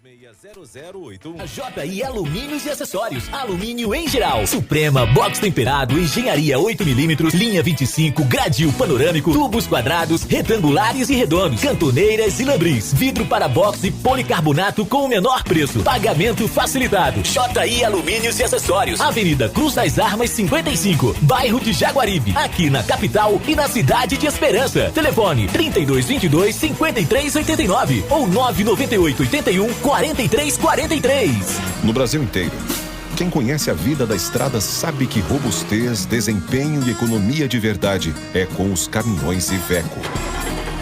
0081. A JI Alumínios e Acessórios. Alumínio em geral. Suprema, box temperado, engenharia 8mm, linha 25, gradil panorâmico, tubos quadrados, retangulares e redondos, cantoneiras e lambris, vidro para box e policarbonato com o menor preço. Pagamento facilitado. JI Alumínios e Acessórios. Avenida Cruz das Armas 55, bairro de Jaguaribe, aqui na capital e na cidade de Esperança. Telefone 3222-5389 ou 998-81-4343. No Brasil inteiro, quem conhece a vida da estrada sabe que robustez, desempenho e economia de verdade é com os caminhões Iveco.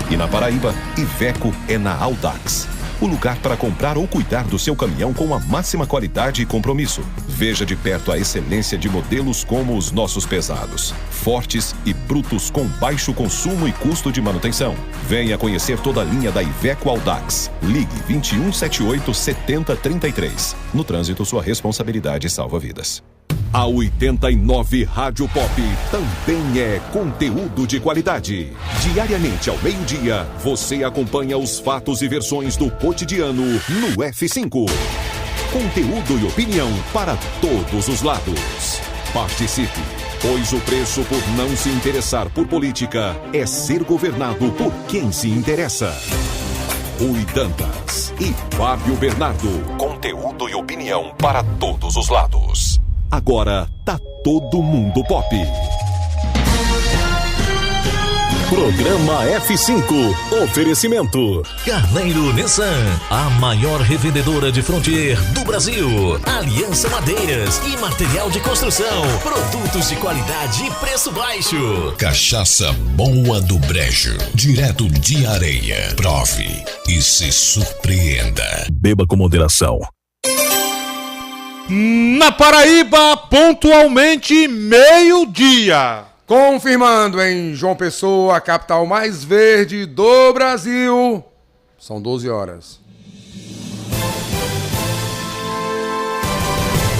E na Paraíba, Iveco é na Audax. O lugar para comprar ou cuidar do seu caminhão com a máxima qualidade e compromisso. Veja de perto a excelência de modelos como os nossos pesados, fortes e brutos com baixo consumo e custo de manutenção. Venha conhecer toda a linha da Iveco Audax. Ligue 2178-7033. No trânsito, sua responsabilidade salva vidas. A 89 Rádio Pop também é conteúdo de qualidade. Diariamente ao meio-dia, você acompanha os fatos e versões do cotidiano no F5. Conteúdo e opinião para todos os lados. Participe, pois o preço por não se interessar por política é ser governado por quem se interessa. Rui Dantas e Fábio Bernardo. Conteúdo e opinião para todos os lados. Agora tá todo mundo pop. Programa F5. Oferecimento Carneiro Nissan, a maior revendedora de Frontier do Brasil. Aliança Madeiras e Material de Construção. Produtos de qualidade e preço baixo. Cachaça Boa do Brejo, direto de Areia. Prove e se surpreenda. Beba com moderação. Na Paraíba, pontualmente meio-dia. Confirmando em João Pessoa, a capital mais verde do Brasil. São 12 horas.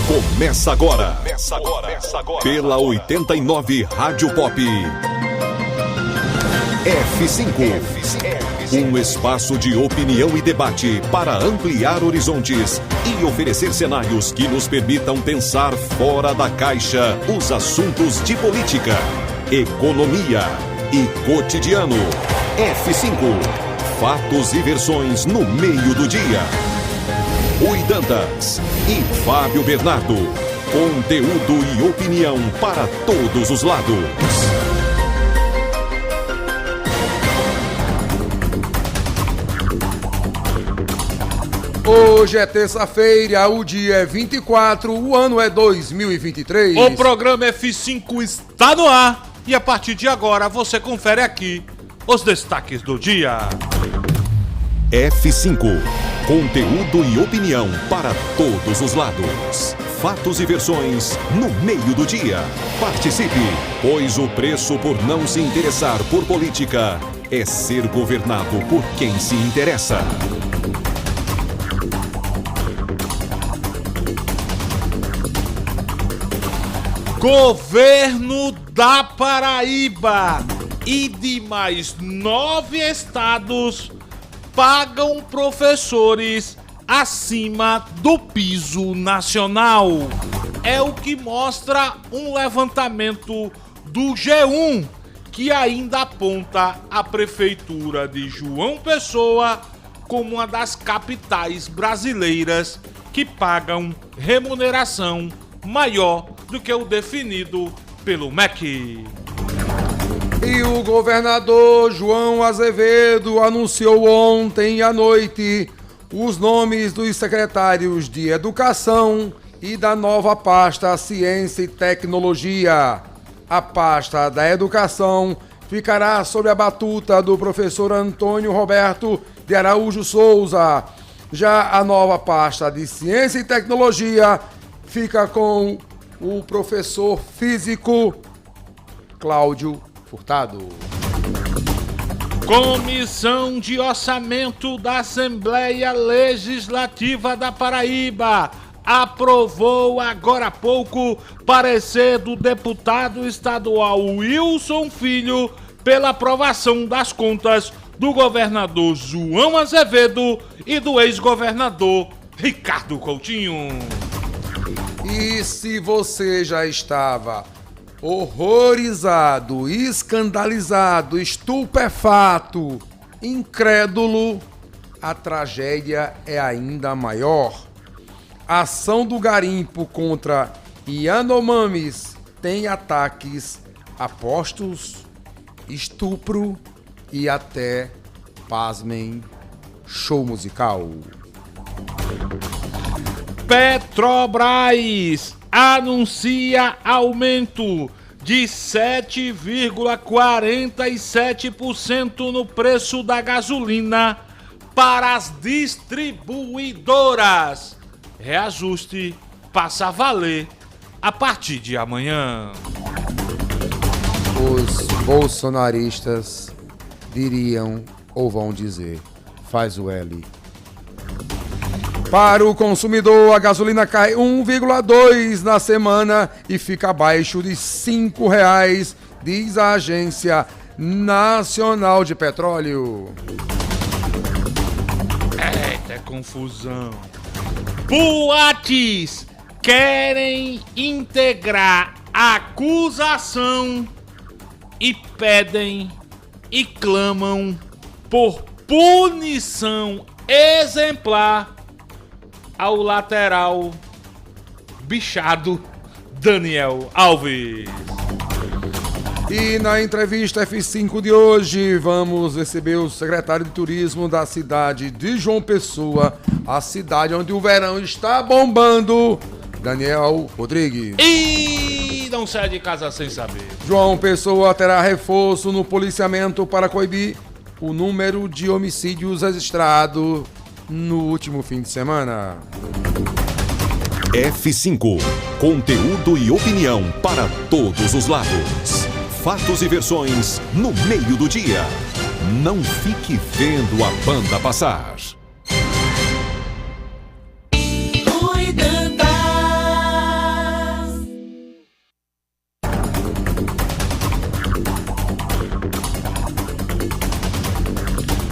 Começa agora. Pela 89 Rádio Pop. F5. Um espaço de opinião e debate para ampliar horizontes e oferecer cenários que nos permitam pensar fora da caixa os assuntos de política, economia e cotidiano. F5. Fatos e versões no meio do dia. Rui Dantas e Fábio Bernardo. Conteúdo e opinião para todos os lados. Hoje é terça-feira, o dia é 24, o ano é 2023. O programa F5 está no ar e a partir de agora você confere aqui os destaques do dia. F5. Conteúdo e opinião para todos os lados. Fatos e versões no meio do dia. Participe, pois o preço por não se interessar por política é ser governado por quem se interessa. Governo da Paraíba e de mais 9 estados pagam professores acima do piso nacional. É o que mostra um levantamento do G1, que ainda aponta a prefeitura de João Pessoa como uma das capitais brasileiras que pagam remuneração maior do que o definido pelo MEC. E o governador João Azevedo anunciou ontem à noite os nomes dos secretários de Educação e da nova pasta Ciência e Tecnologia. A pasta da Educação ficará sob a batuta do professor Antônio Roberto de Araújo Souza. Já a nova pasta de Ciência e Tecnologia fica com o professor físico Cláudio Furtado. Comissão de Orçamento da Assembleia Legislativa da Paraíba aprovou agora há pouco parecer do deputado estadual Wilson Filho pela aprovação das contas do governador João Azevedo e do ex-governador Ricardo Coutinho. E se você já estava horrorizado, escandalizado, estupefato, incrédulo, a tragédia é ainda maior. A ação do garimpo contra Yanomamis tem ataques a postos, estupro e até, pasmem, show musical. Petrobras anuncia aumento de 7,47% no preço da gasolina para as distribuidoras. Reajuste passa a valer a partir de amanhã. Os bolsonaristas diriam ou vão dizer, faz o L. Para o consumidor, a gasolina cai 1,2 na semana e fica abaixo de R$ 5,00, diz a Agência Nacional de Petróleo. Eita, confusão. Boates querem integrar acusação e pedem e clamam por punição exemplar ao lateral bichado Daniel Alves. E na entrevista F5 de hoje, vamos receber o secretário de Turismo da cidade de João Pessoa, a cidade onde o verão está bombando, Daniel Rodrigues. E não sai de casa sem saber. João Pessoa terá reforço no policiamento para coibir o número de homicídios registrados no último fim de semana. F5. Conteúdo e opinião para todos os lados. Fatos e versões no meio do dia. Não fique vendo a banda passar.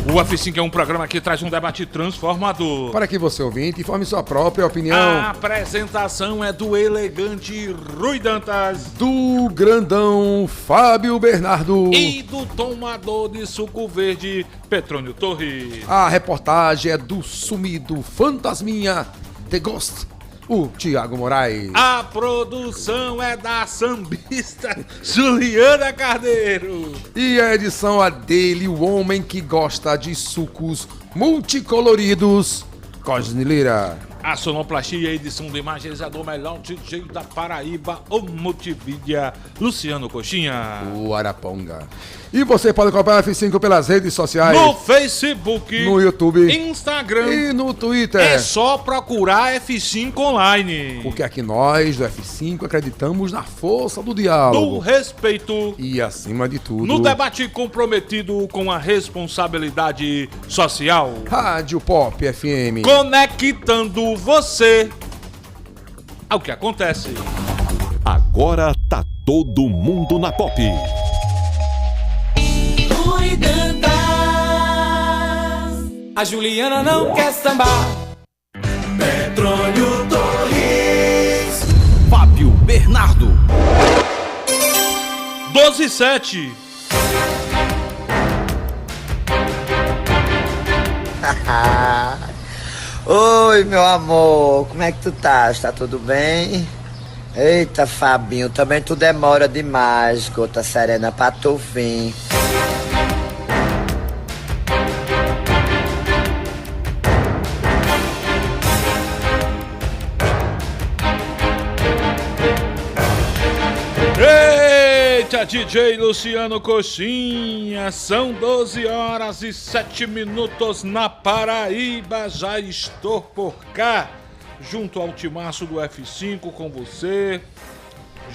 O F5 é um programa que traz um debate transformador. Para que você, ouvinte, informe sua própria opinião. A apresentação é do elegante Rui Dantas, do grandão Fábio Bernardo e do tomador de suco verde Petrônio Torres. A reportagem é do sumido fantasminha The Ghost, o Tiago Moraes. A produção é da sambista Juliana Carneiro. E a edição é dele, o homem que gosta de sucos multicoloridos, Cosne Lira. A sonoplastia e a edição de imagens é do melhor DJ da Paraíba, o Multivídia, Luciano Coxinha. O Araponga. E você pode acompanhar a F5 pelas redes sociais. No Facebook, no YouTube, Instagram e no Twitter. É só procurar F5 Online. Porque aqui nós, do F5, acreditamos na força do diálogo, do respeito e, acima de tudo, no debate comprometido com a responsabilidade social. Rádio Pop FM. Conectando você ao que acontece. Agora tá todo mundo na Pop. A Juliana não quer sambar. Petrônio Torres. Fábio Bernardo. 12:07. Oi, meu amor, como é que tu tá? Tá tudo bem? Eita, Fabinho, também tu demora demais, gota serena, pra tu vir. Eita, DJ Luciano Coxinha, são 12h07 na Paraíba, já estou por cá, junto ao timaço do F5 com você,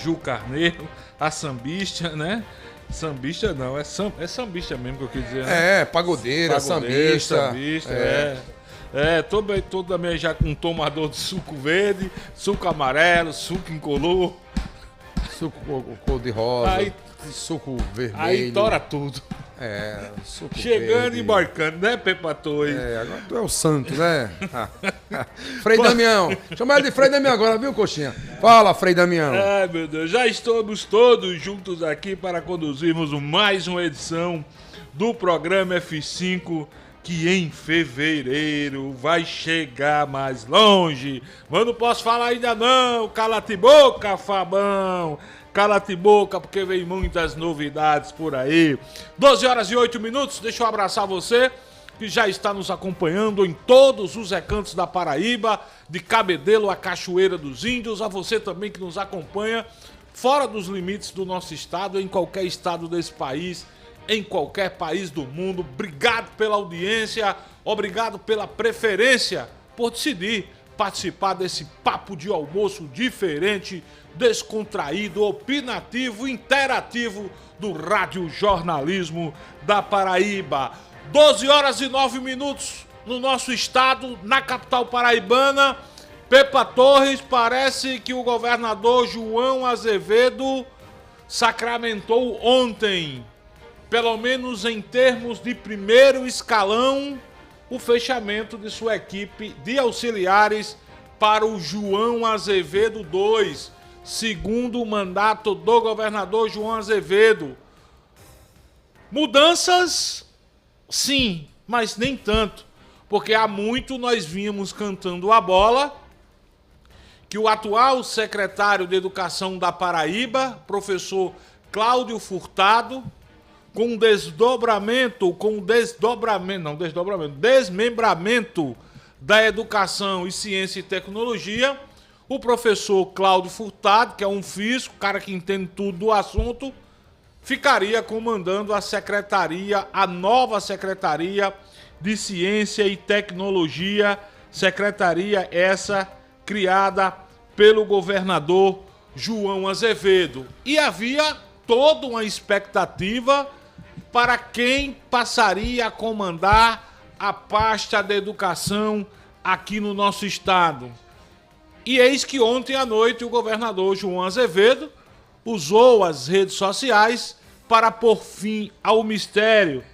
Ju Carneiro, a sambista, né? Sambista não, é sambista mesmo que eu quis dizer, né? Pagodeira, sambista. Tô também já com um tomador de suco verde, suco amarelo, suco incolor. Suco cor-de-rosa, suco vermelho. Aí tora tudo. Suco Chegando verde. e embarcando, né, Pepa Torres? Agora tu é o santo, né? Frei Damião. Chama ele de Frei Damião agora, viu, Coxinha? Fala, Frei Damião. Ai, meu Deus, já estamos todos juntos aqui para conduzirmos mais uma edição do programa F5, que em fevereiro vai chegar mais longe. Mas não posso falar ainda não, cala-te boca, Fabão. Cala-te boca, porque vem muitas novidades por aí. 12 horas e 8 minutos, deixa eu abraçar você, que já está nos acompanhando em todos os recantos da Paraíba, de Cabedelo a Cachoeira dos Índios, a você também que nos acompanha fora dos limites do nosso estado, em qualquer estado desse país, em qualquer país do mundo. Obrigado pela audiência, obrigado pela preferência, por decidir participar desse papo de almoço diferente, descontraído, opinativo, interativo do Rádio Jornalismo da Paraíba. 12 horas e 9 minutos no nosso estado, na capital paraibana. Pepa Torres, parece que o governador João Azevedo sacramentou ontem, pelo menos em termos de primeiro escalão, o fechamento de sua equipe de auxiliares para o João Azevedo II, segundo o mandato do governador João Azevedo. Mudanças, sim, mas nem tanto, porque há muito nós vínhamos cantando a bola que o atual secretário de Educação da Paraíba, professor Cláudio Furtado, desmembramento da Educação e Ciência e Tecnologia, o professor Cláudio Furtado, que é um físico, cara que entende tudo do assunto, ficaria comandando a secretaria, a nova Secretaria de Ciência e Tecnologia, secretaria essa criada pelo governador João Azevedo. E havia toda uma expectativa para quem passaria a comandar a pasta da educação aqui no nosso estado. E eis que ontem à noite o governador João Azevedo usou as redes sociais para pôr fim ao mistério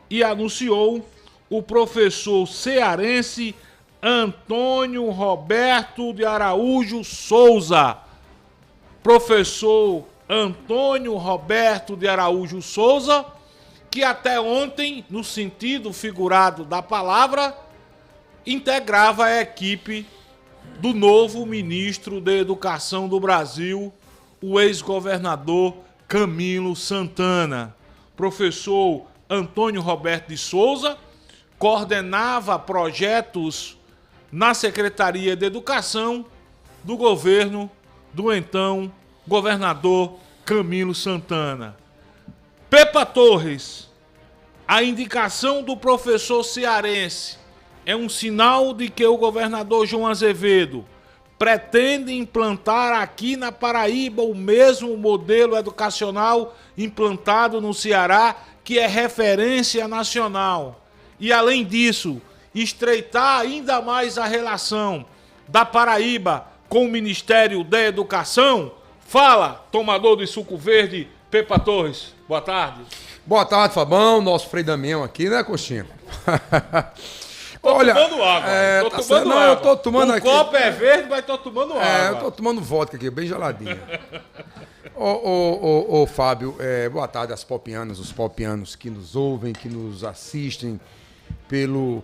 e anunciou o professor cearense Antônio Roberto de Araújo Souza. Professor Antônio Roberto de Araújo Souza, que até ontem, no sentido figurado da palavra, integrava a equipe do novo ministro da Educação do Brasil, o ex-governador Camilo Santana. Professor Antônio Roberto de Souza coordenava projetos na Secretaria de Educação do governo do então governador Camilo Santana. Pepa Torres, a indicação do professor cearense é um sinal de que o governador João Azevedo pretende implantar aqui na Paraíba o mesmo modelo educacional implantado no Ceará, que é referência nacional. E, além disso, estreitar ainda mais a relação da Paraíba com o Ministério da Educação. Fala, tomador de suco verde, Pepa Torres. Boa tarde. Boa tarde, Fabão, nosso Frei Damião aqui, né, Coxinha? Olha, tomando água. Tô tomando água. Eu tô tomando aqui. O copo é verde, mas tô tomando água. Eu tô tomando vodka aqui, bem geladinha. Ô, Fábio, boa tarde às popianas, os popianos que nos ouvem, que nos assistem pelo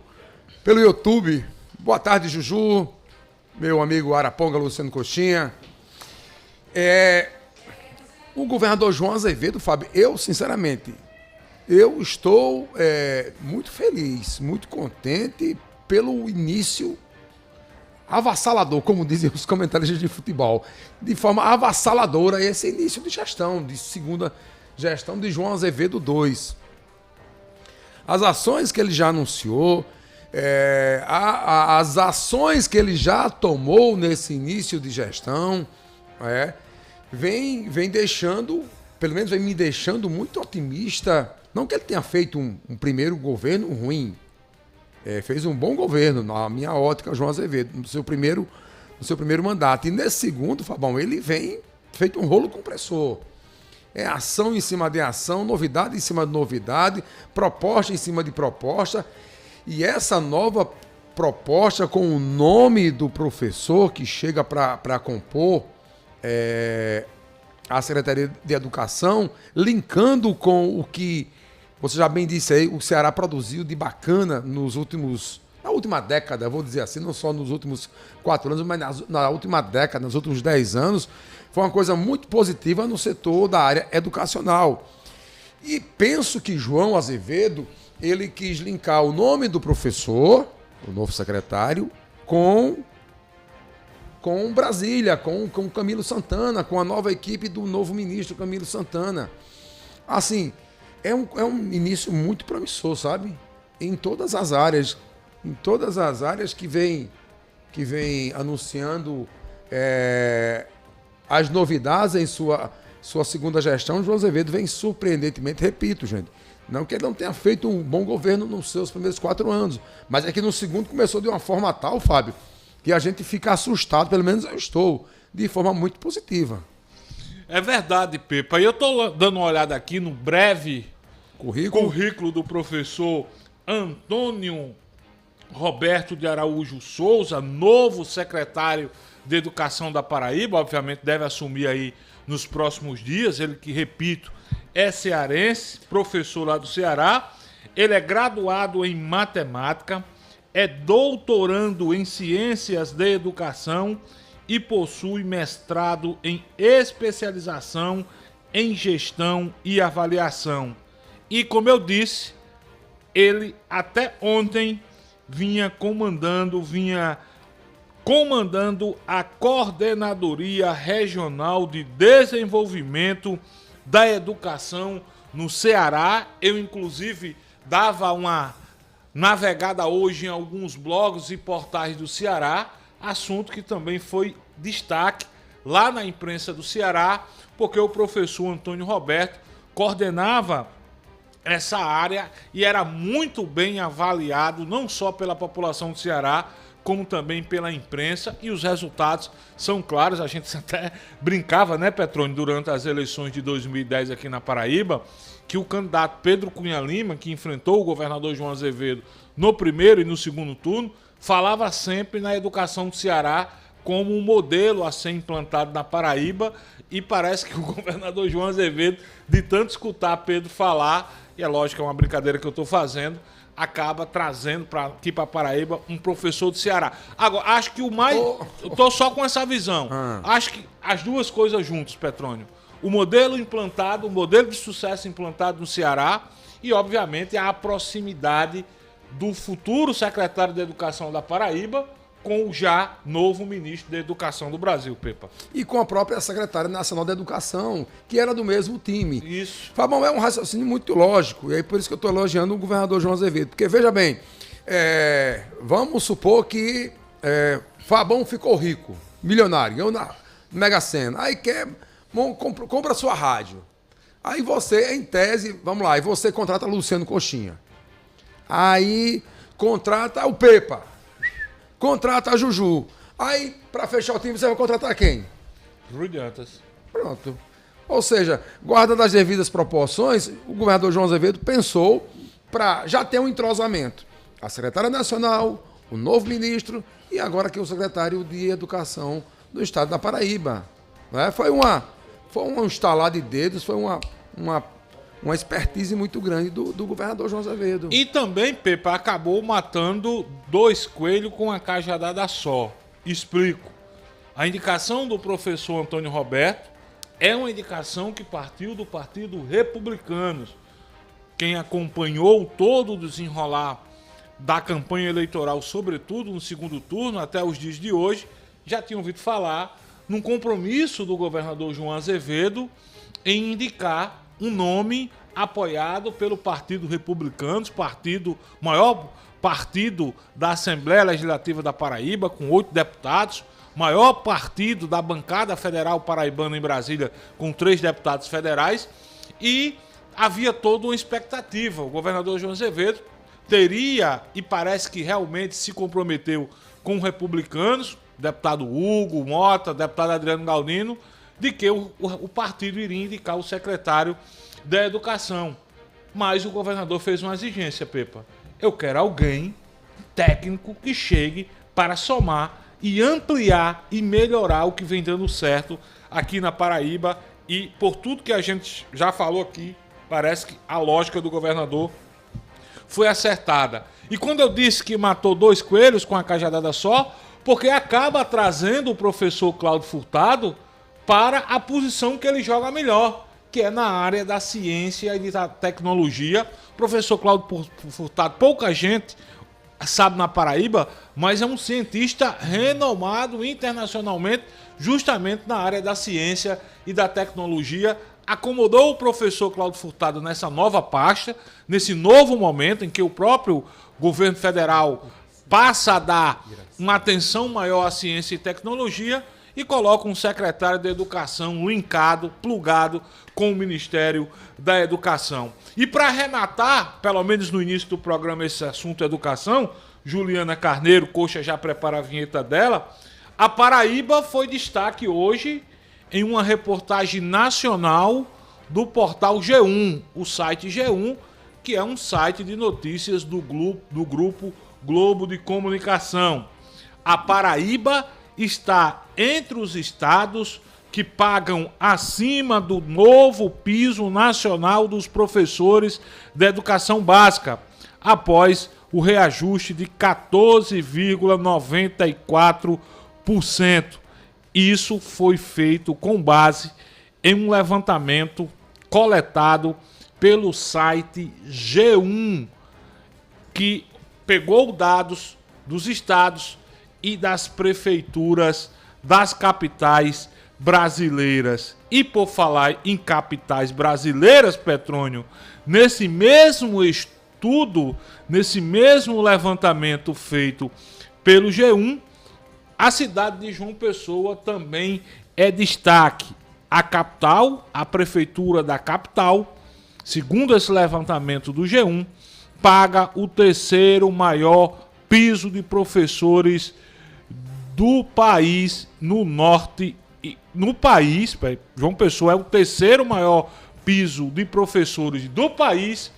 YouTube. Boa tarde, Juju, meu amigo Araponga, Luciano Coxinha. O governador João Azevedo, Fábio, sinceramente, eu estou muito feliz, muito contente pelo início avassalador, como dizem os comentaristas de futebol, de forma avassaladora esse início de gestão, de segunda gestão de João Azevedo II. As ações que ele já anunciou, as ações que ele já tomou nesse início de gestão, vem deixando, pelo menos vem me deixando muito otimista. Não que ele tenha feito um primeiro governo ruim, fez um bom governo, na minha ótica, João Azevedo, no seu primeiro mandato. E nesse segundo, Fabão, ele vem feito um rolo compressor. é ação em cima de ação, novidade em cima de novidade, proposta em cima de proposta. E essa nova proposta com o nome do professor que chega para compor a Secretaria de Educação, linkando com o que você já bem disse aí, o Ceará produziu de bacana na última década, vou dizer assim, não só nos últimos 4 anos, mas na última década, nos últimos 10 anos, foi uma coisa muito positiva no setor da área educacional. E penso que João Azevedo, ele quis linkar o nome do professor, o novo secretário, com Brasília, com Camilo Santana, com a nova equipe do novo ministro Camilo Santana. Assim, é um início muito promissor, sabe? Em todas as áreas que vem anunciando as novidades em sua segunda gestão. João Azevedo vem surpreendentemente, repito, gente, não que ele não tenha feito um bom governo nos seus primeiros 4 anos, mas é que no segundo começou de uma forma tal, Fábio, que a gente fica assustado, pelo menos eu estou, de forma muito positiva. É verdade, Pepa. E eu estou dando uma olhada aqui no breve currículo do professor Antônio Roberto de Araújo Souza, novo secretário de Educação da Paraíba. Obviamente deve assumir aí nos próximos dias. Ele que, repito, é cearense, professor lá do Ceará. Ele é graduado em matemática, é doutorando em ciências da educação e possui mestrado em especialização em gestão e avaliação. E, como eu disse, ele até ontem vinha comandando a Coordenadoria Regional de Desenvolvimento da Educação no Ceará. Eu, inclusive, dava uma navegada hoje em alguns blogs e portais do Ceará, assunto que também foi destaque lá na imprensa do Ceará, porque o professor Antônio Roberto coordenava essa área e era muito bem avaliado, não só pela população do Ceará, como também pela imprensa, e os resultados são claros. A gente até brincava, né, Petrônio, durante as eleições de 2010 aqui na Paraíba, que o candidato Pedro Cunha Lima, que enfrentou o governador João Azevedo no primeiro e no segundo turno, falava sempre na educação do Ceará como um modelo a ser implantado na Paraíba, e parece que o governador João Azevedo, de tanto escutar Pedro falar, e é lógico que é uma brincadeira que eu estou fazendo, acaba trazendo aqui para Paraíba um professor do Ceará. Agora, acho que o mais... Eu estou só com essa visão. Acho que as duas coisas juntas, Petrônio. O modelo implantado, o modelo de sucesso implantado no Ceará e, obviamente, a proximidade do futuro secretário de Educação da Paraíba com o já novo ministro da Educação do Brasil, Pepa. E com a própria secretária nacional da Educação, que era do mesmo time. Isso. Fabão, é um raciocínio muito lógico, e aí por isso que eu estou elogiando o governador João Azevedo. Porque, veja bem, vamos supor que Fabão ficou rico, milionário, ganhou na Mega Sena, aí compra a sua rádio. Aí você, em tese, vamos lá, aí você contrata Luciano Coxinha. Aí contrata o Pepa. Contrata a Juju. Aí, para fechar o time, você vai contratar quem? Rui Dantas. Pronto. Ou seja, guarda das devidas proporções, o governador João Azevedo pensou para já ter um entrosamento. A secretária nacional, o novo ministro e agora aqui o secretário de Educação do Estado da Paraíba. Né? Foi um estalar de dedos, foi uma expertise muito grande do governador João Azevedo. E também, Pepa, acabou matando 2 coelhos com uma cajadada só. Explico. A indicação do professor Antônio Roberto é uma indicação que partiu do Partido Republicanos. Quem acompanhou todo o desenrolar da campanha eleitoral, sobretudo no segundo turno, até os dias de hoje, já tinha ouvido falar num compromisso do governador João Azevedo em indicar um nome apoiado pelo Partido Republicanos, maior partido da Assembleia Legislativa da Paraíba, com 8 deputados, maior partido da bancada federal paraibana em Brasília, com 3 deputados federais, e havia toda uma expectativa. O governador João Azevedo teria, e parece que realmente se comprometeu com republicanos, deputado Hugo Mota, deputado Adriano Galdino, de que o partido iria indicar o secretário da Educação. Mas o governador fez uma exigência, Pepa. Eu quero alguém técnico que chegue para somar e ampliar e melhorar o que vem dando certo aqui na Paraíba. E por tudo que a gente já falou aqui, parece que a lógica do governador foi acertada. E quando eu disse que matou 2 coelhos com a cajadada só, porque acaba trazendo o professor Cláudio Furtado para a posição que ele joga melhor, que é na área da ciência e da tecnologia. Professor Cláudio Furtado, pouca gente sabe na Paraíba, mas é um cientista renomado internacionalmente, justamente na área da ciência e da tecnologia. Acomodou o professor Cláudio Furtado nessa nova pasta, nesse novo momento em que o próprio governo federal passa a dar uma atenção maior à ciência e tecnologia e coloca um secretário de Educação linkado, plugado com o Ministério da Educação. E para arrematar, pelo menos no início do programa, esse assunto educação, Juliana Carneiro, Coxa já prepara a vinheta dela, a Paraíba foi destaque hoje em uma reportagem nacional do portal G1, o site G1, que é um site de notícias do grupo Globo de Comunicação. A Paraíba está entre os estados que pagam acima do novo piso nacional dos professores da educação básica, após o reajuste de 14,94%. Isso foi feito com base em um levantamento coletado pelo site G1, que pegou dados dos estados e das prefeituras das capitais brasileiras. E por falar em capitais brasileiras, Petrônio, nesse mesmo estudo, nesse mesmo levantamento feito pelo G1, a cidade de João Pessoa também é destaque. A capital, a prefeitura da capital, segundo esse levantamento do G1, paga o 3º maior piso de professores do país no norte. No país, João Pessoa é o 3º maior piso de professores do país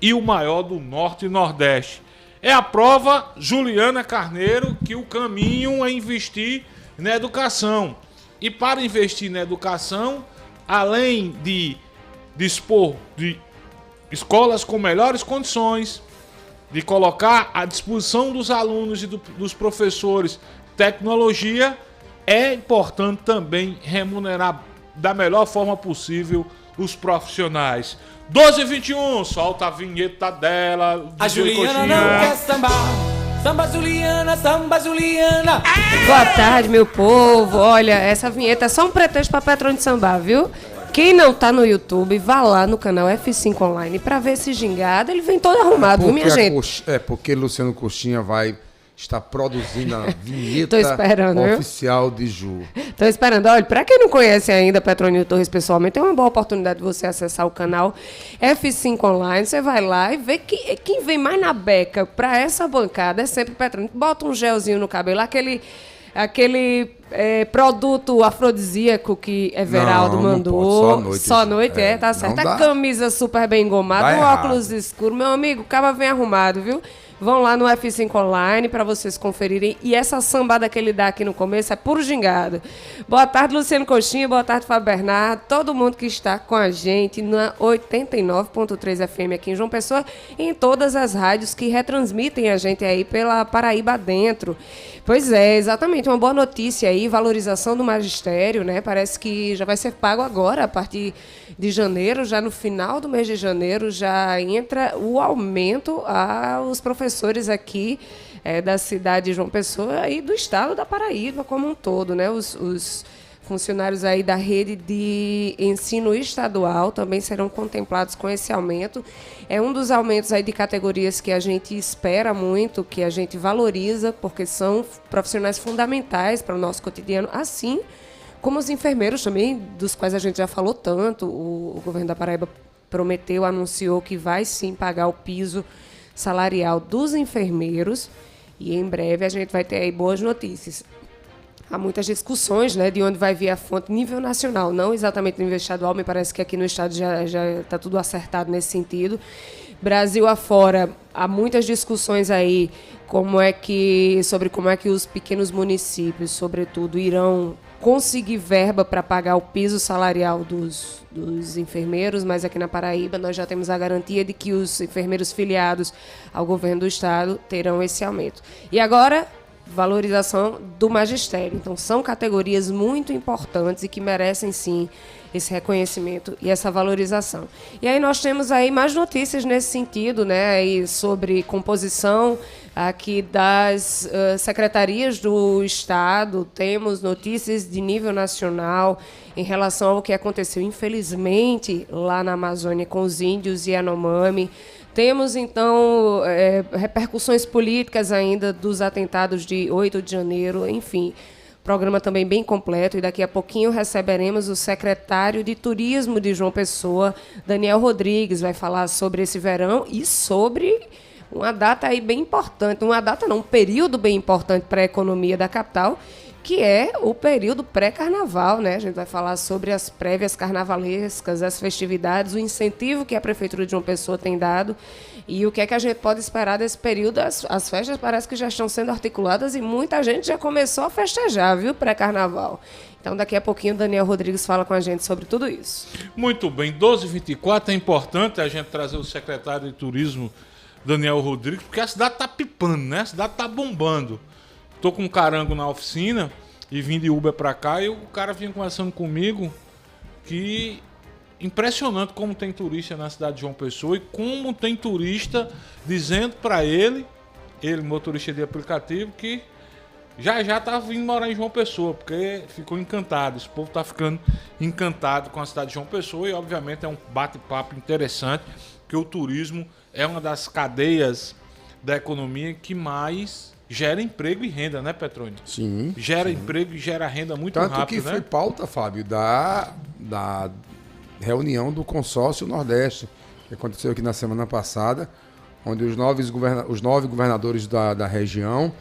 e o maior do norte e nordeste. É a prova, Juliana Carneiro, que o caminho é investir na educação. E para investir na educação, além de dispor de escolas com melhores condições, de colocar à disposição dos alunos e dos professores tecnologia, é importante também remunerar da melhor forma possível os profissionais. 12h21, solta a vinheta dela. A Juliana não quer sambar. Samba Juliana, samba Juliana. Boa tarde, meu povo. Olha, essa vinheta é só um pretexto para Petrônio sambar, viu? Quem não tá no YouTube, vá lá no canal F5 Online para ver esse gingado. Ele vem todo arrumado, viu, minha gente? Porque Luciano Coxinha vai estar produzindo a vinheta oficial de Ju. Tô esperando. Olha, para quem não conhece ainda Petrônio Torres pessoalmente, é uma boa oportunidade de você acessar o canal F5 Online. Você vai lá e vê que quem vem mais na beca para essa bancada é sempre Petrônio. Bota um gelzinho no cabelo, aquele produto afrodisíaco que Everaldo mandou. Só à noite, tá certo. A camisa super bem engomada, um óculos escuro. Meu amigo, o cara vem arrumado, viu? Vão lá no F5 Online para vocês conferirem. E essa sambada que ele dá aqui no começo é puro gingado. Boa tarde, Luciano Coxinha. Boa tarde, Fábio Bernardo. Todo mundo que está com a gente na 89.3 FM aqui em João Pessoa e em todas as rádios que retransmitem a gente aí pela Paraíba dentro. Pois é, exatamente. Uma boa notícia aí, valorização do magistério, né? Parece que já vai ser pago agora, a partir de janeiro, já no final do mês de janeiro, já entra o aumento aos professores aqui da cidade de João Pessoa e do estado da Paraíba como um todo, né? Os funcionários aí da rede de ensino estadual também serão contemplados com esse aumento. É um dos aumentos aí de categorias que a gente espera muito, que a gente valoriza, porque são profissionais fundamentais para o nosso cotidiano, assim como os enfermeiros também, dos quais a gente já falou tanto. O governo da Paraíba prometeu, anunciou que vai sim pagar o piso salarial dos enfermeiros e em breve a gente vai ter aí boas notícias. há muitas discussões, né, de onde vai vir a fonte nível nacional, não exatamente nível estadual, me parece que aqui no estado já está tudo acertado nesse sentido. Brasil afora, há muitas discussões aí sobre como é que os pequenos municípios, sobretudo, irão conseguir verba para pagar o piso salarial dos enfermeiros, mas aqui na Paraíba nós já temos a garantia de que os enfermeiros filiados ao governo do estado terão esse aumento. E agora, valorização do magistério. Então, são categorias muito importantes e que merecem, sim, esse reconhecimento e essa valorização. E aí nós temos aí mais notícias nesse sentido, né, e sobre composição aqui das secretarias do Estado. Temos notícias de nível nacional em relação ao que aconteceu, infelizmente, lá na Amazônia com os índios e Yanomami. Temos, então, repercussões políticas ainda dos atentados de 8 de janeiro, enfim. Programa também bem completo, e daqui a pouquinho receberemos o secretário de Turismo de João Pessoa, Daniel Rodrigues, vai falar sobre esse verão e sobre uma data aí bem importante, um período bem importante para a economia da capital, que é o período pré-carnaval, né? A gente vai falar sobre as prévias carnavalescas, as festividades, o incentivo que a Prefeitura de João Pessoa tem dado e o que é que a gente pode esperar desse período. As festas parece que já estão sendo articuladas e muita gente já começou a festejar, viu, pré-carnaval. Então, daqui a pouquinho, o Daniel Rodrigues fala com a gente sobre tudo isso. Muito bem, 12h24, é importante a gente trazer o secretário de Turismo, Daniel Rodrigues, porque a cidade está pipando, né? A cidade está bombando. Tô com um carango na oficina e vim de Uber pra cá e o cara vinha conversando comigo que impressionante como tem turista na cidade de João Pessoa e como tem turista dizendo pra ele, motorista de aplicativo, que já tá vindo morar em João Pessoa, porque ficou encantado. Esse povo tá ficando encantado com a cidade de João Pessoa e obviamente é um bate-papo interessante, porque o turismo é uma das cadeias da economia que mais gera emprego e renda, né, Petrônio? Sim. Gera emprego e gera renda muito rápido, rápido, né? Tanto que foi pauta, Fábio, da reunião do Consórcio Nordeste, que aconteceu aqui na semana passada, onde os 9 governadores da região,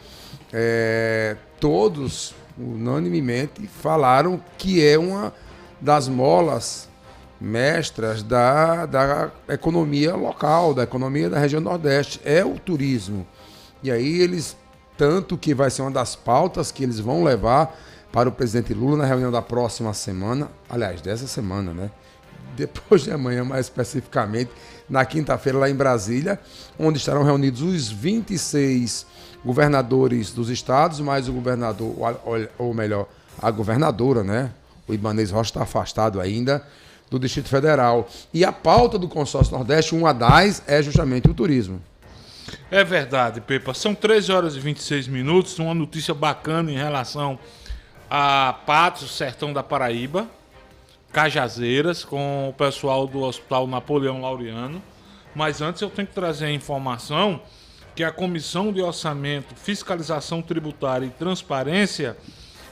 todos, unanimemente, falaram que é uma das molas mestras da economia local, da economia da região Nordeste, é o turismo. E aí eles... Tanto que vai ser uma das pautas que eles vão levar para o presidente Lula na reunião da próxima semana, aliás, dessa semana, né? Depois de amanhã, mais especificamente, na quinta-feira, lá em Brasília, onde estarão reunidos os 26 governadores dos estados, mais o governador, ou melhor, a governadora, né? O Ibanez Rocha está afastado ainda do Distrito Federal. E a pauta do Consórcio Nordeste, uma das, é justamente o turismo. É verdade, Pepa. São 13h26, uma notícia bacana em relação a Patos, sertão da Paraíba, Cajazeiras, com o pessoal do Hospital Napoleão Laureano. Mas antes eu tenho que trazer a informação que a Comissão de Orçamento, Fiscalização Tributária e Transparência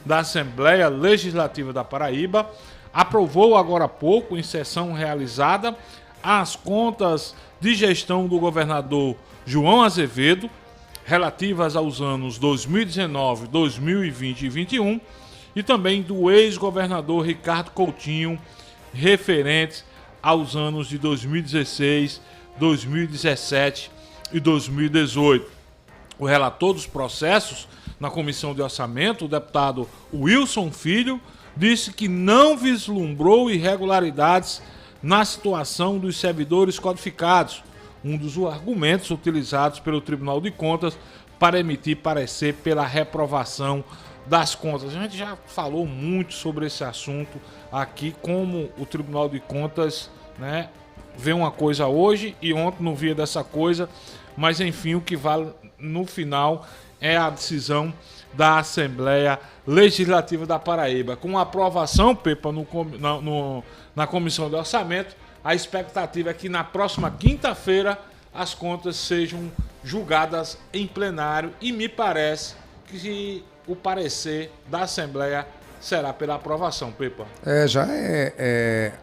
da Assembleia Legislativa da Paraíba aprovou agora há pouco, em sessão realizada, as contas de gestão do governador João Azevedo, relativas aos anos 2019, 2020 e 2021, e também do ex-governador Ricardo Coutinho, referentes aos anos de 2016, 2017 e 2018. O relator dos processos na Comissão de Orçamento, o deputado Wilson Filho, disse que não vislumbrou irregularidades na situação dos servidores codificados, um dos argumentos utilizados pelo Tribunal de Contas para emitir parecer pela reprovação das contas. A gente já falou muito sobre esse assunto aqui, como o Tribunal de Contas, né, vê uma coisa hoje e ontem não via dessa coisa, mas enfim, o que vale no final é a decisão da Assembleia Legislativa da Paraíba. Com a aprovação, Pepa, na Comissão de Orçamento, a expectativa é que na próxima quinta-feira as contas sejam julgadas em plenário e me parece que o parecer da Assembleia será pela aprovação, Pepa. Já é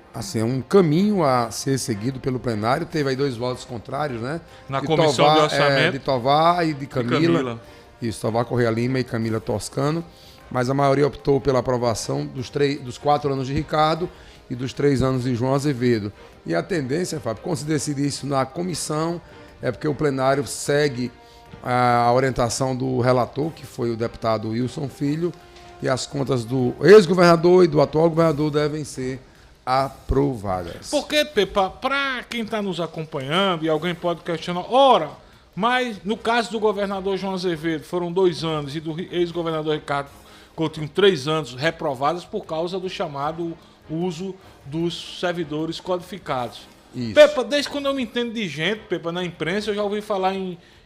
um caminho a ser seguido pelo plenário. Teve aí 2 votos contrários, né? Na Comissão de Orçamento. De Tovar e de Camila. Isso, Tovar Correia Lima e Camila Toscano. mas a maioria optou pela aprovação dos 4 anos de Ricardo e dos 3 anos de João Azevedo. E a tendência, Fábio, quando se decide isso na comissão, é porque o plenário segue a orientação do relator, que foi o deputado Wilson Filho, e as contas do ex-governador e do atual governador devem ser aprovadas. Porque, Pepa, para quem está nos acompanhando, e alguém pode questionar, ora, mas no caso do governador João Azevedo foram 2 anos e do ex-governador Ricardo Coutinho 3 anos reprovados por causa do chamado uso dos servidores codificados. Isso. Pepa, desde quando eu me entendo de gente, Pepa, na imprensa, eu já ouvi falar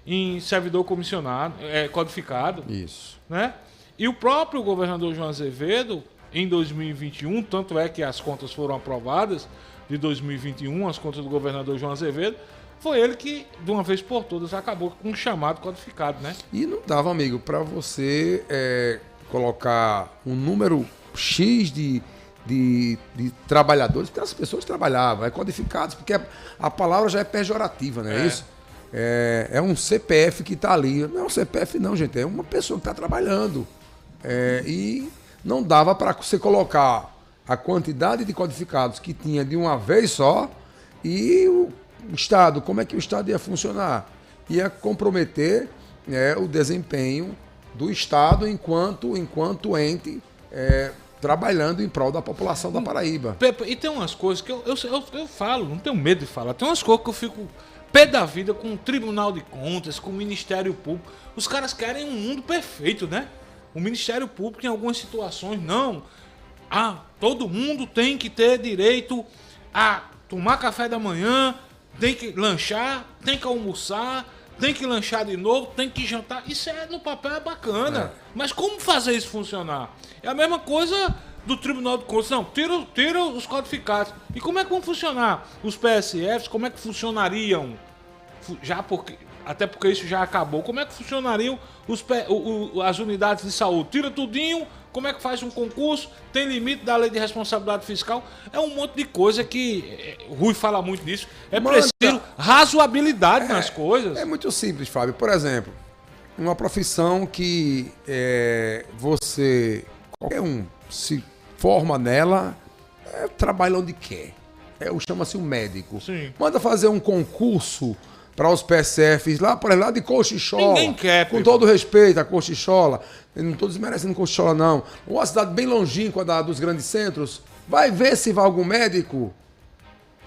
em servidor comissionado, codificado. Isso. Né? E o próprio governador João Azevedo, em 2021, tanto é que as contas foram aprovadas de 2021, as contas do governador João Azevedo, foi ele que, de uma vez por todas, acabou com um chamado codificado, né? E não dava, amigo, para você colocar um número X de trabalhadores, porque as pessoas trabalhavam, codificados, porque a palavra já é pejorativa, não é isso? É um CPF que está ali. Não é um CPF não, gente, é uma pessoa que está trabalhando. E não dava para você colocar a quantidade de codificados que tinha de uma vez só e o Estado, como é que o Estado ia funcionar? Ia comprometer o desempenho do Estado enquanto ente trabalhando em prol da população da Paraíba. Pepa, e tem umas coisas que eu falo, não tenho medo de falar, tem umas coisas que eu fico pé da vida com o Tribunal de Contas, com o Ministério Público. Os caras querem um mundo perfeito, né? O Ministério Público, em algumas situações, não. Todo mundo tem que ter direito a tomar café da manhã, tem que lanchar, tem que almoçar, tem que lanchar de novo, tem que jantar. Isso no papel é bacana. Mas como fazer isso funcionar? É a mesma coisa do Tribunal de Contas. Não, tira os codificados. E como é que vão funcionar? Os PSFs, como é que funcionariam? Até porque isso já acabou. Como é que funcionariam as unidades de saúde? Tira tudinho. Como é que faz um concurso? Tem limite da lei de responsabilidade fiscal? É um monte de coisa que o Rui fala muito disso. Preciso razoabilidade nas coisas. É muito simples, Fábio. Por exemplo, uma profissão que qualquer um se forma nela, trabalha onde quer. Chama-se um médico. Sim. Manda fazer um concurso para os PSFs lá de Cochichola. Ninguém quer. Com todo respeito a Cochichola. Eu não estou desmerecendo Cochichola, não. Uma cidade bem longínqua dos grandes centros. Vai ver se vai algum médico.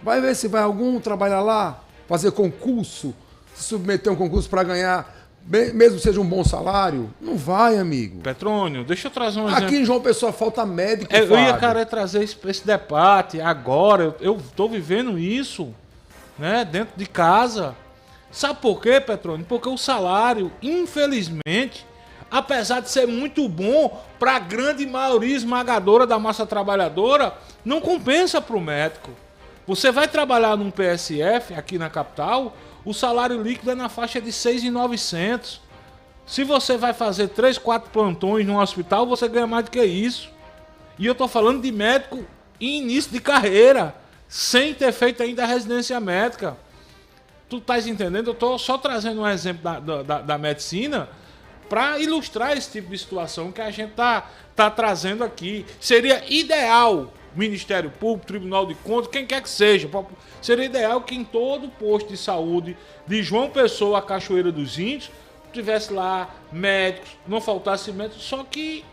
Vai ver se vai algum trabalhar lá. Fazer concurso. Se submeter a um concurso para ganhar, mesmo que seja um bom salário. Não vai, amigo. Petrônio, deixa eu trazer um exemplo. Aqui em João Pessoa falta médico, eu ia, trazer esse debate agora. Eu estou vivendo isso, né, dentro de casa. Sabe por quê, Petrônio? Porque o salário, infelizmente, apesar de ser muito bom para a grande maioria esmagadora da massa trabalhadora, não compensa para o médico. Você vai trabalhar num PSF aqui na capital, o salário líquido é na faixa de 6.900. Se você vai fazer 3, 4 plantões num hospital, você ganha mais do que isso. E eu estou falando de médico em início de carreira, sem ter feito ainda a residência médica. Tu estás entendendo? Eu estou só trazendo um exemplo da medicina para ilustrar esse tipo de situação que a gente tá trazendo aqui. Seria ideal, Ministério Público, Tribunal de Contas, quem quer que seja, seria ideal que em todo posto de saúde de João Pessoa a Cachoeira dos Índios tivesse lá médicos, não faltasse médicos, só que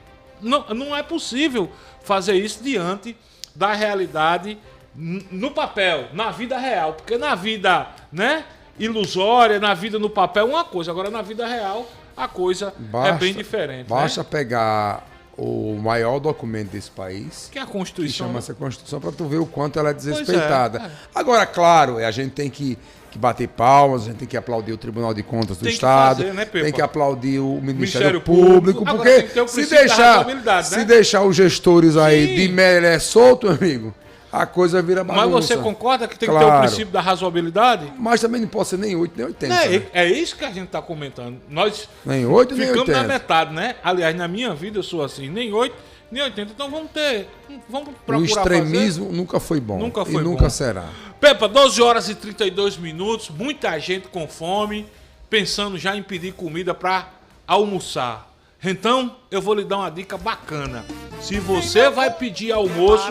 não é possível fazer isso diante da realidade no papel, na vida real, porque na vida, né, ilusória, na vida no papel é uma coisa, agora na vida real a coisa é bem diferente. Basta pegar o maior documento desse país, que é a Constituição, que chama-se a Constituição, para tu ver o quanto ela é desrespeitada. Agora, claro, a gente tem que bater palmas, a gente tem que aplaudir o Tribunal de Contas do Estado, tem que aplaudir o Ministério Público, porque se deixar os gestores aí de melé solto, amigo, a coisa vira bagunça. Mas você concorda que tem que ter o princípio da razoabilidade? Mas também não pode ser nem 8, nem 80. É isso que a gente está comentando. Nós nem 8, nem 80. Ficamos na metade, né? Aliás, na minha vida eu sou assim, nem 8, nem 80. Então vamos procurar. O extremismo nunca foi bom. Nunca será. Pepa, 12 horas e 32 minutos, muita gente com fome, pensando já em pedir comida para almoçar. Então, eu vou lhe dar uma dica bacana. Se você vai pedir almoço,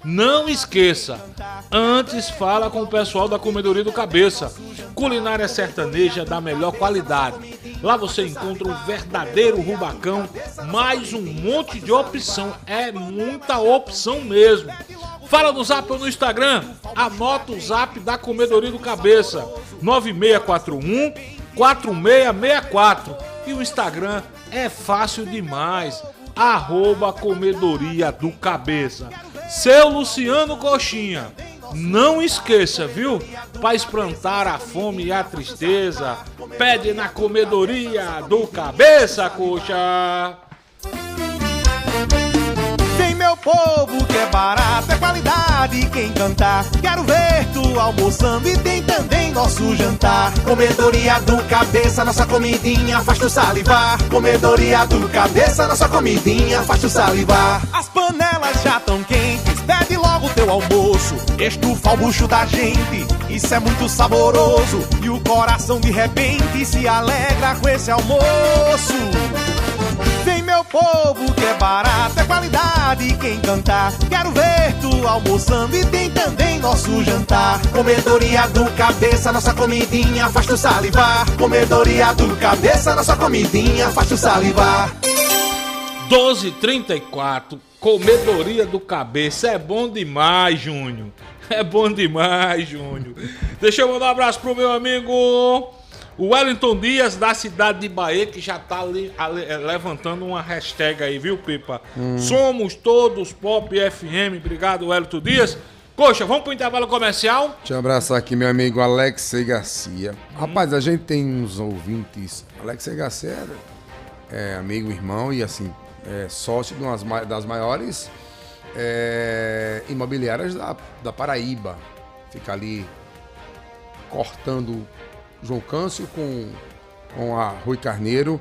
não esqueça. Antes, fala com o pessoal da Comedoria do Cabeça. Culinária sertaneja da melhor qualidade. Lá você encontra o verdadeiro rubacão, mais um monte de opção. É muita opção mesmo. Fala no Zap ou no Instagram. Anota o Zap da Comedoria do Cabeça. 9641-4664. E o Instagram é fácil demais. @Comedoria do Cabeça. Seu Luciano Coxinha. Não esqueça, viu? Para espantar a fome e a tristeza, pede na Comedoria do Cabeça, coxa. Vem, meu povo, que é barato, é qualidade quem cantar. Quero ver tu almoçando e tem também nosso jantar. Comedoria do Cabeça, nossa comidinha faz tu salivar. Comedoria do Cabeça, nossa comidinha faz tu salivar. As panelas já tão quentes, pede logo teu almoço. Estufa o bucho da gente, isso é muito saboroso. E o coração de repente se alegra com esse almoço. Vem, meu povo, que é barato, é qualidade quem cantar. Quero ver tu almoçando e tem também nosso jantar. Comedoria do Cabeça, nossa comidinha faz tu salivar. Comedoria do Cabeça, nossa comidinha faz tu salivar. 12h34, Comedoria do Cabeça. É bom demais, Júnior. É bom demais, Júnior. Deixa eu mandar um abraço pro meu amigo o Wellington Dias, da cidade de Bahia, que já tá levantando uma hashtag aí, viu, Pipa? Somos todos Pop FM. Obrigado, Wellington Dias. Coxa, vamos pro intervalo comercial? Deixa eu abraçar aqui meu amigo Alexei Garcia. Rapaz, a gente tem uns ouvintes. Alexei Garcia é amigo, irmão e assim, sócio de uma das maiores imobiliárias da Paraíba. Fica ali cortando João Câncio com a Rui Carneiro.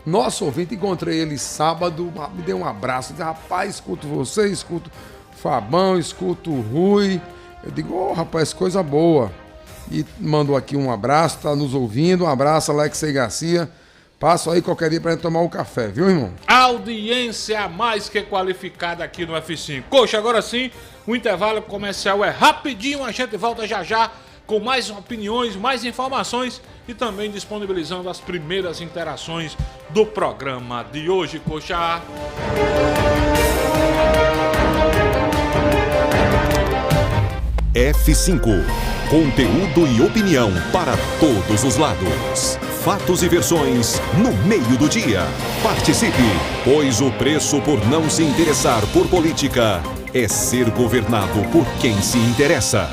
Nosso ouvinte, encontrei ele sábado, me deu um abraço, disse, rapaz, escuto você, escuto Fabão, escuto Rui. Eu digo, rapaz, coisa boa. E mandou aqui um abraço, tá nos ouvindo, um abraço, Alexei Garcia. Passo aí qualquer dia pra gente tomar um café, viu, irmão? Audiência mais que qualificada aqui no F5. Coxa, agora sim, o intervalo comercial é rapidinho, a gente volta já já com mais opiniões, mais informações e também disponibilizando as primeiras interações do programa de hoje, coxa. F5. Conteúdo e opinião para todos os lados. Fatos e versões no meio do dia. Participe, pois o preço por não se interessar por política é ser governado por quem se interessa.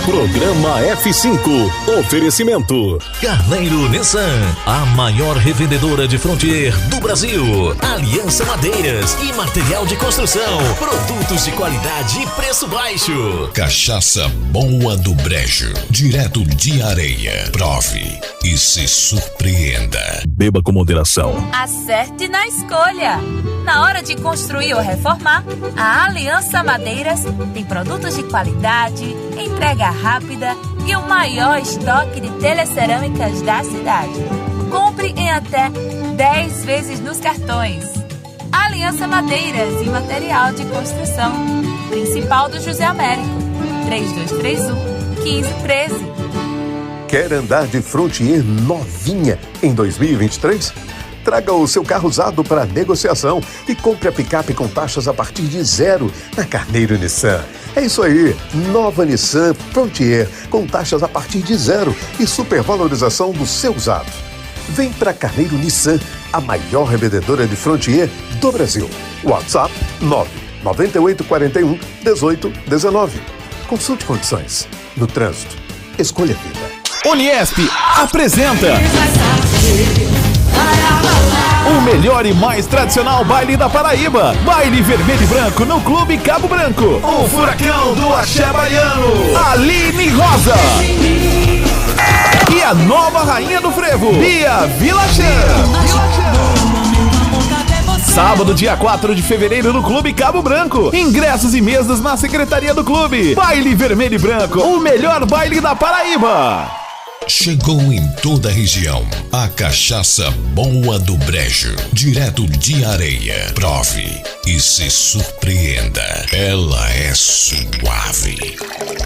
Programa F5. Oferecimento Carneiro Nissan, a maior revendedora de Frontier do Brasil. Aliança Madeiras e material de construção. Produtos de qualidade e preço baixo. Cachaça Boa do Brejo, direto de Areia. Prove e se surpreenda. Beba com moderação. Acerte na escolha. Na hora de construir ou reformar, a Aliança Madeiras tem produtos de qualidade, entrega rápida e o maior estoque de telecerâmicas da cidade. Compre em até 10 vezes nos cartões. Aliança Madeiras e Material de Construção. Principal do José Américo. 3231-1513. Quer andar de Frontier novinha em 2023? Traga o seu carro usado para negociação e compre a picape com taxas a partir de 0 na Carneiro Nissan. É isso aí, nova Nissan Frontier com taxas a partir de 0 e supervalorização do seu usado. Vem para Carneiro Nissan, a maior revendedora de Frontier do Brasil. WhatsApp 99841-1819. Consulte condições. No trânsito, escolha a vida. Uniesp apresenta o melhor e mais tradicional baile da Paraíba. Baile Vermelho e Branco no Clube Cabo Branco. O furacão do axé baiano, Aline Rosa. E a nova rainha do frevo, Bia Vilachan. Sábado, dia 4 de fevereiro, no Clube Cabo Branco. Ingressos e mesas na secretaria do clube. Baile Vermelho e Branco, o melhor baile da Paraíba. Chegou em toda a região a cachaça boa do Brejo, direto de Areia. Prove e se surpreenda. Ela é suave,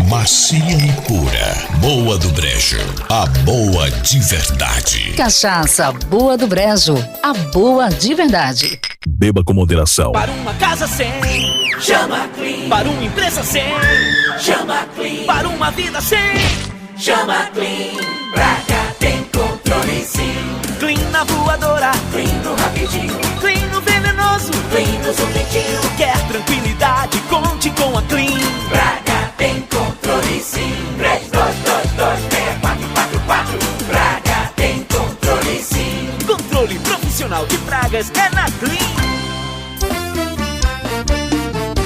macia e pura. Boa do Brejo, a boa de verdade. Cachaça boa do Brejo, a boa de verdade. Beba com moderação. Para uma casa sem, chama Clean. Para uma empresa sem, chama Clean. Para uma vida sem, chama Clean. Pra cá tem controle sim. Clean na voadora, Clean no rapidinho, Clean no venenoso, Clean no suquentinho. Quer tranquilidade, conte com a Clean. Pra cá tem controle sim. 32226444. Pra cá tem controle sim. Controle profissional de pragas é na Clean.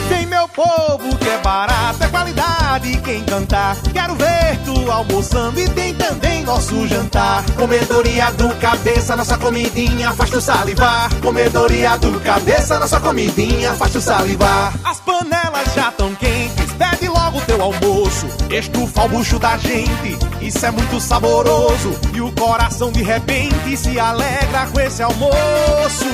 Vem meu povo que é barato, é qualidade quem cantar. Quero ver tu almoçando e tem também nosso jantar. Comedoria do Cabeça, nossa comidinha faz tu salivar. Comedoria do Cabeça, nossa comidinha faz tu salivar. As panelas já tão quentes, pede logo teu almoço. Estufa o bucho da gente, isso é muito saboroso. E o coração de repente se alegra com esse almoço.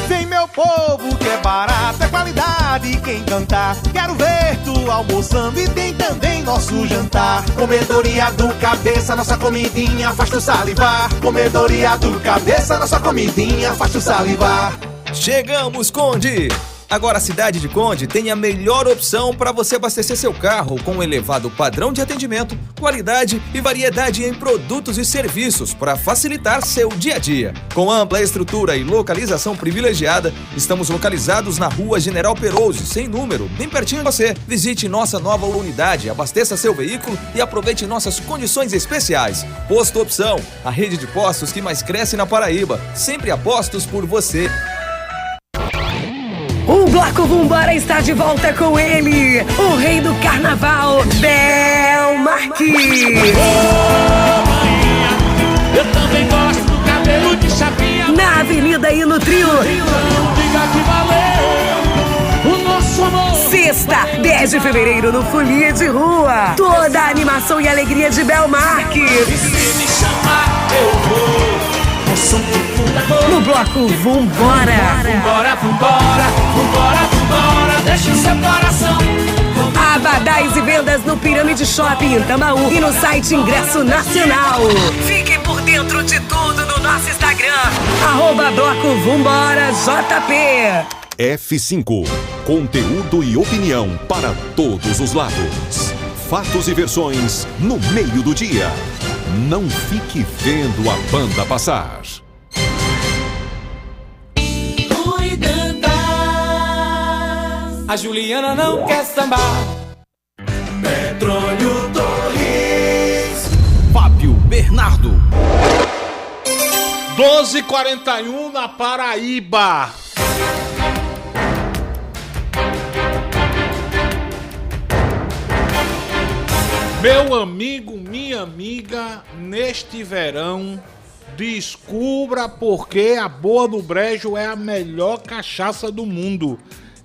Vem meu povo que é barato, é qualidade quem cantar. Quero ver tu almoçando e tem também nosso jantar. Comedoria do Cabeça, nossa comidinha faz tu salivar. Comedoria do Cabeça, nossa comidinha faz tu salivar. Chegamos, Conde! Agora a cidade de Conde tem a melhor opção para você abastecer seu carro com um elevado padrão de atendimento, qualidade e variedade em produtos e serviços para facilitar seu dia a dia. Com ampla estrutura e localização privilegiada, estamos localizados na Rua General Perouse, sem número, bem pertinho de você. Visite nossa nova unidade, abasteça seu veículo e aproveite nossas condições especiais. Posto Opção, a rede de postos que mais cresce na Paraíba, sempre apostos por você. O Bloco Vambora está de volta com ele, o rei do carnaval, Bel Marques. Eu também gosto do cabelo de chapinha. Na avenida e no trio. Diga que valeu o nosso amor. Sexta, 10 de fevereiro, no Folia de Rua. Toda a animação e alegria de Bel Marques. E se me chamar, eu vou. No bloco Vambora. Vambora, vambora, vambora, vambora, deixa o seu coração. Abadás e vendas no Pirâmide Shopping em Tambaú e no site Ingresso Nacional. Fique por dentro de tudo no nosso Instagram, @bloco Vambora JP. F5, conteúdo e opinião para todos os lados. Fatos e versões no meio do dia. Não fique vendo a banda passar. A Juliana não quer sambar. Petróleo Torres. Fábio Bernardo. 12h41 na Paraíba. Meu amigo, minha amiga, neste verão, descubra por que a Boa do Brejo é a melhor cachaça do mundo.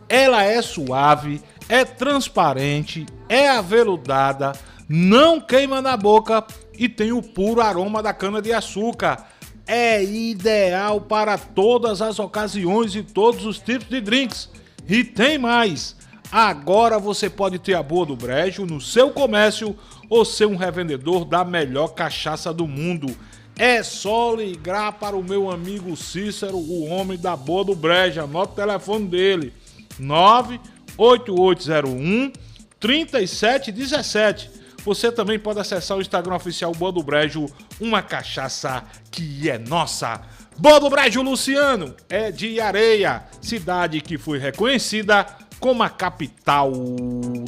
Ela é suave, é transparente, é aveludada, não queima na boca e tem o puro aroma da cana-de-açúcar. É ideal para todas as ocasiões e todos os tipos de drinks. E tem mais! Agora você pode ter a Boa do Brejo no seu comércio ou ser um revendedor da melhor cachaça do mundo. É só ligar para o meu amigo Cícero, o homem da Boa do Brejo. Anota o telefone dele: 98801-3717. Você também pode acessar o Instagram oficial Boa do Brejo, uma cachaça que é nossa. Boa do Brejo, Luciano, é de Areia, cidade que foi reconhecida como a capital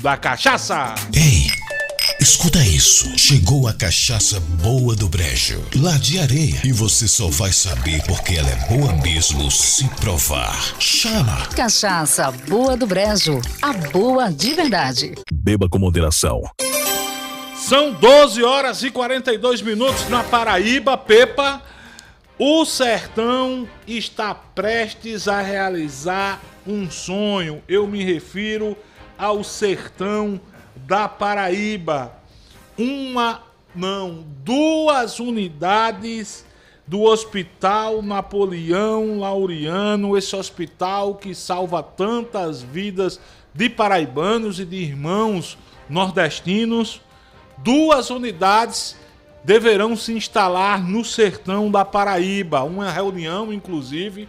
da cachaça. Ei, escuta isso. Chegou a cachaça Boa do Brejo, lá de Areia. E você só vai saber porque ela é boa mesmo se provar. Chama! Cachaça Boa do Brejo, a boa de verdade. Beba com moderação. São 12h42 na Paraíba, Pepa. O sertão está prestes a realizar um sonho. Eu me refiro ao sertão da Paraíba. Uma 2 unidades do Hospital Napoleão Laureano, esse hospital que salva tantas vidas de paraibanos e de irmãos nordestinos. 2 unidades deverão se instalar no sertão da Paraíba. Uma reunião, inclusive,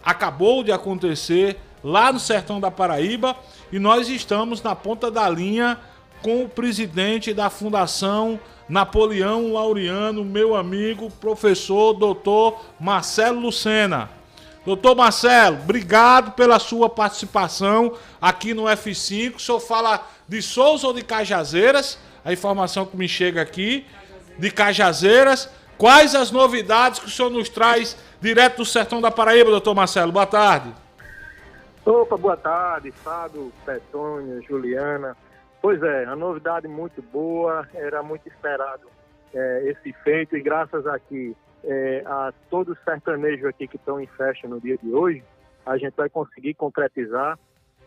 acabou de acontecer lá no sertão da Paraíba e nós estamos na ponta da linha com o presidente da Fundação Napoleão Laureano, meu amigo, professor, doutor Marcelo Lucena. Doutor Marcelo, obrigado pela sua participação aqui no F5. O senhor fala de Souza ou de Cajazeiras? A informação que me chega aqui, de Cajazeiras. Quais as novidades que o senhor nos traz direto do sertão da Paraíba, doutor Marcelo? Boa tarde. Opa, boa tarde, Fábio, Petônio, Juliana. Pois é, a novidade muito boa, era muito esperado esse feito e graças aqui a todos os sertanejos aqui que estão em festa no dia de hoje, a gente vai conseguir concretizar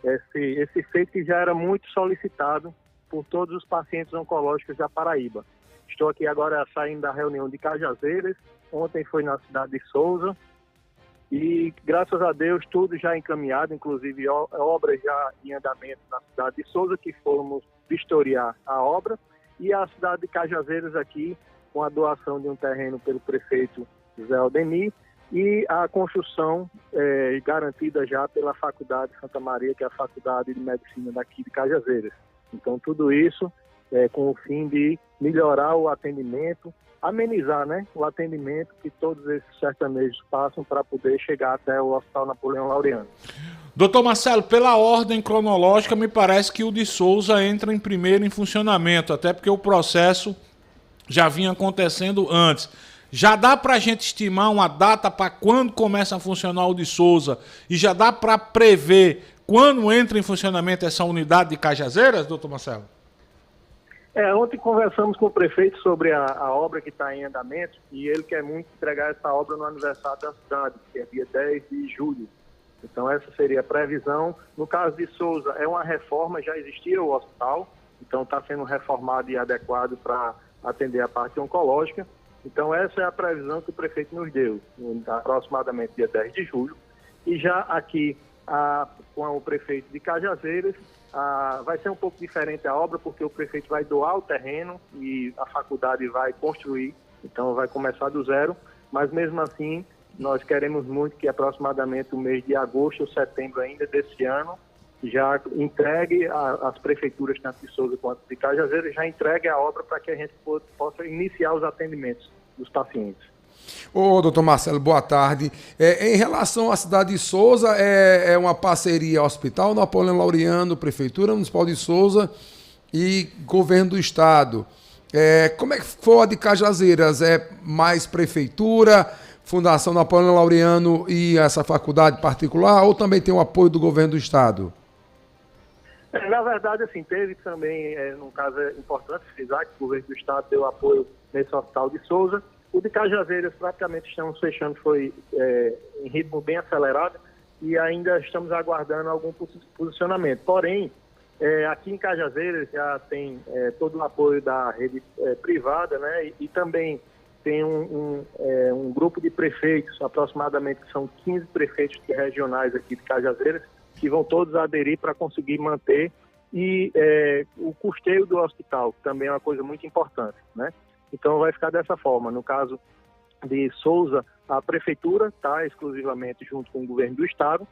esse feito que já era muito solicitado por todos os pacientes oncológicos da Paraíba. Estou aqui agora saindo da reunião de Cajazeiras, ontem foi na cidade de Souza, e graças a Deus tudo já encaminhado, inclusive obras já em andamento na cidade de Souza, que fomos vistoriar a obra, e a cidade de Cajazeiras aqui, com a doação de um terreno pelo prefeito Zé Aldemir, e a construção garantida já pela Faculdade Santa Maria, que é a Faculdade de Medicina daqui de Cajazeiras. Então tudo isso com o fim de melhorar o atendimento, amenizar, né, o atendimento que todos esses sertanejos passam para poder chegar até o Hospital Napoleão Laureano. Doutor Marcelo, pela ordem cronológica, me parece que o de Souza entra em primeiro em funcionamento, até porque o processo já vinha acontecendo antes. Já dá para a gente estimar uma data para quando começa a funcionar o de Souza e já dá para prever quando entra em funcionamento essa unidade de Cajazeiras, doutor Marcelo? Ontem conversamos com o prefeito sobre a obra que está em andamento e ele quer muito entregar essa obra no aniversário da cidade, que é dia 10 de julho. Então essa seria a previsão. No caso de Souza, é uma reforma, já existia o hospital, então está sendo reformado e adequado para atender a parte oncológica. Então essa é a previsão que o prefeito nos deu, aproximadamente dia 10 de julho. E já aqui com o prefeito de Cajazeiras, vai ser um pouco diferente a obra, porque o prefeito vai doar o terreno e a faculdade vai construir, então vai começar do zero, mas mesmo assim nós queremos muito que aproximadamente o mês de agosto ou setembro ainda desse ano já entregue as prefeituras, tanto de Souza quanto de Cajazeiras, já entregue a obra para que a gente possa iniciar os atendimentos dos pacientes. Ô, doutor Marcelo, boa tarde. Em relação à cidade de Souza, é uma parceria Hospital Napoleão Laureano, Prefeitura Municipal de Souza e Governo do Estado. Como é que foi a de Cajazeiras? É mais Prefeitura, Fundação Napoleão Laureano e essa faculdade particular, ou também tem o apoio do Governo do Estado? Na verdade, assim, teve também, no caso é importante frisar que o Governo do Estado deu apoio nesse Hospital de Souza. O de Cajazeiras praticamente estamos fechando, foi em ritmo bem acelerado e ainda estamos aguardando algum posicionamento. Porém, aqui em Cajazeiras já tem todo o apoio da rede privada, né? E também tem um grupo de prefeitos, aproximadamente são 15 prefeitos regionais aqui de Cajazeiras, que vão todos aderir para conseguir manter e o custeio do hospital, que também é uma coisa muito importante, né? Então vai ficar dessa forma. No caso de Souza, a prefeitura está exclusivamente junto com o governo do estado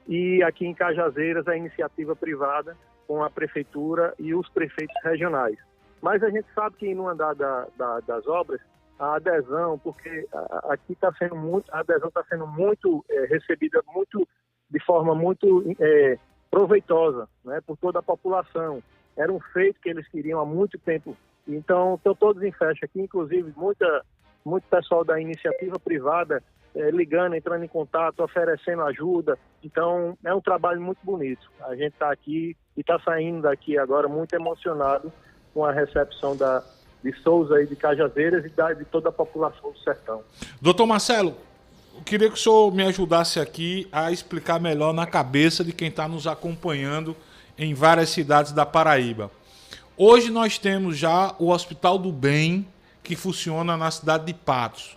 e aqui em Cajazeiras a iniciativa privada com a prefeitura e os prefeitos regionais. Mas a gente sabe que no andar das obras, a adesão, porque aqui está sendo muito, a adesão está sendo muito recebida de forma muito proveitosa, né, por toda a população. Era um feito que eles queriam há muito tempo. Então, estão todos em festa aqui, inclusive muito pessoal da iniciativa privada ligando, entrando em contato, oferecendo ajuda. Então, é um trabalho muito bonito. A gente está aqui e está saindo daqui agora muito emocionado com a recepção de Souza e de Cajazeiras e de toda a população do sertão. Doutor Marcelo, eu queria que o senhor me ajudasse aqui a explicar melhor na cabeça de quem está nos acompanhando em várias cidades da Paraíba. Hoje nós temos já o Hospital do Bem, que funciona na cidade de Patos.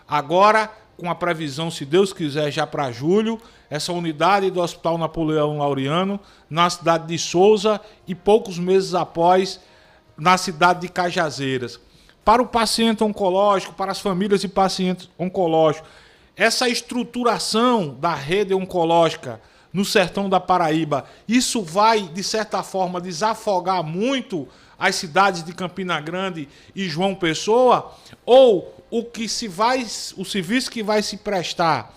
Agora, com a previsão, se Deus quiser, já para julho, essa unidade do Hospital Napoleão Laureano na cidade de Souza e poucos meses após na cidade de Cajazeiras. Para o paciente oncológico, para as famílias de pacientes oncológicos, essa estruturação da rede oncológica no sertão da Paraíba, isso vai, de certa forma, desafogar muito as cidades de Campina Grande e João Pessoa? Ou o serviço que vai se prestar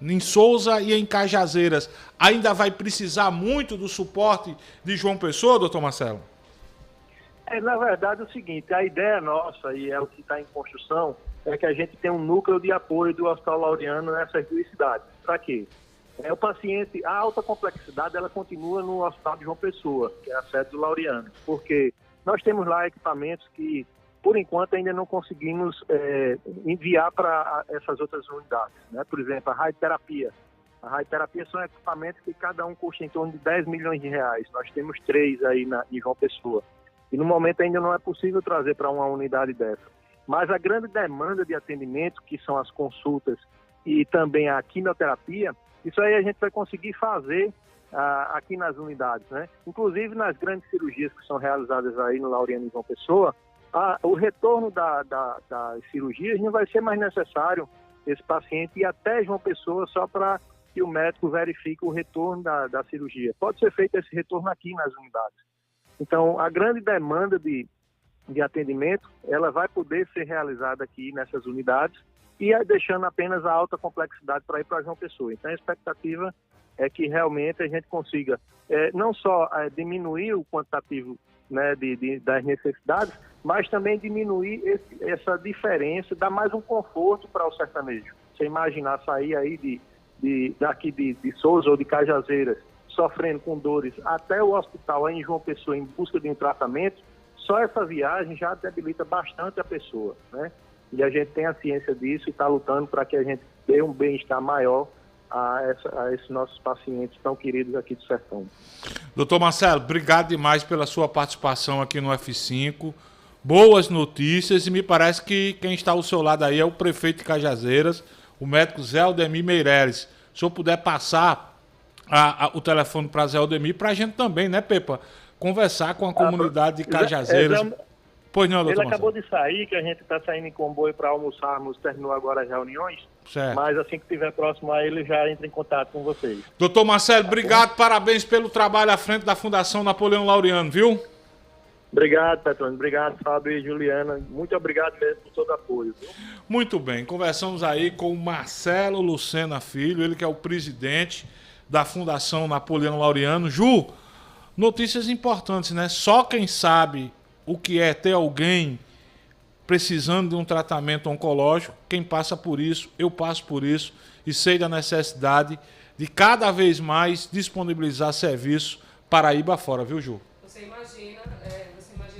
em Souza e em Cajazeiras ainda vai precisar muito do suporte de João Pessoa, doutor Marcelo? Na verdade é o seguinte, a ideia nossa, e é o que está em construção, é que a gente tem um núcleo de apoio do Hospital Laureano nessas duas cidades. Para quê? O paciente, a alta complexidade, ela continua no Hospital de João Pessoa, que é a sede do Laureano, porque nós temos lá equipamentos que, por enquanto, ainda não conseguimos enviar para essas outras unidades, né? Por exemplo, a radioterapia. A radioterapia são equipamentos que cada um custa em torno de 10 milhões de reais. Nós temos 3 aí em João Pessoa. E no momento ainda não é possível trazer para uma unidade dessa. Mas a grande demanda de atendimento, que são as consultas e também a quimioterapia, isso aí a gente vai conseguir fazer aqui nas unidades, né? Inclusive nas grandes cirurgias que são realizadas aí no Laureano e João Pessoa, o retorno das cirurgias não vai ser mais necessário esse paciente ir até João Pessoa só para que o médico verifique o retorno da cirurgia. Pode ser feito esse retorno aqui nas unidades. Então, a grande demanda de atendimento, ela vai poder ser realizada aqui nessas unidades e deixando apenas a alta complexidade para ir para João Pessoa. Então, a expectativa é que realmente a gente consiga não só diminuir o quantitativo, né, das necessidades, mas também diminuir essa diferença, dar mais um conforto para o sertanejo. Você imaginar sair aí daqui de Souza ou de Cajazeiras, sofrendo com dores até o hospital aí em João Pessoa em busca de um tratamento, só essa viagem já debilita bastante a pessoa, né? E a gente tem a ciência disso e está lutando para que a gente dê um bem-estar maior a esses nossos pacientes tão queridos aqui do sertão. Doutor Marcelo, obrigado demais pela sua participação aqui no F5. Boas notícias, e me parece que quem está ao seu lado aí é o prefeito de Cajazeiras, o médico Zé Aldemir Meireles. Se o senhor puder passar o telefone para Zé Aldemir, para a gente também, né, Pepa, conversar com a comunidade de Cajazeiras. Pois não, doutor Ele acabou de sair, que a gente está saindo em comboio para almoçarmos, terminou agora as reuniões, certo. Mas assim que estiver próximo a ele, já entra em contato com vocês. Doutor Marcelo, obrigado, parabéns pelo trabalho à frente da Fundação Napoleão Laureano, viu? Obrigado, Petrônio. Obrigado, Fábio e Juliana. Muito obrigado mesmo por todo o apoio. Viu? Muito bem. Conversamos aí com o Marcelo Lucena Filho, ele que é o presidente da Fundação Napoleão Laureano. Ju, notícias importantes, né? Só quem sabe o que é ter alguém precisando de um tratamento oncológico, quem passa por isso, eu passo por isso e sei da necessidade de cada vez mais disponibilizar serviços Paraíba fora, viu, Ju? Você imagina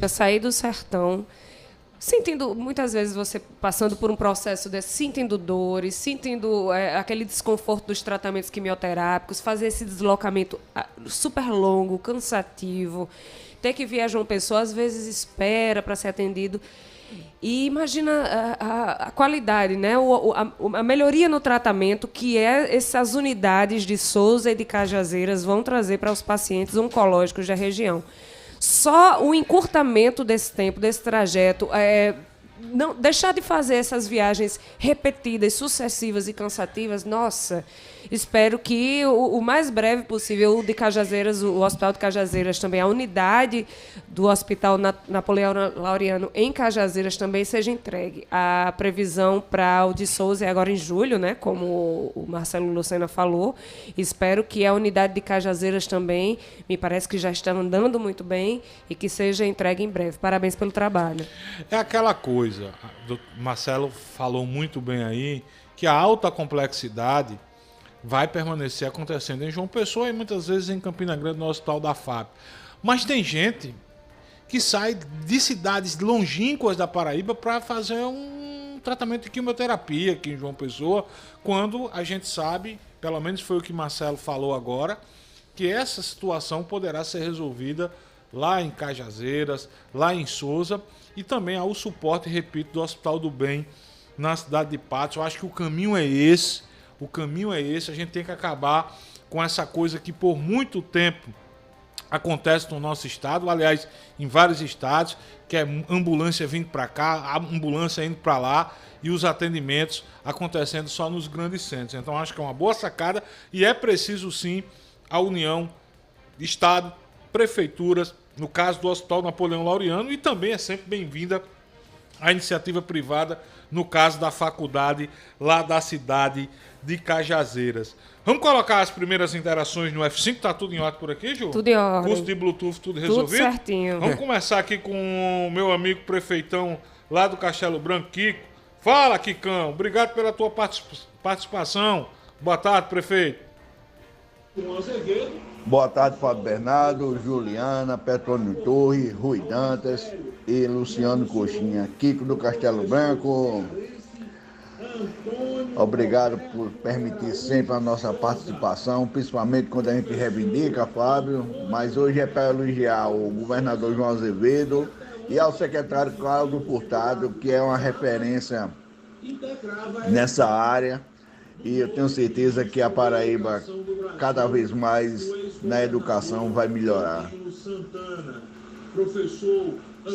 sair do sertão, sentindo, muitas vezes você passando por um processo desse, sentindo dores, sentindo aquele desconforto dos tratamentos quimioterápicos, fazer esse deslocamento super longo, cansativo, ter que viajar uma pessoa, às vezes espera para ser atendido. E imagina a qualidade, né? A melhoria no tratamento que essas unidades de Souza e de Cajazeiras vão trazer para os pacientes oncológicos da região. Só o encurtamento desse tempo, desse trajeto, não deixar de fazer essas viagens repetidas, sucessivas e cansativas, nossa, espero que o mais breve possível o de Cajazeiras, o Hospital de Cajazeiras também, a unidade do Hospital Napoleão Laureano em Cajazeiras também seja entregue. A previsão para o de Souza é agora em julho, né, como o Marcelo Lucena falou. Espero que a unidade de Cajazeiras também, me parece que já está andando muito bem e que seja entregue em breve. Parabéns pelo trabalho. É aquela coisa, o Marcelo falou muito bem aí, que a alta complexidade vai permanecer acontecendo em João Pessoa e muitas vezes em Campina Grande, no Hospital da FAP. Mas tem gente que sai de cidades longínquas da Paraíba para fazer um tratamento de quimioterapia aqui em João Pessoa, quando a gente sabe, pelo menos foi o que Marcelo falou agora, que essa situação poderá ser resolvida lá em Cajazeiras, lá em Souza, e também ao suporte, repito, do Hospital do Bem na cidade de Patos. Eu acho que o caminho é esse, a gente tem que acabar com essa coisa que por muito tempo acontece no nosso estado, aliás, em vários estados, que é ambulância vindo para cá, ambulância indo para lá e os atendimentos acontecendo só nos grandes centros. Então acho que é uma boa sacada e é preciso sim a união estado, prefeituras, no caso do Hospital Napoleão Laureano, e também é sempre bem-vinda a iniciativa privada, no caso da faculdade lá da cidade de Cajazeiras. Vamos colocar as primeiras interações no F5, tá tudo em ordem por aqui, Ju? Tudo em ordem. Curso de Bluetooth, tudo resolvido? Tudo certinho. Vamos começar aqui com o meu amigo prefeitão lá do Castelo Branco, Kiko. Fala, Kikão, obrigado pela tua participação. Boa tarde, prefeito. Boa tarde, Fábio Bernardo, Juliana, Petrônio Torre, Rui Dantas e Luciano Coxinha. Kiko do Castelo Branco. Obrigado por permitir sempre a nossa participação, principalmente quando a gente reivindica, Fábio. Mas hoje é para elogiar o governador João Azevedo e ao secretário Cláudio Furtado, que é uma referência nessa área. E eu tenho certeza que a Paraíba, cada vez mais na educação, vai melhorar.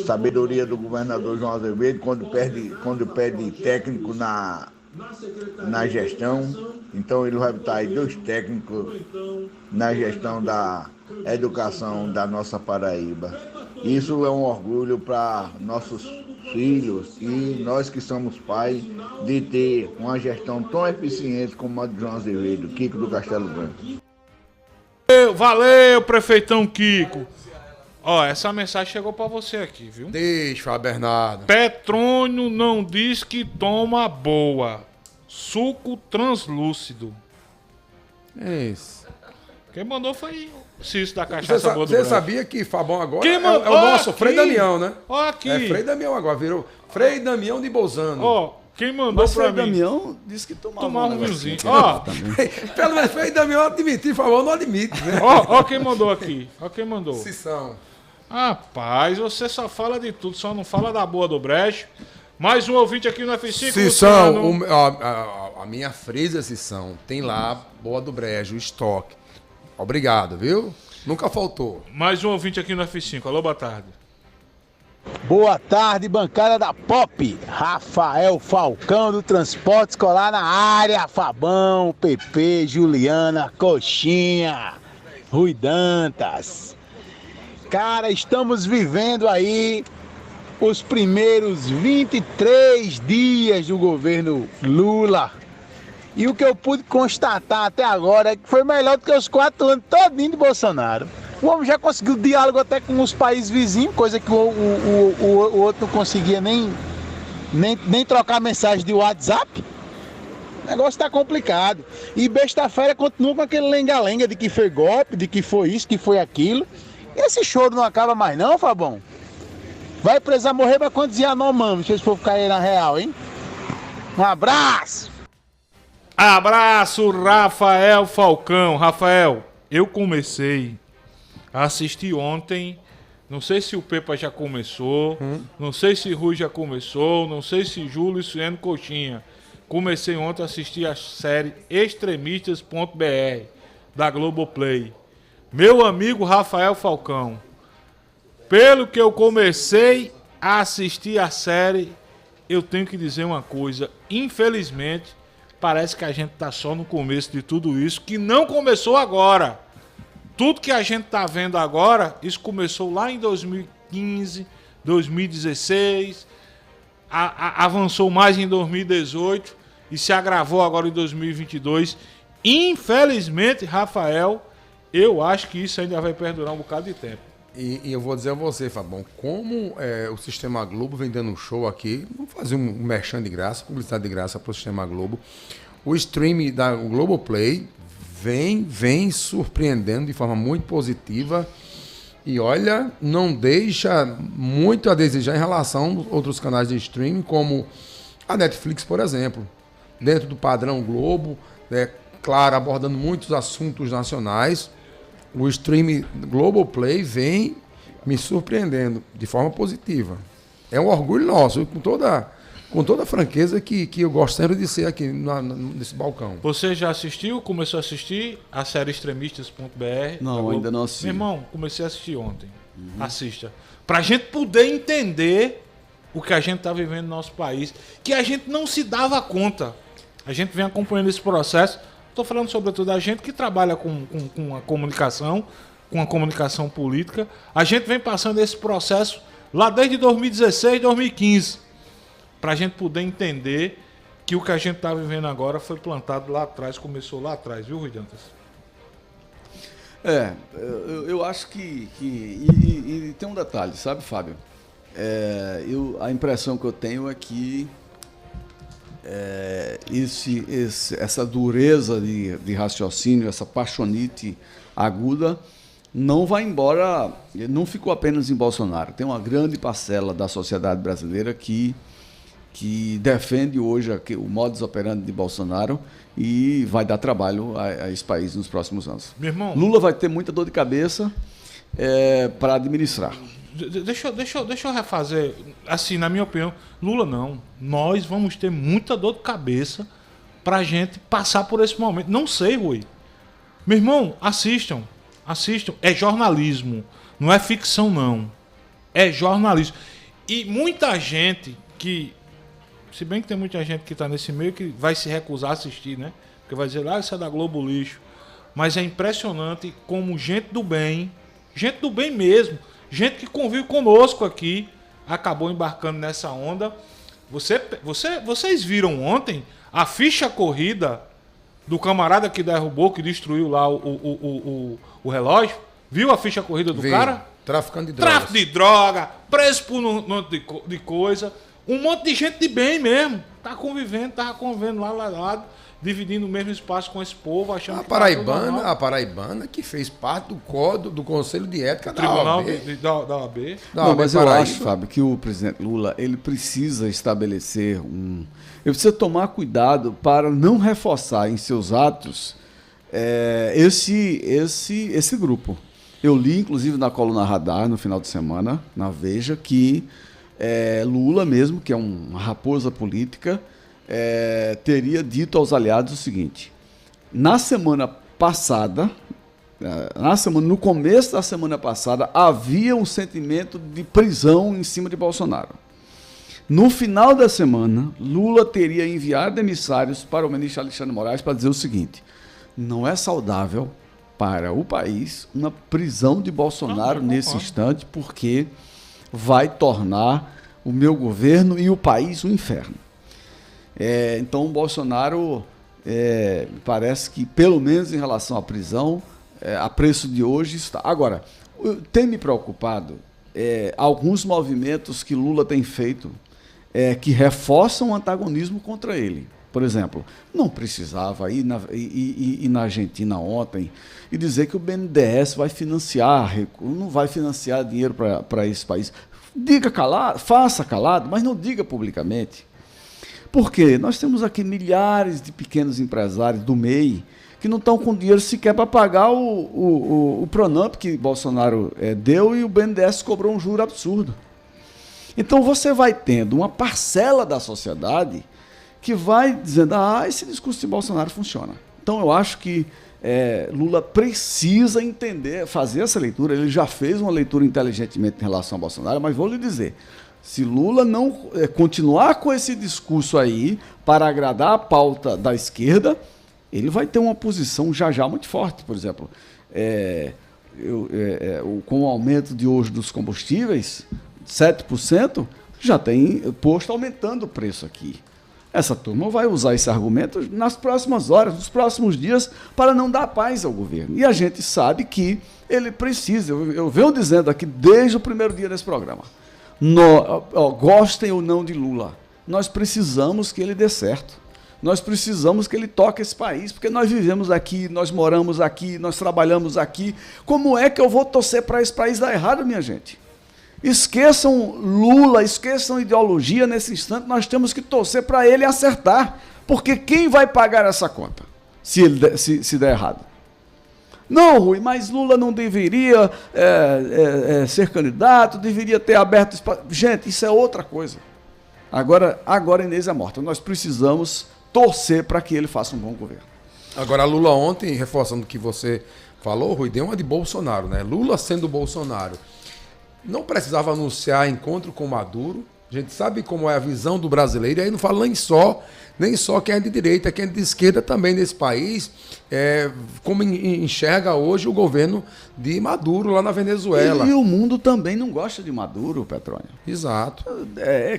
Sabedoria do governador João Azevedo, quando pede técnico na gestão, então ele vai botar aí 2 técnicos na gestão da educação da nossa Paraíba. Isso é um orgulho para nossos filhos e nós que somos pais de ter uma gestão tão eficiente como a de João Azevedo, Kiko do Castelo Branco. Valeu, prefeitão Kiko. Ó, essa mensagem chegou pra você aqui, viu? Deixa, Fábio Bernardo. Petrônio não diz que toma boa. Suco translúcido. É isso. Quem mandou foi o Cício da Cachaça Boa do Você Branco. sabia que Fabão agora é o nosso aqui. Frei Damião, né? Ó aqui. É Frei Damião agora, virou Frei Damião de Bolzano. Ó, quem mandou Mas pra Frei mim? Damião disse que tomava um vinhozinho. Ó, Pelo menos Frei Damião admitir, Fabão não admite, né? Ó quem mandou aqui. Ó quem mandou. Cição. Rapaz, você só fala de tudo, só não fala da Boa do Brejo. Mais um ouvinte aqui no F5. Cição, a minha frisa, Cição, tem lá Boa do Brejo, estoque. Obrigado, viu? Nunca faltou. Mais um ouvinte aqui no F5. Alô, boa tarde. Boa tarde, bancada da Pop. Rafael Falcão do Transporte Escolar na área. Fabão, PP, Juliana, Coxinha, Rui Dantas. Cara, estamos vivendo aí os primeiros 23 dias do governo Lula. E o que eu pude constatar até agora é que foi melhor do que os 4 anos todinho de Bolsonaro. O homem já conseguiu diálogo até com os países vizinhos, coisa que o outro não conseguia nem trocar mensagem de WhatsApp. O negócio tá complicado. E besta-feira continua com aquele lenga-lenga de que foi golpe, de que foi isso, que foi aquilo. Esse choro não acaba mais não, Fabão? Vai precisar morrer pra quando dizer não, mano, se esse povo cair na real, hein? Um abraço! Abraço, Rafael Falcão. Rafael, eu comecei a assistir ontem, não sei se o Pepa já começou, não sei se Rui já começou, não sei se Júlio e Luciano Coxinha. Comecei ontem a assistir a série Extremistas.br da Globoplay. Meu amigo Rafael Falcão, pelo que eu comecei a assistir a série, eu tenho que dizer uma coisa, infelizmente, parece que a gente tá só no começo de tudo isso, que não começou agora. Tudo que a gente tá vendo agora, isso começou lá em 2015, 2016, avançou mais em 2018 e se agravou agora em 2022. Infelizmente, Rafael, eu acho que isso ainda vai perdurar um bocado de tempo. E eu vou dizer a você, Fabão, como o Sistema Globo vem dando um show aqui, vamos fazer um merchan de graça, publicidade de graça para o Sistema Globo. O stream da Globoplay vem surpreendendo de forma muito positiva e olha, não deixa muito a desejar em relação a outros canais de streaming, como a Netflix, por exemplo, dentro do padrão Globo, claro, abordando muitos assuntos nacionais. O stream Globoplay vem me surpreendendo de forma positiva. É um orgulho nosso, com toda a franqueza que eu gosto sempre de ser aqui nesse balcão. Você já assistiu, começou a assistir a série Extremistas.br? Não, ainda não assisti. Meu irmão, comecei a assistir ontem. Assista. Pra gente poder entender o que a gente tá vivendo no nosso país, que a gente não se dava conta. A gente vem acompanhando esse processo. Estou falando sobretudo da gente que trabalha com a comunicação, com a comunicação política. A gente vem passando esse processo lá desde 2016, 2015, para a gente poder entender que o que a gente está vivendo agora foi plantado lá atrás, começou lá atrás, viu, Rui Dantas? Eu acho que e tem um detalhe, sabe, Fábio? A impressão que eu tenho é que essa dureza de raciocínio, essa paixonite aguda, não vai embora, não ficou apenas em Bolsonaro. Tem uma grande parcela da sociedade brasileira que defende hoje o modus operandi de Bolsonaro e vai dar trabalho a esse país nos próximos anos. Meu irmão, Lula vai ter muita dor de cabeça para administrar. Deixa eu refazer, assim, na minha opinião, Lula não. Nós vamos ter muita dor de cabeça pra gente passar por esse momento. Não sei, Rui. Meu irmão, assistam. É jornalismo. Não é ficção, não. É jornalismo. E muita gente que... Se bem que tem muita gente que tá nesse meio que vai se recusar a assistir, né? Porque vai dizer, isso é da Globo Lixo. Mas é impressionante como gente do bem mesmo, gente que convive conosco aqui, acabou embarcando nessa onda. Vocês viram ontem a ficha corrida do camarada que derrubou, que destruiu lá o relógio? Viu a ficha corrida do cara? Tráfico de drogas. Tráfico de droga, preso por um monte de coisa. Um monte de gente de bem mesmo. Tava convivendo lá, dividindo o mesmo espaço com esse povo, achando a paraibana que fez parte do Conselho de Ética Tribunal da OAB. Não, mas eu acho, Fábio, que o presidente Lula, ele precisa estabelecer ele precisa tomar cuidado para não reforçar em seus atos esse grupo. Eu li, inclusive, na coluna Radar, no final de semana, na Veja, que Lula mesmo, que é uma raposa política, teria dito aos aliados o seguinte: na semana passada, no começo da semana passada, havia um sentimento de prisão em cima de Bolsonaro. No final da semana, Lula teria enviado emissários para o ministro Alexandre Moraes para dizer o seguinte: não é saudável para o país uma prisão de Bolsonaro nesse instante, porque vai tornar o meu governo e o país um inferno. Então, o Bolsonaro, parece que, pelo menos em relação à prisão, a preço de hoje está. Agora, tem me preocupado alguns movimentos que Lula tem feito que reforçam o antagonismo contra ele. Por exemplo, não precisava ir na Argentina ontem e dizer que o BNDES vai financiar, não vai financiar dinheiro para esse país. Diga calado, faça calado, mas não diga publicamente. Porque nós temos aqui milhares de pequenos empresários do MEI que não estão com dinheiro sequer para pagar o Pronamp que Bolsonaro deu e o BNDES cobrou um juro absurdo. Então você vai tendo uma parcela da sociedade que vai dizendo, esse discurso de Bolsonaro funciona. Então eu acho que Lula precisa entender, fazer essa leitura. Ele já fez uma leitura inteligentemente em relação a Bolsonaro, mas vou lhe dizer, se Lula não continuar com esse discurso aí para agradar a pauta da esquerda, ele vai ter uma posição já muito forte. Por exemplo, com o aumento de hoje dos combustíveis, 7%, já tem posto aumentando o preço aqui. Essa turma vai usar esse argumento nas próximas horas, nos próximos dias, para não dar paz ao governo. E a gente sabe que ele precisa, eu venho dizendo aqui desde o primeiro dia desse programa, gostem ou não de Lula, nós precisamos que ele dê certo. Nós precisamos que ele toque esse país, porque nós vivemos aqui, nós moramos aqui, nós trabalhamos aqui. Como é que eu vou torcer para esse país dar errado, minha gente? Esqueçam Lula, esqueçam ideologia nesse instante, nós temos que torcer para ele acertar, porque quem vai pagar essa conta se der errado? Não, Rui, mas Lula não deveria ser candidato, deveria ter aberto espaço. Gente, isso é outra coisa. Agora Inês é morta. Nós precisamos torcer para que ele faça um bom governo. Agora, Lula ontem, reforçando o que você falou, Rui, deu uma de Bolsonaro, né? Lula sendo Bolsonaro. Não precisava anunciar encontro com Maduro. A gente sabe como é a visão do brasileiro. E aí não fala nem só quem é de direita, quem é de esquerda também nesse país. Como enxerga hoje o governo de Maduro lá na Venezuela. E o mundo também não gosta de Maduro, Petrônio. Exato.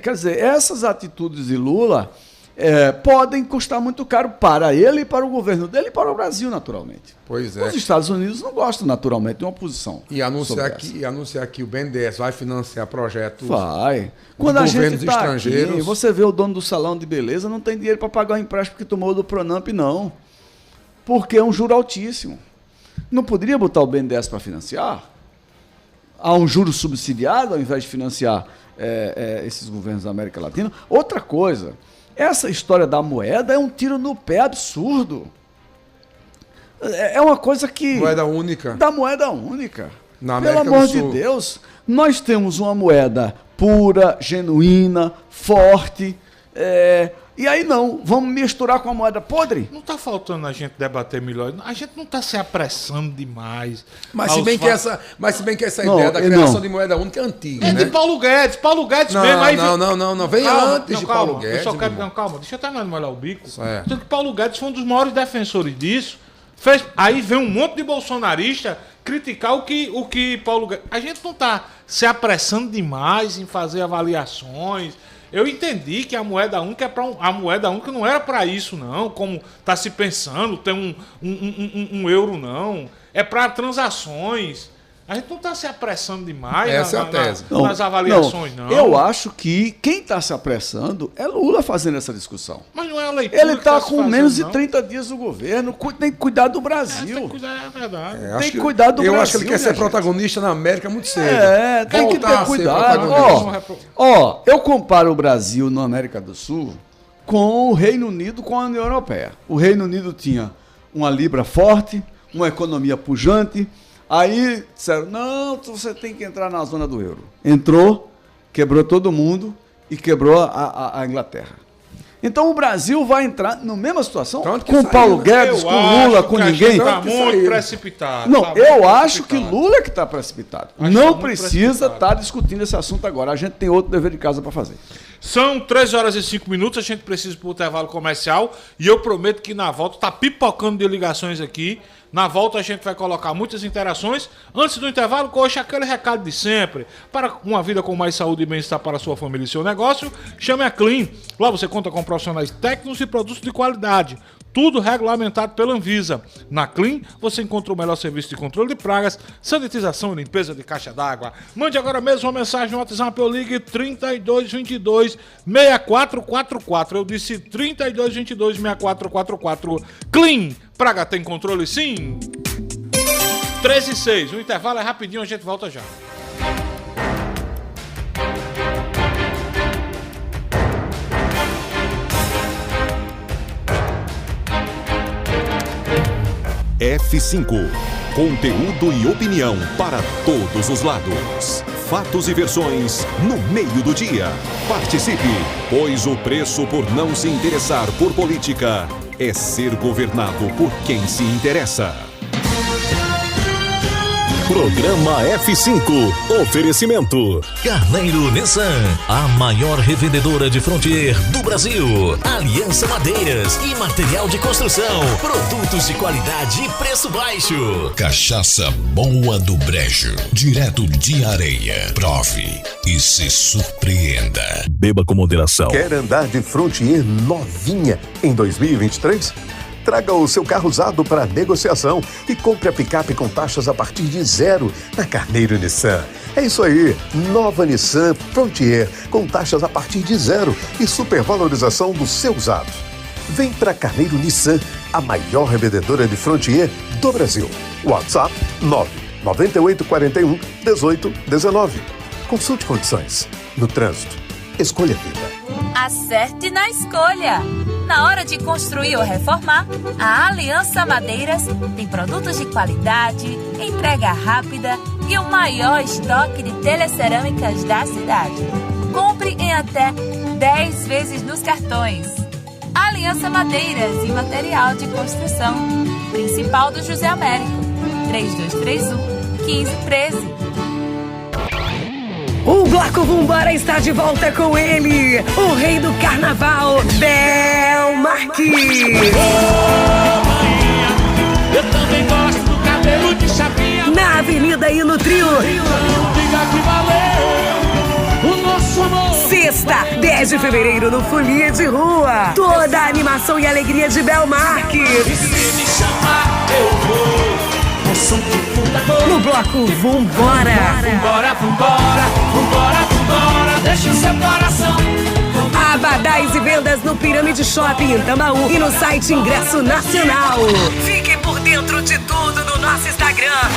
Quer dizer, essas atitudes de Lula podem custar muito caro para ele e para o governo dele e para o Brasil, naturalmente. Pois é. Os Estados Unidos não gostam, naturalmente, de uma posição. E anunciar que o BNDES vai financiar projetos vai. Quando a gente está estrangeiros. Aqui, você vê o dono do salão de beleza, não tem dinheiro para pagar o empréstimo que tomou do Pronamp, não. Porque é um juro altíssimo. Não poderia botar o BNDES para financiar? Há um juro subsidiado ao invés de financiar esses governos da América Latina? Outra coisa, essa história da moeda é um tiro no pé absurdo. É uma coisa que... Moeda única. Da moeda única. Na América Pelo amor do Sul. de Deus, nós temos uma moeda pura, genuína, forte. E aí não, vamos misturar com a moeda podre? Não está faltando a gente debater melhor. A gente não está se apressando demais. Mas se bem que essa ideia da criação de moeda única é antiga, né? De Paulo Guedes não, mesmo. Aí não. Vem antes de Paulo Guedes. Eu só quero... Calma, deixa eu terminar de molhar o bico. Certo. Tanto que Paulo Guedes foi um dos maiores defensores disso. Aí vem um monte de bolsonarista criticar o que Paulo Guedes... A gente não está se apressando demais em fazer avaliações. Eu entendi que a moeda única a moeda única não era para isso, não, como está se pensando, tem um euro, não. É para transações. A gente não está se apressando demais Essa é a tese. Nas avaliações, não. Eu acho que quem está se apressando é Lula fazendo essa discussão. Mas não é a leitura. Ele está com menos de 30 dias no governo, tem que cuidar do Brasil. Tem que cuidar, é verdade. Tem que cuidar do Brasil. Eu acho que ele quer ser protagonista na América muito cedo. Tem que ter cuidado. Eu comparo o Brasil na América do Sul com o Reino Unido com a União Europeia. O Reino Unido tinha uma libra forte, uma economia pujante. Aí disseram, não, você tem que entrar na zona do euro. Entrou, quebrou todo mundo e quebrou a Inglaterra. Então o Brasil vai entrar na mesma situação com Paulo Guedes, com Lula, com ninguém. Está muito precipitado. Não, eu acho que Lula é que está precipitado. Não precisa estar discutindo esse assunto agora. A gente tem outro dever de casa para fazer. São 13 horas e 5 minutos, a gente precisa ir para o intervalo comercial e eu prometo que na volta está pipocando de ligações aqui. Na volta a gente vai colocar muitas interações. Antes do intervalo, coxa, aquele recado de sempre. Para uma vida com mais saúde e bem-estar para a sua família e seu negócio, chame a Clean. Lá você conta com profissionais técnicos e produtos de qualidade. Tudo regulamentado pela Anvisa. Na Clean, você encontra o melhor serviço de controle de pragas, sanitização e limpeza de caixa d'água. Mande agora mesmo uma mensagem no WhatsApp ou ligue 3222-6444. Eu disse 3222-6444. Clean. Praga tem controle, sim. 13h06. O intervalo é rapidinho, a gente volta já. F5. Conteúdo e opinião para todos os lados. Fatos e versões no meio do dia. Participe, pois o preço por não se interessar por política é ser governado por quem se interessa. Programa F5. Oferecimento. Carneiro Nissan, a maior revendedora de Frontier do Brasil. Aliança Madeiras e material de construção. Produtos de qualidade e preço baixo. Cachaça Boa do Brejo. Direto de Areia. Prove e se surpreenda. Beba com moderação. Quer andar de Frontier novinha em 2023? Traga o seu carro usado para negociação e compre a picape com taxas a partir de 0 na Carneiro Nissan. É isso aí, nova Nissan Frontier com taxas a partir de 0 e supervalorização do seu usado. Vem para Carneiro Nissan, a maior revendedora de Frontier do Brasil. WhatsApp 99841-1819. Consulte condições. No trânsito, escolha a vida. Acerte na escolha. Na hora de construir ou reformar, a Aliança Madeiras tem produtos de qualidade, entrega rápida e o maior estoque de telecerâmicas da cidade. Compre em até 10 vezes nos cartões. Aliança Madeiras e Material de Construção. Principal do José Américo. 3231-1513. O Bloco Vambora está de volta com ele, o rei do carnaval, Bel Marques. Eu também gosto do cabelo de chapinha. Na Avenida e no Trio. Diga que valeu o nosso amor. Sexta, 10 de fevereiro, no Folia de Rua. Toda a animação e alegria de Bel Marques. E se me chamar, eu vou. No Bloco Vambora. Vambora, vambora, vambora, vambora. Deixa o seu coração. Abadás e vendas no Pirâmide Shopping em Tambaú e no site Ingresso Nacional. Fique por dentro de tudo no nosso Instagram,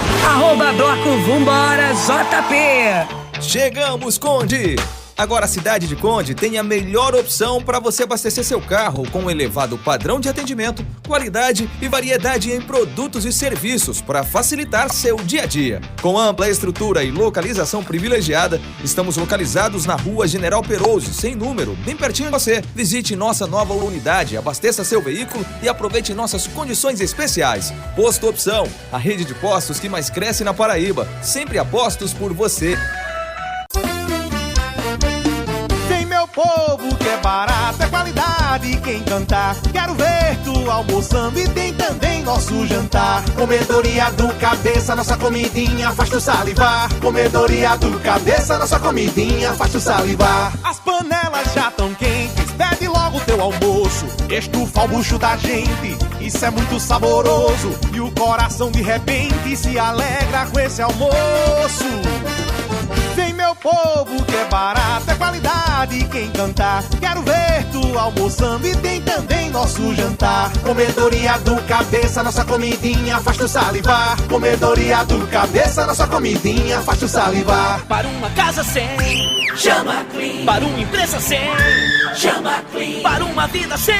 @Bloco Vambora JP. Chegamos, Conde! Agora a cidade de Conde tem a melhor opção para você abastecer seu carro com um elevado padrão de atendimento, qualidade e variedade em produtos e serviços para facilitar seu dia a dia. Com ampla estrutura e localização privilegiada, estamos localizados na Rua General Perouse, sem número, bem pertinho de você. Visite nossa nova unidade, abasteça seu veículo e aproveite nossas condições especiais. Posto Opção, a rede de postos que mais cresce na Paraíba, sempre apostos por você. Meu povo, que é barato, é qualidade, quem cantar. Quero ver tu almoçando e tem também nosso jantar. Comedoria do Cabeça, nossa comidinha faz tu salivar. Comedoria do Cabeça, nossa comidinha faz tu salivar. As panelas já tão quentes, pede logo teu almoço. Estufa o bucho da gente, isso é muito saboroso. E o coração de repente se alegra com esse almoço. Vem meu povo, que é barato, é qualidade, quem cantar. Quero ver tu almoçando e tem também nosso jantar. Comedoria do Cabeça, nossa comidinha faz tu salivar. Comedoria do Cabeça, nossa comidinha faz tu salivar. Para uma casa sem, chama Clean. Para uma empresa sem, chama Clean. Para uma vida sem,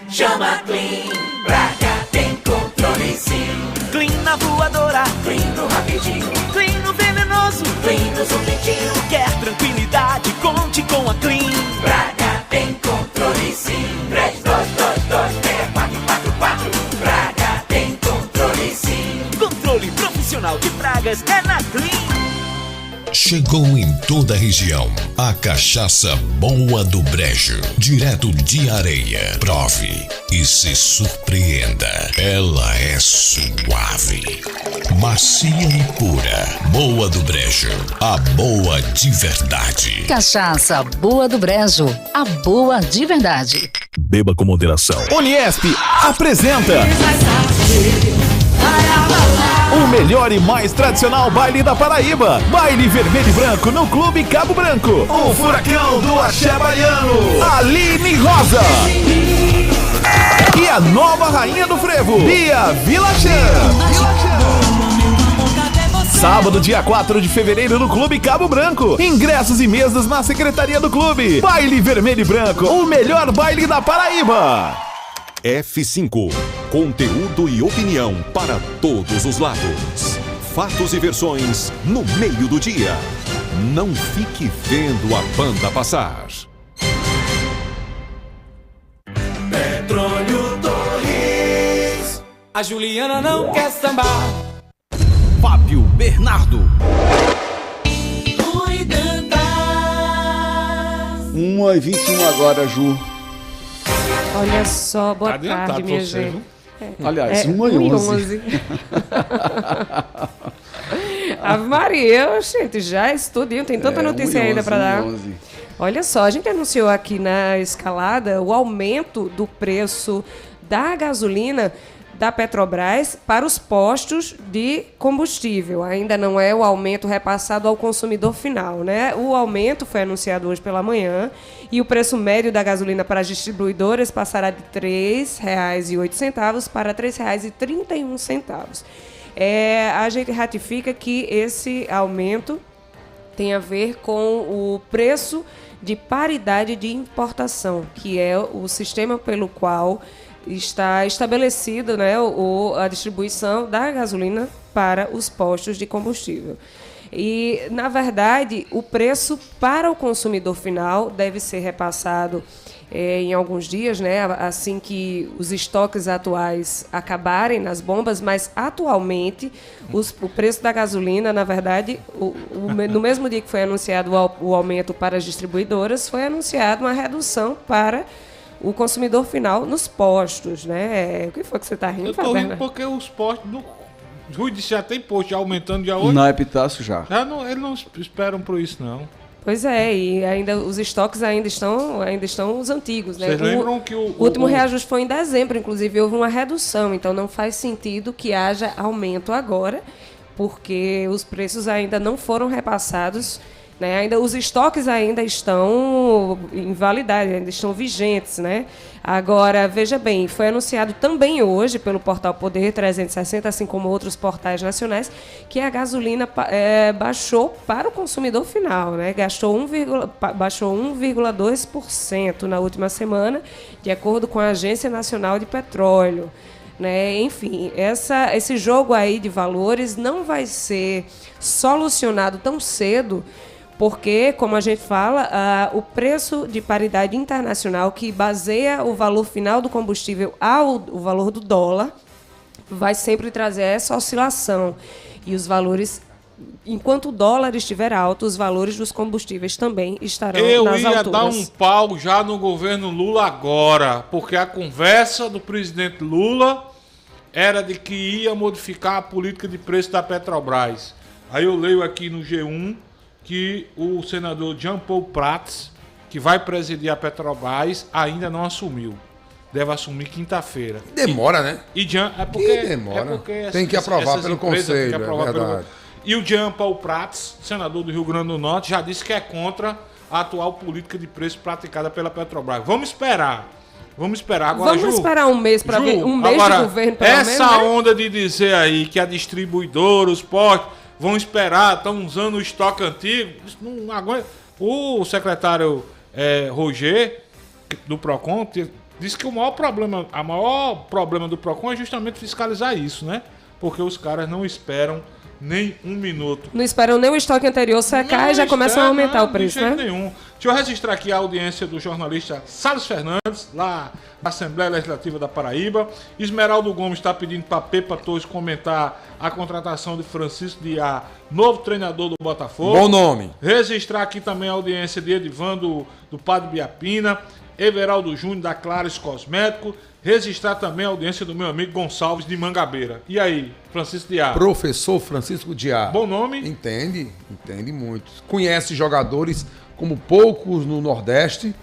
chama Clean. Pra cá tem controle sim. Clean na voadora, Clean no rapidinho, Clean no venenoso, Clean no zumbitinho. Quer tranquilidade, conte com a Clean. Pra cá tem controle sim. 32226444. Pra cá tem controle sim. Controle profissional de pragas é na Clean. Chegou em toda a região a cachaça boa do Brejo, direto de Areia. Prove e se surpreenda. Ela é suave, macia e pura. Boa do Brejo, a boa de verdade. Cachaça Boa do Brejo, a boa de verdade. Beba com moderação. Uniesp apresenta o melhor e mais tradicional baile da Paraíba. Baile Vermelho e Branco no Clube Cabo Branco. O furacão do axé baiano, Aline Rosa. E a nova rainha do frevo, Bia Vilachan. Sábado, dia 4 de fevereiro, no Clube Cabo Branco. Ingressos e mesas na secretaria do clube. Baile Vermelho e Branco, o melhor baile da Paraíba. F5. Conteúdo e opinião para todos os lados. Fatos e versões no meio do dia. Não fique vendo a banda passar. Petróleo Torres. A Juliana não quer sambar. Fábio Bernardo. 1h21 agora, Ju. Olha só, boa tarde, minha gente. Aliás, 1h11. Ave Maria, gente, já estudinho, tem tanta notícia ainda para dar. 1h11. Olha só, a gente anunciou aqui na escalada o aumento do preço da gasolina da Petrobras para os postos de combustível. Ainda não é o aumento repassado ao consumidor final, né? O aumento foi anunciado hoje pela manhã e o preço médio da gasolina para as distribuidoras passará de R$ 3,08 para R$ 3,31. A gente ratifica que esse aumento tem a ver com o preço de paridade de importação, que é o sistema pelo qual está estabelecida, né, a distribuição da gasolina para os postos de combustível. E, na verdade, o preço para o consumidor final deve ser repassado em alguns dias, né, assim que os estoques atuais acabarem nas bombas, mas atualmente o preço da gasolina, na verdade, no mesmo dia que foi anunciado o aumento para as distribuidoras, foi anunciada uma redução para o consumidor final nos postos, né? O que foi que você está rindo? Eu estou rindo porque os postos... Rui disse já tem posto, já aumentando já hoje. Na Epitácio já. Eles não esperam por isso, não. Pois é, e ainda os estoques ainda estão os antigos, né? Vocês lembram que o último reajuste foi em dezembro, inclusive houve uma redução, então não faz sentido que haja aumento agora, porque os preços ainda não foram repassados, né? Ainda os estoques ainda estão em validade, ainda estão vigentes, né? Agora, veja bem, foi anunciado também hoje pelo portal Poder 360, assim como outros portais nacionais, que a gasolina baixou para o consumidor final, né? Baixou 1,2% na última semana, de acordo com a Agência Nacional de Petróleo, né? Enfim, esse jogo aí de valores não vai ser solucionado tão cedo, porque, como a gente fala, o preço de paridade internacional, que baseia o valor final do combustível o valor do dólar, vai sempre trazer essa oscilação. E os valores, enquanto o dólar estiver alto, os valores dos combustíveis também estarão nas alturas. Eu ia dar um pau já no governo Lula agora, porque a conversa do presidente Lula era de que ia modificar a política de preço da Petrobras. Aí eu leio aqui no G1 que o senador Jean Paul Prats, que vai presidir a Petrobras, ainda não assumiu. Deve assumir quinta-feira. Demora, né? E Jean, demora. Tem que aprovar pelo Conselho, é verdade. E o Jean Paul Prats, senador do Rio Grande do Norte, já disse que é contra a atual política de preço praticada pela Petrobras. Vamos esperar. Agora, vamos esperar um mês para ver de governo, pelo menos, essa onda de dizer aí que a distribuidora, os postos vão esperar, estão usando o estoque antigo, isso não aguenta. O secretário Roger, do PROCON, disse que o maior problema do PROCON é justamente fiscalizar isso, né? Porque os caras não esperam nem um minuto. Não esperam nem o estoque anterior secar e já começam a aumentar o preço, né? Nenhum. Deixa eu registrar aqui a audiência do jornalista Salles Fernandes, lá da Assembleia Legislativa da Paraíba. Esmeraldo Gomes está pedindo para Pepa Torres comentar a contratação de Francisco Diá, novo treinador do Botafogo. Bom nome. Registrar aqui também a audiência de Edivan do Padre Biapina, Everaldo Júnior da Clares Cosmético. Registrar também a audiência do meu amigo Gonçalves de Mangabeira. E aí, Francisco Diá? Professor Francisco Diá. Bom nome? Entende muito. Conhece jogadores como poucos no Nordeste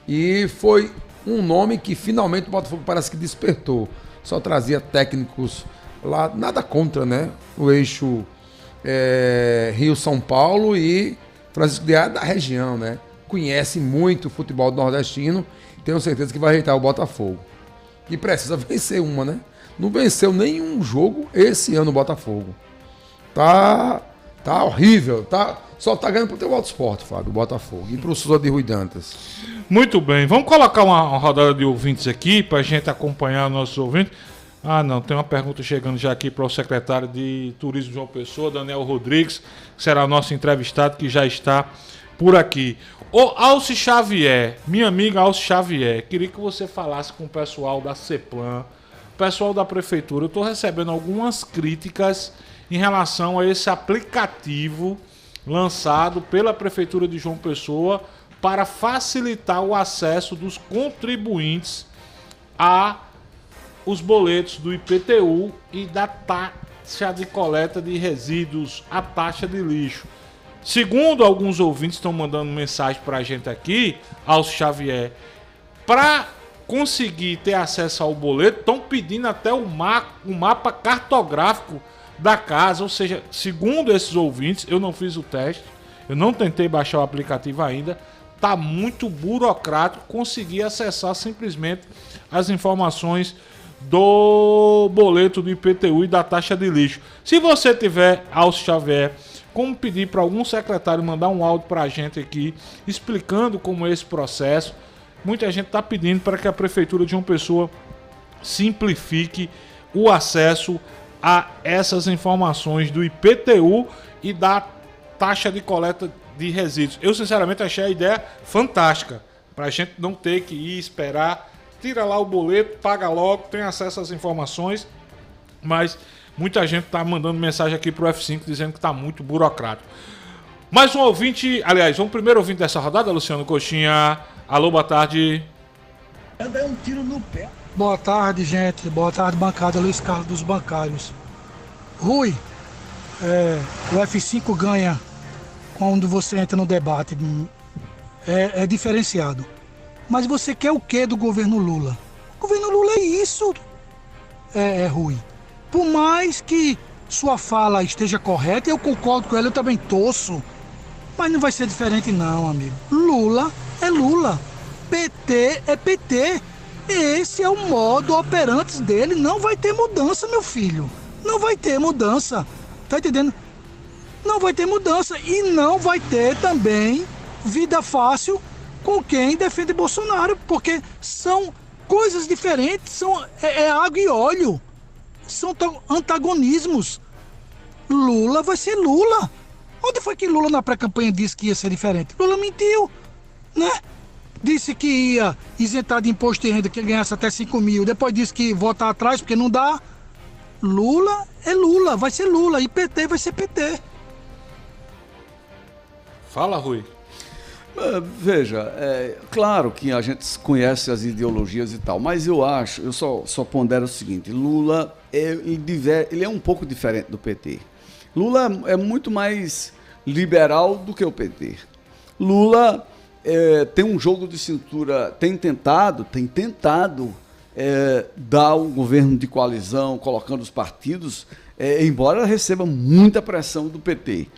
e foi um nome que finalmente o Botafogo parece que despertou. Só trazia técnicos lá, nada contra, né? O eixo Rio-São Paulo e Francisco Diá da região, né? Conhece muito o futebol nordestino, tenho certeza que vai ajeitar o Botafogo. E precisa vencer uma, né? Não venceu nenhum jogo esse ano o Botafogo. Tá horrível. Só tá ganhando pro teu Alto Esporte, Fábio, o Botafogo. E pro Souza de Rui Dantas. Muito bem. Vamos colocar uma rodada de ouvintes aqui pra gente acompanhar nossos ouvintes. Não. Tem uma pergunta chegando já aqui para o secretário de Turismo João Pessoa, Daniel Rodrigues, que será nosso entrevistado, que já está por aqui. Ô, Alce Xavier, minha amiga Alce Xavier, queria que você falasse com o pessoal da CEPLAN, pessoal da Prefeitura. Eu estou recebendo algumas críticas em relação a esse aplicativo lançado pela Prefeitura de João Pessoa para facilitar o acesso dos contribuintes a os boletos do IPTU e da taxa de coleta de resíduos, a taxa de lixo. Segundo alguns ouvintes estão mandando mensagem para a gente aqui, Alce Xavier, para conseguir ter acesso ao boleto, estão pedindo até o mapa cartográfico da casa. Ou seja, segundo esses ouvintes, eu não fiz o teste, eu não tentei baixar o aplicativo ainda, está muito burocrático conseguir acessar simplesmente as informações do boleto do IPTU e da taxa de lixo. Se você tiver, Alce Xavier, como pedir para algum secretário mandar um áudio para a gente aqui, explicando como é esse processo. Muita gente está pedindo para que a Prefeitura de João Pessoa simplifique o acesso a essas informações do IPTU e da taxa de coleta de resíduos. Eu, sinceramente, achei a ideia fantástica, para a gente não ter que ir esperar, tira lá o boleto, paga logo, tem acesso às informações, mas muita gente está mandando mensagem aqui pro F5 dizendo que está muito burocrático. Mais um ouvinte, aliás, um primeiro ouvinte dessa rodada, Luciano Coxinha. Alô, boa tarde. Eu dei um tiro no pé. Boa tarde, gente. Boa tarde, bancada. Luiz Carlos dos Bancários. Rui, o F5 ganha quando você entra no debate. É diferenciado. Mas você quer o que do governo Lula? O governo Lula é isso, Rui. Por mais que sua fala esteja correta, eu concordo com ela, eu também torço. Mas não vai ser diferente não, amigo. Lula é Lula. PT é PT. Esse é o modo operante dele. Não vai ter mudança, meu filho. Não vai ter mudança. Tá entendendo? Não vai ter mudança. E não vai ter também vida fácil com quem defende Bolsonaro. Porque são coisas diferentes. É água e óleo. São antagonismos. Lula vai ser Lula. Onde foi que Lula na pré-campanha disse que ia ser diferente? Lula mentiu, né? Disse que ia isentar de imposto de renda quem ganhasse até 5 mil. Depois disse que votar atrás porque não dá. Lula é Lula, vai ser Lula. E PT vai ser PT. Fala, Rui. Veja, claro que a gente conhece as ideologias e tal, mas eu só pondero o seguinte: Lula ele é um pouco diferente do PT. Lula é muito mais liberal do que o PT. Lula tem um jogo de cintura, tem tentado dar o governo de coalizão, colocando os partidos, embora receba muita pressão do PT.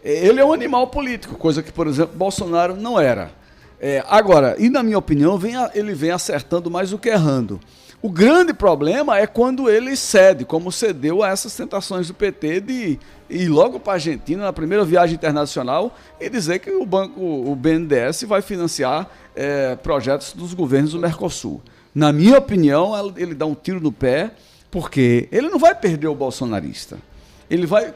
Ele é um animal político, coisa que, por exemplo, Bolsonaro não era. Agora, e na minha opinião, ele vem acertando mais do que errando. O grande problema é quando ele cede, como cedeu a essas tentações do PT de ir logo para a Argentina, na primeira viagem internacional, e dizer que o BNDES vai financiar projetos dos governos do Mercosul. Na minha opinião, ele dá um tiro no pé, porque ele não vai perder o bolsonarista.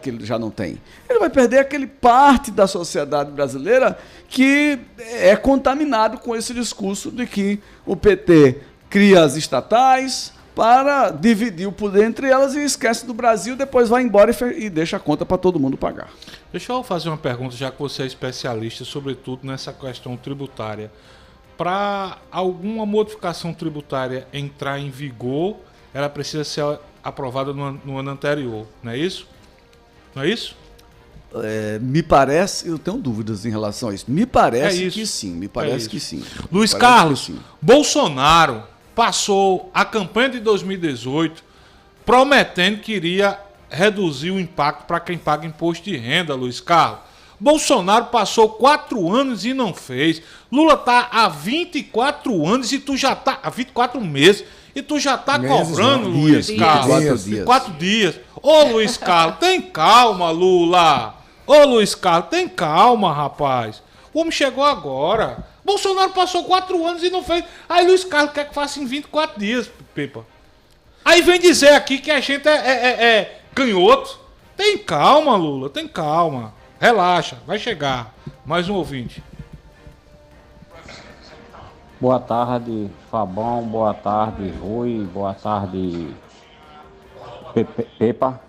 Que ele já não tem. Ele vai perder aquele parte da sociedade brasileira que é contaminado com esse discurso de que o PT cria as estatais para dividir o poder entre elas e esquece do Brasil, depois vai embora e deixa a conta para todo mundo pagar. Deixa eu fazer uma pergunta, já que você é especialista, sobretudo nessa questão tributária. Para alguma modificação tributária entrar em vigor, ela precisa ser aprovada no ano anterior, não é isso? Não é isso? Me parece, eu tenho dúvidas em relação a isso. Me parece que sim, que sim. Luiz Carlos, Bolsonaro passou a campanha de 2018 prometendo que iria reduzir o impacto para quem paga imposto de renda, Luiz Carlos. Bolsonaro passou 4 anos e não fez. Lula está há 24 anos e tu já está há 24 meses. E tu já tá cobrando, Luiz Carlos. 4 dias. Ô, Luiz Carlos, tem calma, Lula. Ô, Luiz Carlos, tem calma, rapaz. O homem chegou agora. Bolsonaro passou 4 anos e não fez. Aí Luiz Carlos quer que faça em 24 dias, Pepa. Aí vem dizer aqui que a gente é canhoto. Tem calma, Lula, tem calma. Relaxa, vai chegar. Mais um ouvinte. Boa tarde, Fabão. Boa tarde, Rui. Boa tarde, Pepa.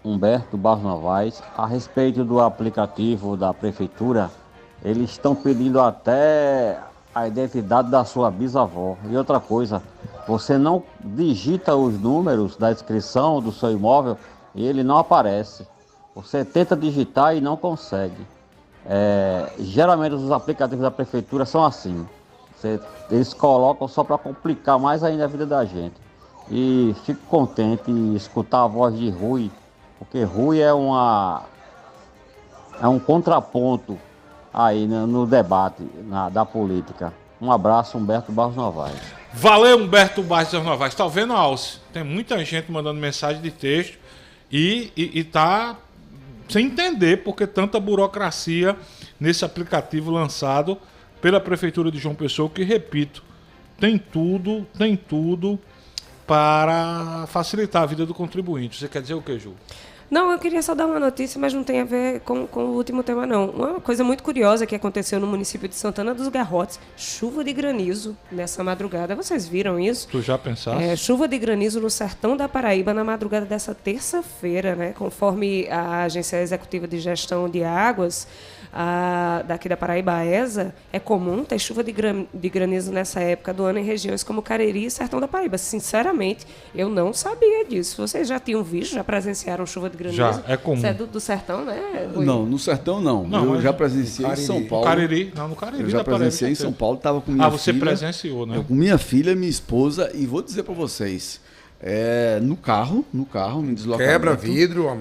Humberto Barros Novaes. A respeito do aplicativo da Prefeitura, eles estão pedindo até a identidade da sua bisavó. E outra coisa, você não digita os números da inscrição do seu imóvel e ele não aparece. Você tenta digitar e não consegue. Geralmente os aplicativos da Prefeitura são assim. Eles colocam só para complicar mais ainda a vida da gente. E fico contente em escutar a voz de Rui, porque Rui é um contraponto aí no debate da política. Um abraço, Humberto Barros Novaes. Valeu, Humberto Barros Novaes. Tá vendo, Alce? Tem muita gente mandando mensagem de texto e tá sem entender porque tanta burocracia nesse aplicativo lançado pela Prefeitura de João Pessoa, que, repito, tem tudo para facilitar a vida do contribuinte. Você quer dizer o quê, Ju? Não, eu queria só dar uma notícia, mas não tem a ver com o último tema, não. Uma coisa muito curiosa que aconteceu no município de Santana dos Garrotes. Chuva de granizo nessa madrugada. Vocês viram isso? Tu já pensaste? Chuva de granizo no sertão da Paraíba na madrugada dessa terça-feira, né? Conforme a Agência Executiva de Gestão de Águas daqui da Paraíba, a ESA, é comum ter chuva de granizo nessa época do ano em regiões como Cariri e Sertão da Paraíba. Sinceramente, eu não sabia disso. Vocês já tinham visto, já presenciaram chuva de granizo? Já, é comum. Você é do sertão, né? Não, no sertão não. Eu já presenciei em São Paulo. Cariri, não, no Cariri. Eu já presenciei em São Paulo, estava com minha filha. Você presenciou, né? Eu com minha filha, minha esposa, e vou dizer para vocês, no carro, me deslocamento.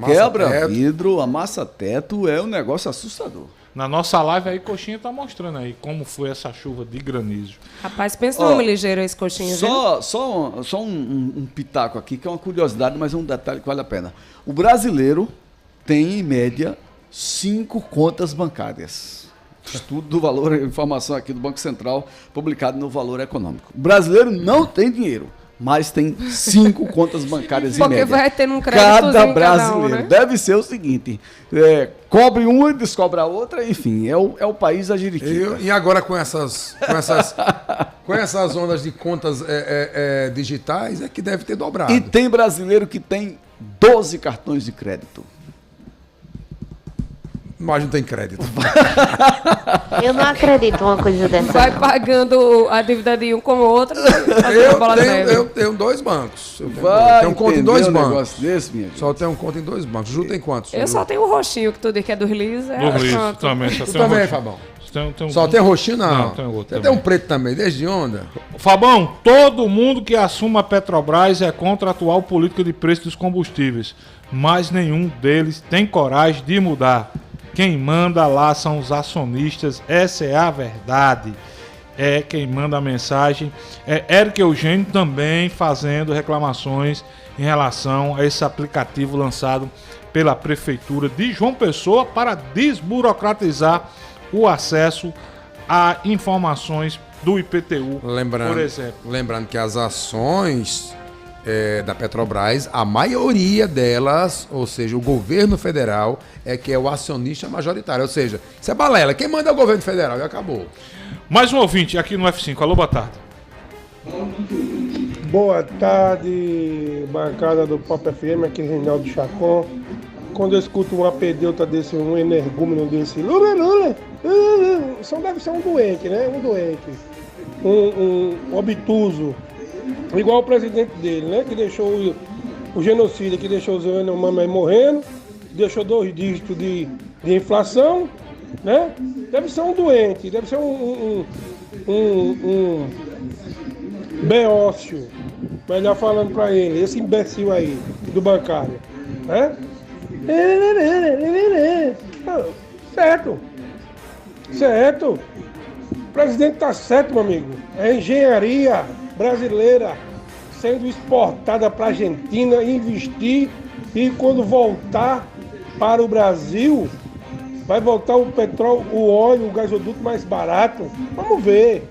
Quebra-vidro, amassa-teto, é um negócio assustador. Na nossa live aí, Coxinha tá mostrando aí como foi essa chuva de granizo. Rapaz, pensa no homem ligeiro esse Coxinha. Só um pitaco aqui, que é uma curiosidade, mas é um detalhe que vale a pena. O brasileiro tem, em média, 5 contas bancárias. Estudo do valor, informação aqui do Banco Central, publicado no Valor Econômico. O brasileiro não tem dinheiro, mas tem 5 contas bancárias em média. Porque vai ter um crédito cada brasileiro. Cada um, né? Deve ser o seguinte, cobre uma e descobre a outra, enfim, é o país da jiriquinha. E agora com essas ondas de contas digitais, é que deve ter dobrado. E tem brasileiro que tem 12 cartões de crédito. Mas não tem crédito. Eu não acredito uma coisa dessa. Vai pagando a dívida de um com o outro. Eu tenho 2 bancos. Eu tenho conta em 2 bancos. Só tenho conta em 2 bancos. Ju tem quantos? Eu só tenho o roxinho que tu diz que é do Release. Do Release também. Tu também, Fabão? Só tem roxinho, não. Tem outro. Você tem um preto também, desde onda? Fabão, todo mundo que assuma a Petrobras é contra a atual política de preço dos combustíveis, mas nenhum deles tem coragem de mudar. Quem manda lá são os acionistas, essa é a verdade. Quem manda a mensagem. Eric Eugênio também fazendo reclamações em relação a esse aplicativo lançado pela Prefeitura de João Pessoa para desburocratizar o acesso a informações do IPTU, por exemplo. Lembrando que as ações da Petrobras, a maioria delas, ou seja, o governo federal é que é o acionista majoritário, ou seja, isso é balela, quem manda é o governo federal e acabou. Mais um ouvinte aqui no F5, alô, boa tarde. Boa tarde, bancada do Pop FM, aqui é Reinaldo Chacon. Quando eu escuto um apedeuta desse, um energúmeno desse, Lula, isso deve ser um doente, né? Um doente, um obtuso. Igual o presidente dele, né? Que deixou o genocídio, que deixou os Yanomami morrendo, deixou 2 dígitos de inflação, né? Deve ser um doente, deve ser um beócio, melhor falando pra ele, esse imbecil aí, do bancário, né? Certo. O presidente tá certo, meu amigo. É engenharia brasileira sendo exportada para a Argentina, investir, e quando voltar para o Brasil, vai voltar o petróleo, o óleo, o gasoduto mais barato. Vamos ver.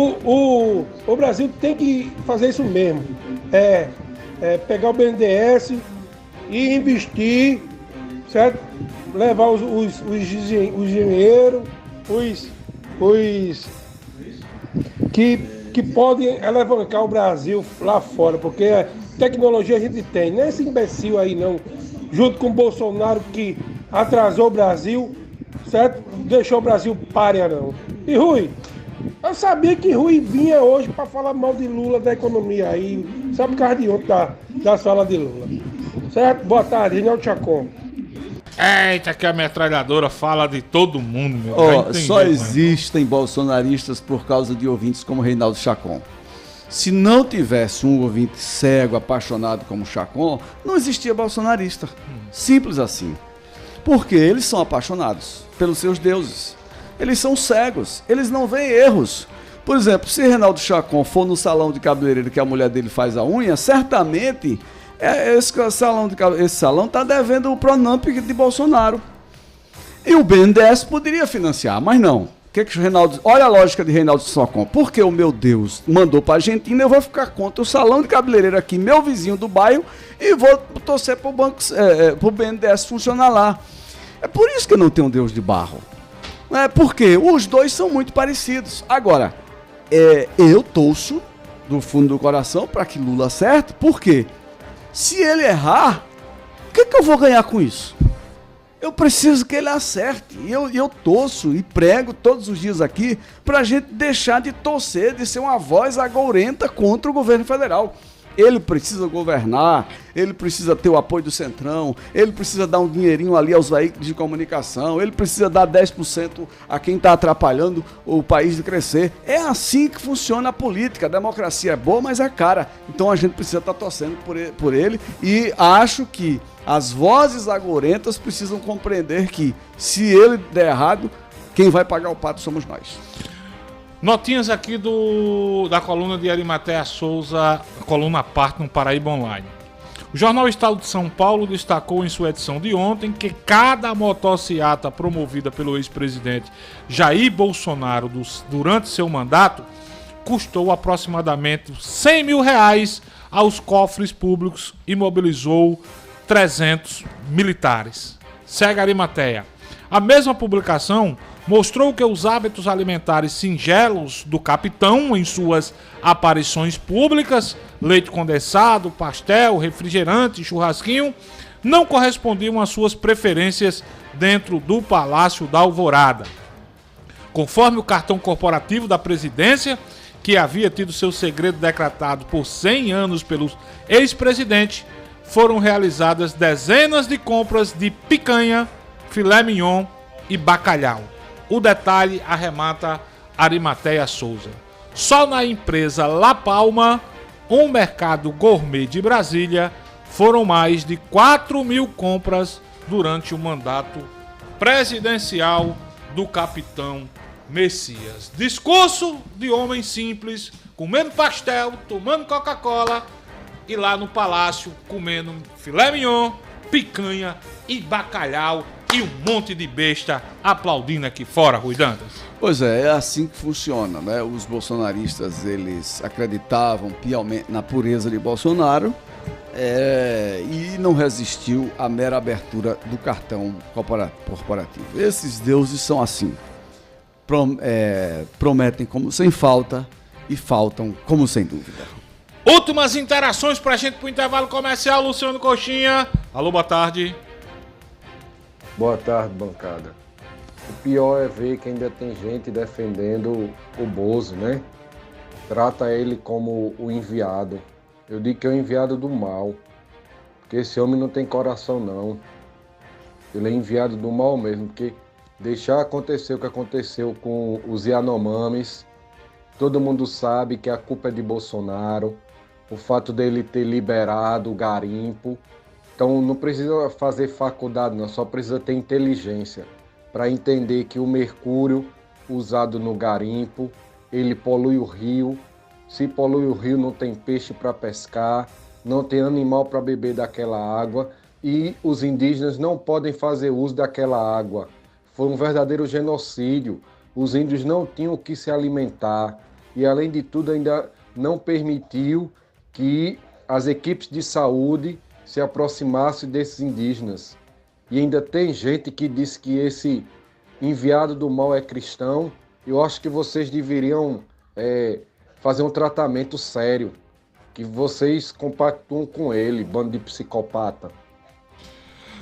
O Brasil tem que fazer isso mesmo. Pegar o BNDES e investir, certo? Levar os engenheiros, que podem alavancar o Brasil lá fora, porque tecnologia a gente tem, não é esse imbecil aí não, junto com o Bolsonaro que atrasou o Brasil, certo? Deixou o Brasil párea não. E Rui, eu sabia que Rui vinha hoje para falar mal de Lula, da economia aí, só por causa de ontem da sala de Lula, certo? Boa tarde, Reinaldo Chacon. Eita, que a metralhadora fala de todo mundo, meu. Só existem bolsonaristas por causa de ouvintes como Reinaldo Chacon. Se não tivesse um ouvinte cego, apaixonado como Chacon, não existia bolsonarista. Simples assim. Porque eles são apaixonados pelos seus deuses. Eles são cegos, eles não veem erros. Por exemplo, se Reinaldo Chacon for no salão de cabeleireiro que a mulher dele faz a unha, certamente Esse salão está devendo o Pronamp de Bolsonaro. E o BNDES poderia financiar, mas não. Que o Reinaldo... Olha a lógica de Reinaldo Socon. Porque o meu Deus mandou para a Argentina, eu vou ficar contra o salão de cabeleireiro aqui, meu vizinho do bairro, e vou torcer para o BNDES funcionar lá. É por isso que eu não tenho um Deus de barro. Porque os dois são muito parecidos. Agora, eu torço do fundo do coração para que Lula acerte, porque se ele errar, o que eu vou ganhar com isso? Eu preciso que ele acerte. E eu torço e prego todos os dias aqui para a gente deixar de torcer, de ser uma voz agourenta contra o governo federal. Ele precisa governar, ele precisa ter o apoio do Centrão, ele precisa dar um dinheirinho ali aos veículos de comunicação, ele precisa dar 10% a quem está atrapalhando o país de crescer. É assim que funciona a política. A democracia é boa, mas é cara. Então a gente precisa estar torcendo por ele, e acho que as vozes agourentas precisam compreender que, se ele der errado, quem vai pagar o pato somos nós. Notinhas aqui da coluna de Arimatea Souza, coluna à parte no Paraíba Online. O Jornal Estado de São Paulo destacou em sua edição de ontem que cada motociata promovida pelo ex-presidente Jair Bolsonaro durante seu mandato custou aproximadamente R$100 mil aos cofres públicos e mobilizou 300 militares. Segue Arimatea. A mesma publicação mostrou que os hábitos alimentares singelos do capitão em suas aparições públicas, leite condensado, pastel, refrigerante, churrasquinho, não correspondiam às suas preferências dentro do Palácio da Alvorada. Conforme o cartão corporativo da presidência, que havia tido seu segredo decretado por 100 anos pelo ex-presidente, foram realizadas dezenas de compras de picanha, filé mignon e bacalhau. O detalhe arremata Arimatea Souza. Só na empresa La Palma, um mercado gourmet de Brasília, foram mais de 4 mil compras durante o mandato presidencial do capitão Messias. Discurso de homem simples, comendo pastel, tomando Coca-Cola e lá no palácio comendo filé mignon, picanha e bacalhau e um monte de besta aplaudindo aqui fora, Rui Dantas. Pois é assim que funciona, né? Os bolsonaristas, eles acreditavam piamente na pureza de Bolsonaro e não resistiu à mera abertura do cartão corporativo. Esses deuses são assim, prometem como sem falta e faltam como sem dúvida. Últimas interações pra gente pro intervalo comercial, Luciano Coxinha. Alô, boa tarde. Boa tarde, bancada. O pior é ver que ainda tem gente defendendo o Bozo, né? Trata ele como o enviado. Eu digo que é o enviado do mal, porque esse homem não tem coração, não. Ele é enviado do mal mesmo, porque deixar acontecer o que aconteceu com os Yanomamis, todo mundo sabe que a culpa é de Bolsonaro, o fato dele ter liberado o garimpo. Então não precisa fazer faculdade, não, só precisa ter inteligência para entender que o mercúrio usado no garimpo, ele polui o rio. Se polui o rio, não tem peixe para pescar, não tem animal para beber daquela água e os indígenas não podem fazer uso daquela água. Foi um verdadeiro genocídio. Os índios não tinham o que se alimentar e, além de tudo, ainda não permitiu que as equipes de saúde se aproximasse desses indígenas. E ainda tem gente que diz que esse enviado do mal é cristão. Eu acho que vocês deveriam fazer um tratamento sério, que vocês compactuam com ele, bando de psicopata.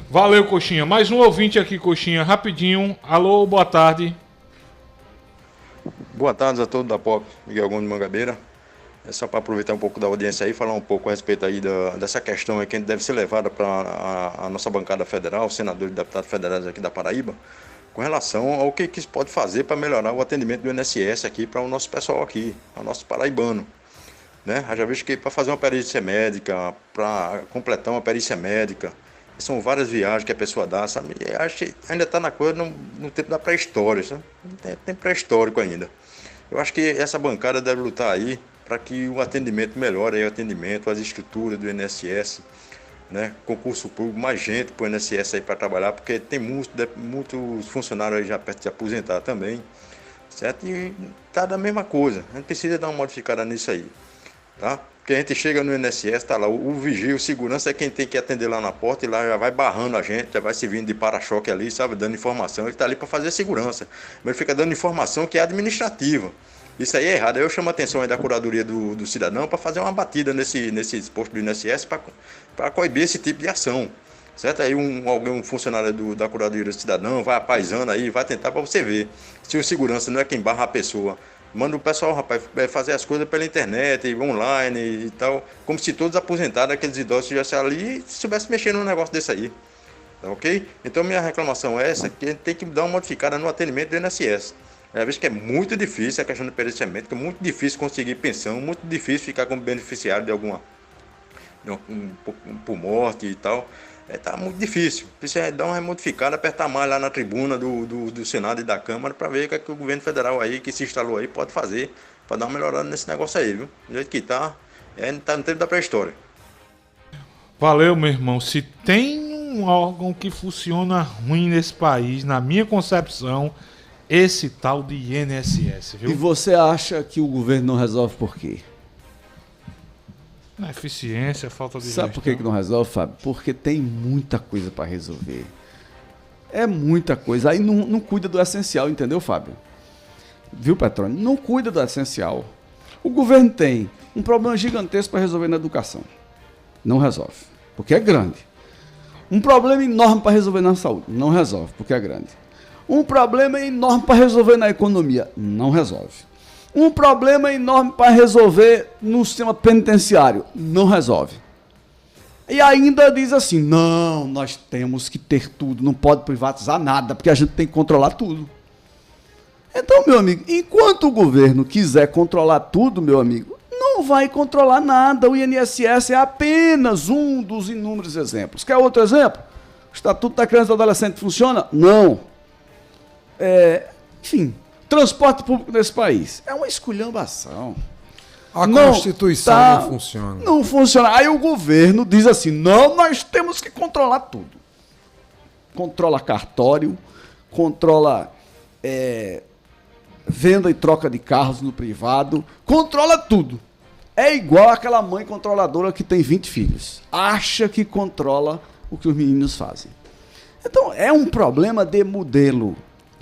Valeu, Coxinha. Mais um ouvinte aqui, Coxinha, rapidinho. Alô, boa tarde. Boa tarde a todos da Pop, Miguel Gomes de Mangabeira. É só para aproveitar um pouco da audiência aí e falar um pouco a respeito aí dessa questão aí que deve ser levada para a nossa bancada federal, senadores e deputados federais aqui da Paraíba, com relação ao que se pode fazer para melhorar o atendimento do INSS aqui para o nosso pessoal aqui, ao nosso paraibano. Né? Já vejo que para fazer uma perícia médica, para completar uma perícia médica, são várias viagens que a pessoa dá, sabe? E acho que ainda está na coisa no tempo da pré-história, sabe? Tem pré-histórico ainda. Eu acho que essa bancada deve lutar aí para que o atendimento melhore, aí, o atendimento, as estruturas do INSS, né? Concurso público, mais gente para o INSS aí para trabalhar, porque tem muitos funcionários aí já perto de aposentar também, certo? E tá da mesma coisa, a gente precisa dar uma modificada nisso aí, tá? Porque a gente chega no INSS, tá lá, o vigia, o segurança é quem tem que atender lá na porta, e lá já vai barrando a gente, já vai se vindo de para-choque ali, sabe, dando informação, ele tá ali para fazer segurança, mas ele fica dando informação que é administrativa. Isso aí é errado. Aí eu chamo a atenção aí da Curadoria do Cidadão para fazer uma batida nesse posto do INSS para coibir esse tipo de ação. Certo? Aí um funcionário da Curadoria do Cidadão vai apaisando aí, vai tentar para você ver. Se o segurança não é quem barra a pessoa, manda o pessoal, rapaz, fazer as coisas pela internet, online e tal, como se todos aposentados, aqueles idosos estivessem ali e estivessem mexendo num negócio desse aí. Tá ok? Então minha reclamação é essa, que a gente tem que dar uma modificada no atendimento do INSS. Às vezes que é muito difícil a questão do periciamento, que é muito difícil conseguir pensão, muito difícil ficar como beneficiário de alguma por morte e tal. Tá muito difícil. Precisa dar uma modificada, apertar mais lá na tribuna do Senado e da Câmara para ver o que o governo federal aí, que se instalou aí, pode fazer para dar uma melhorada nesse negócio aí, viu? Do jeito que tá no tempo da pré-história. Valeu, meu irmão. Se tem um órgão que funciona ruim nesse país, na minha concepção, esse tal de INSS, viu? E você acha que o governo não resolve por quê? Na eficiência, falta de Sabe por que não resolve, Fábio? Porque tem muita coisa para resolver. É muita coisa. Aí não cuida do essencial, entendeu, Fábio? Viu, Petrônio? Não cuida do essencial. O governo tem um problema gigantesco para resolver na educação. Não resolve, porque é grande. Um problema enorme para resolver na saúde. Não resolve, porque é grande. Um problema enorme para resolver na economia. Não resolve. Um problema enorme para resolver no sistema penitenciário. Não resolve. E ainda diz assim, não, nós temos que ter tudo, não pode privatizar nada, porque a gente tem que controlar tudo. Então, meu amigo, enquanto o governo quiser controlar tudo, meu amigo, não vai controlar nada. O INSS é apenas um dos inúmeros exemplos. Quer outro exemplo? O Estatuto da Criança e do Adolescente funciona? Não. Enfim, transporte público nesse país é uma esculhambação. A Constituição não funciona. Não funciona. Aí o governo diz assim, não, nós temos que controlar tudo. Controla cartório, controla venda e troca de carros no privado, controla tudo. É igual aquela mãe controladora que tem 20 filhos. Acha que controla o que os meninos fazem. Então, é um problema de modelo.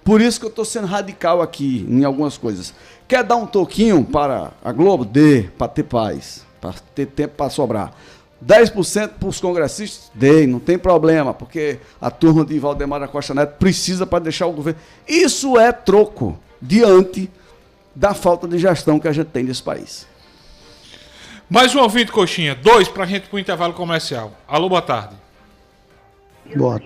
Por isso que eu estou sendo radical aqui em algumas coisas. Quer dar um toquinho para a Globo? Dê, para ter paz, para ter tempo para sobrar. 10% para os congressistas? Dê, não tem problema, porque a turma de Valdemar da Costa Neto precisa para deixar o governo. Isso é troco diante da falta de gestão que a gente tem nesse país. Mais um ouvinte, Coxinha. 2 para a gente para o intervalo comercial. Alô, boa tarde. Boa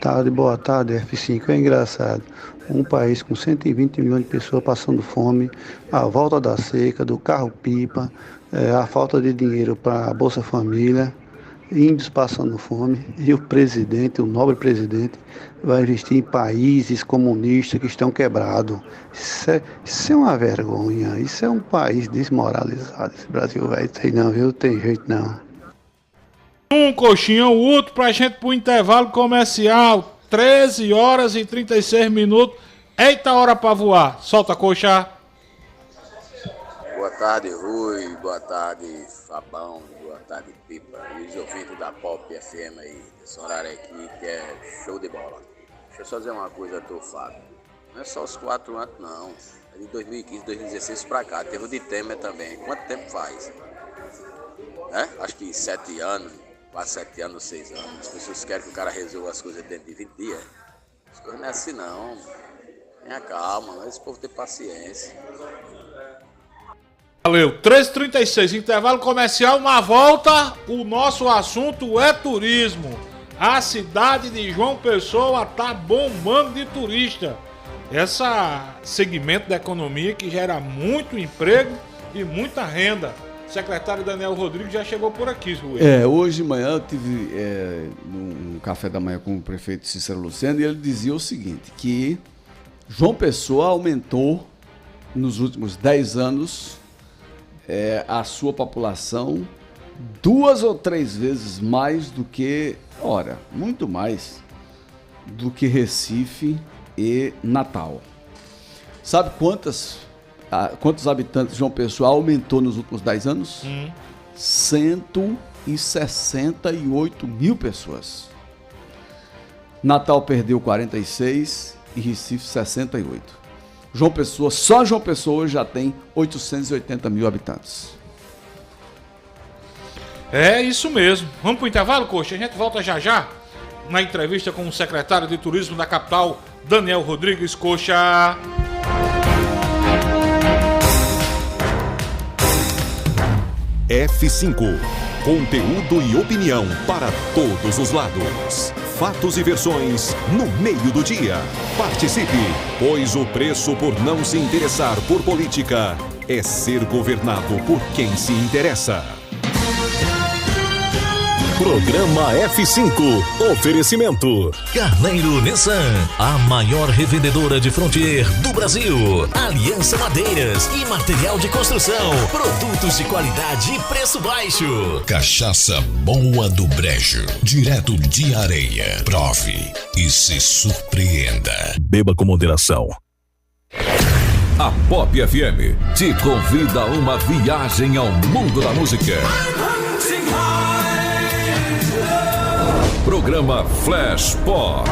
tarde, F5. É engraçado. Um país com 120 milhões de pessoas passando fome, a volta da seca, do carro-pipa, a falta de dinheiro para a Bolsa Família, índios passando fome, e o presidente, o nobre presidente, vai investir em países comunistas que estão quebrados. Isso é uma vergonha, isso é um país desmoralizado. Esse Brasil vai ter, não, viu? Tem jeito não. Um Coxinha, o outro pra gente pro intervalo comercial. 13 horas e 36 minutos. Eita hora pra voar. Solta a coxa. Boa tarde, Rui. Boa tarde, Fabão. Boa tarde, Pipa. E os ouvintes da Pop FM aí. Esse horário aqui que é show de bola. Deixa eu só dizer uma coisa, Fábio. Não é só os 4 anos, não. É de 2015, 2016 pra cá. Teve o de Temer também. Quanto tempo faz? Acho que 7 anos. Quase 7 anos, 6 anos. As pessoas querem que o cara resolva as coisas dentro de 20 dias. As coisas não é assim, não. Tenha calma, mas esse povo tem paciência. Valeu, 13h36, intervalo comercial. Na volta, o nosso assunto é turismo. A cidade de João Pessoa tá bombando de turista. Esse segmento da economia que gera muito emprego e muita renda. O secretário Daniel Rodrigues já chegou por aqui, Rui. Hoje de manhã eu tive um café da manhã com o prefeito Cícero Luceno e ele dizia o seguinte, que João Pessoa aumentou nos últimos 10 anos a sua população 2 ou 3 vezes mais do que, muito mais do que Recife e Natal. Sabe quantos habitantes João Pessoa aumentou nos últimos 10 anos? 168 mil pessoas. Natal perdeu 46 e Recife 68. Só João Pessoa hoje já tem 880 mil habitantes. É isso mesmo. Vamos pro intervalo, Coxa? A gente volta já na entrevista com o secretário de Turismo da capital, Daniel Rodrigues. Coxa. F5. Conteúdo e opinião para todos os lados. Fatos e versões no meio do dia. Participe, pois o preço por não se interessar por política é ser governado por quem se interessa. Programa F5. Oferecimento. Carneiro Nissan, a maior revendedora de Frontier do Brasil. Aliança Madeiras e material de construção. Produtos de qualidade e preço baixo. Cachaça Boa do Brejo, direto de Areia. Prove e se surpreenda. Beba com moderação. A Pop FM te convida a uma viagem ao mundo da música. Programa Flash Pop.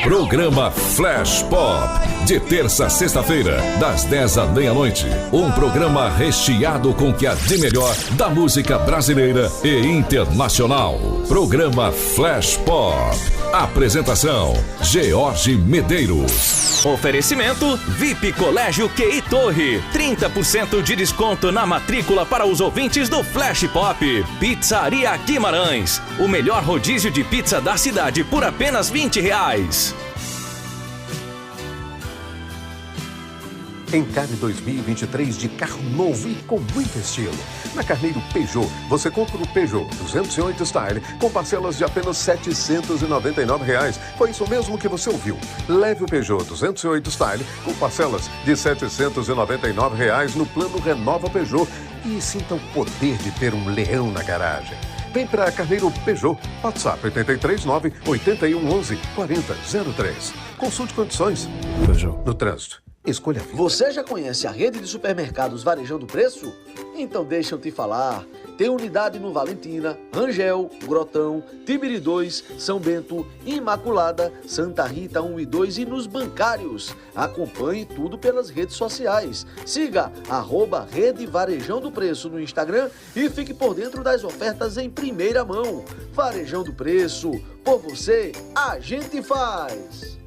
Programa Flash Pop. De terça a sexta-feira, das 10 à meia-noite. Um programa recheado com o que há de melhor da música brasileira e internacional. Programa Flash Pop. Apresentação: George Medeiros. Oferecimento VIP Colégio QI Torre. 30% de desconto na matrícula para os ouvintes do Flash Pop. Pizzaria Guimarães. O melhor rodízio de pizza da cidade por apenas R$20. Encare 2023 de carro novo e com muito estilo. Na Carneiro Peugeot, você compra o Peugeot 208 Style com parcelas de apenas R$ 799. Foi isso mesmo que você ouviu. Leve o Peugeot 208 Style com parcelas de R$ 799 no plano Renova Peugeot e sinta o poder de ter um leão na garagem. Vem para Carneiro Peugeot, WhatsApp 839-8111-4003. Consulte condições. Peugeot. No trânsito. Escolha a vida. Você já conhece a rede de supermercados Varejão do Preço? Então deixa eu te falar. Tem unidade no Valentina, Rangel, Grotão, Tibiri 2, São Bento, Imaculada, Santa Rita 1 e 2 e nos bancários. Acompanhe tudo pelas redes sociais. Siga @Rede Varejão do Preço no Instagram e fique por dentro das ofertas em primeira mão. Varejão do Preço, por você, a gente faz.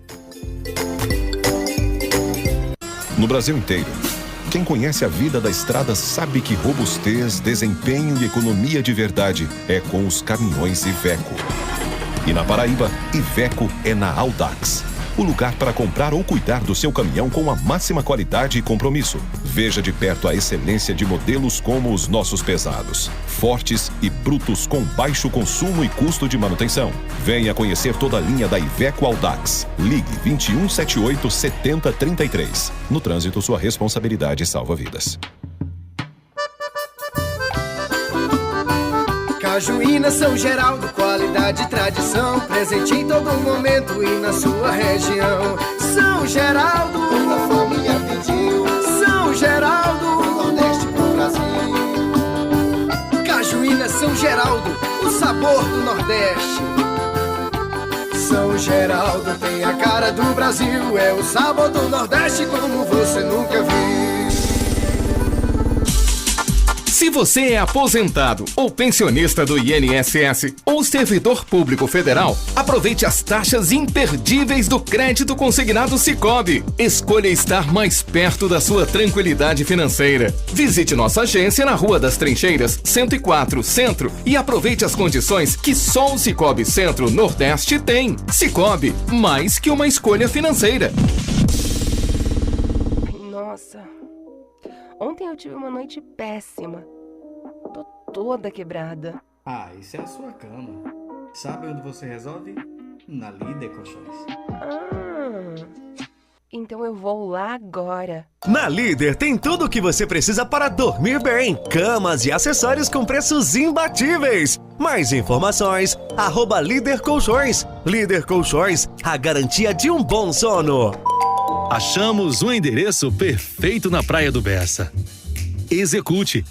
No Brasil inteiro, quem conhece a vida da estrada sabe que robustez, desempenho e economia de verdade é com os caminhões Iveco. E na Paraíba, Iveco é na Audax. O lugar para comprar ou cuidar do seu caminhão com a máxima qualidade e compromisso. Veja de perto a excelência de modelos como os nossos pesados, fortes e brutos com baixo consumo e custo de manutenção. Venha conhecer toda a linha da Iveco Audax. Ligue 2178 7033. No trânsito, sua responsabilidade salva vidas. Cajuína São Geraldo, qualidade e tradição, presente em todo momento e na sua região. São Geraldo, a família pediu. São Geraldo, do Nordeste pro Brasil. Cajuína São Geraldo, o sabor do Nordeste. São Geraldo tem a cara do Brasil, é o sabor do Nordeste como você nunca viu. Se você é aposentado ou pensionista do INSS ou servidor público federal, aproveite as taxas imperdíveis do crédito consignado Sicoob. Escolha estar mais perto da sua tranquilidade financeira. Visite nossa agência na Rua das Trincheiras, 104, Centro, e aproveite as condições que só o Sicoob Centro Nordeste tem. Sicoob, mais que uma escolha financeira. Nossa, ontem eu tive uma noite péssima. Tô toda quebrada. Ah, isso é a sua cama. Sabe onde você resolve? Na Líder Colchões. Então eu vou lá agora. Na Líder tem tudo o que você precisa para dormir bem. Camas e acessórios com preços imbatíveis. Mais informações, @Líder Colchões. Líder Colchões, a garantia de um bom sono. Achamos um endereço perfeito na Praia do Bessa. Execute.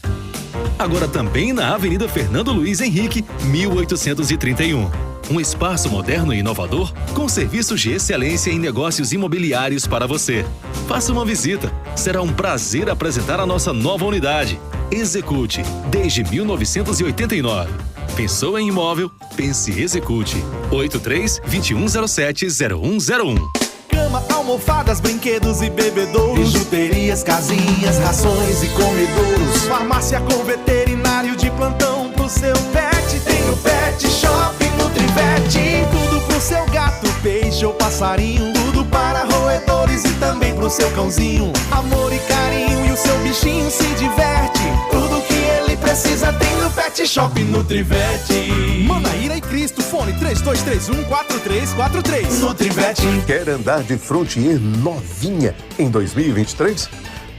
Agora também na Avenida Fernando Luiz Henrique, 1831. Um espaço moderno e inovador com serviços de excelência em negócios imobiliários para você. Faça uma visita. Será um prazer apresentar a nossa nova unidade. Execute, desde 1989. Pensou em imóvel? Pense Execute. 83-2107-0101. Cama, almofadas, brinquedos e bebedouros, bijuterias, casinhas, rações e comedouros, farmácia com veterinário de plantão pro seu pet. Tem o Pet Shop Nutrivete, tudo pro seu gato, peixe ou passarinho, tudo para roedores e também pro seu cãozinho. Amor e carinho e o seu bichinho se diverte, tudo que ele precisa tem no Pet Shop Nutrivete. Manaíra e Cristo, fone 3231-4343. Nutrivete. Quer andar de Frontier novinha em 2023?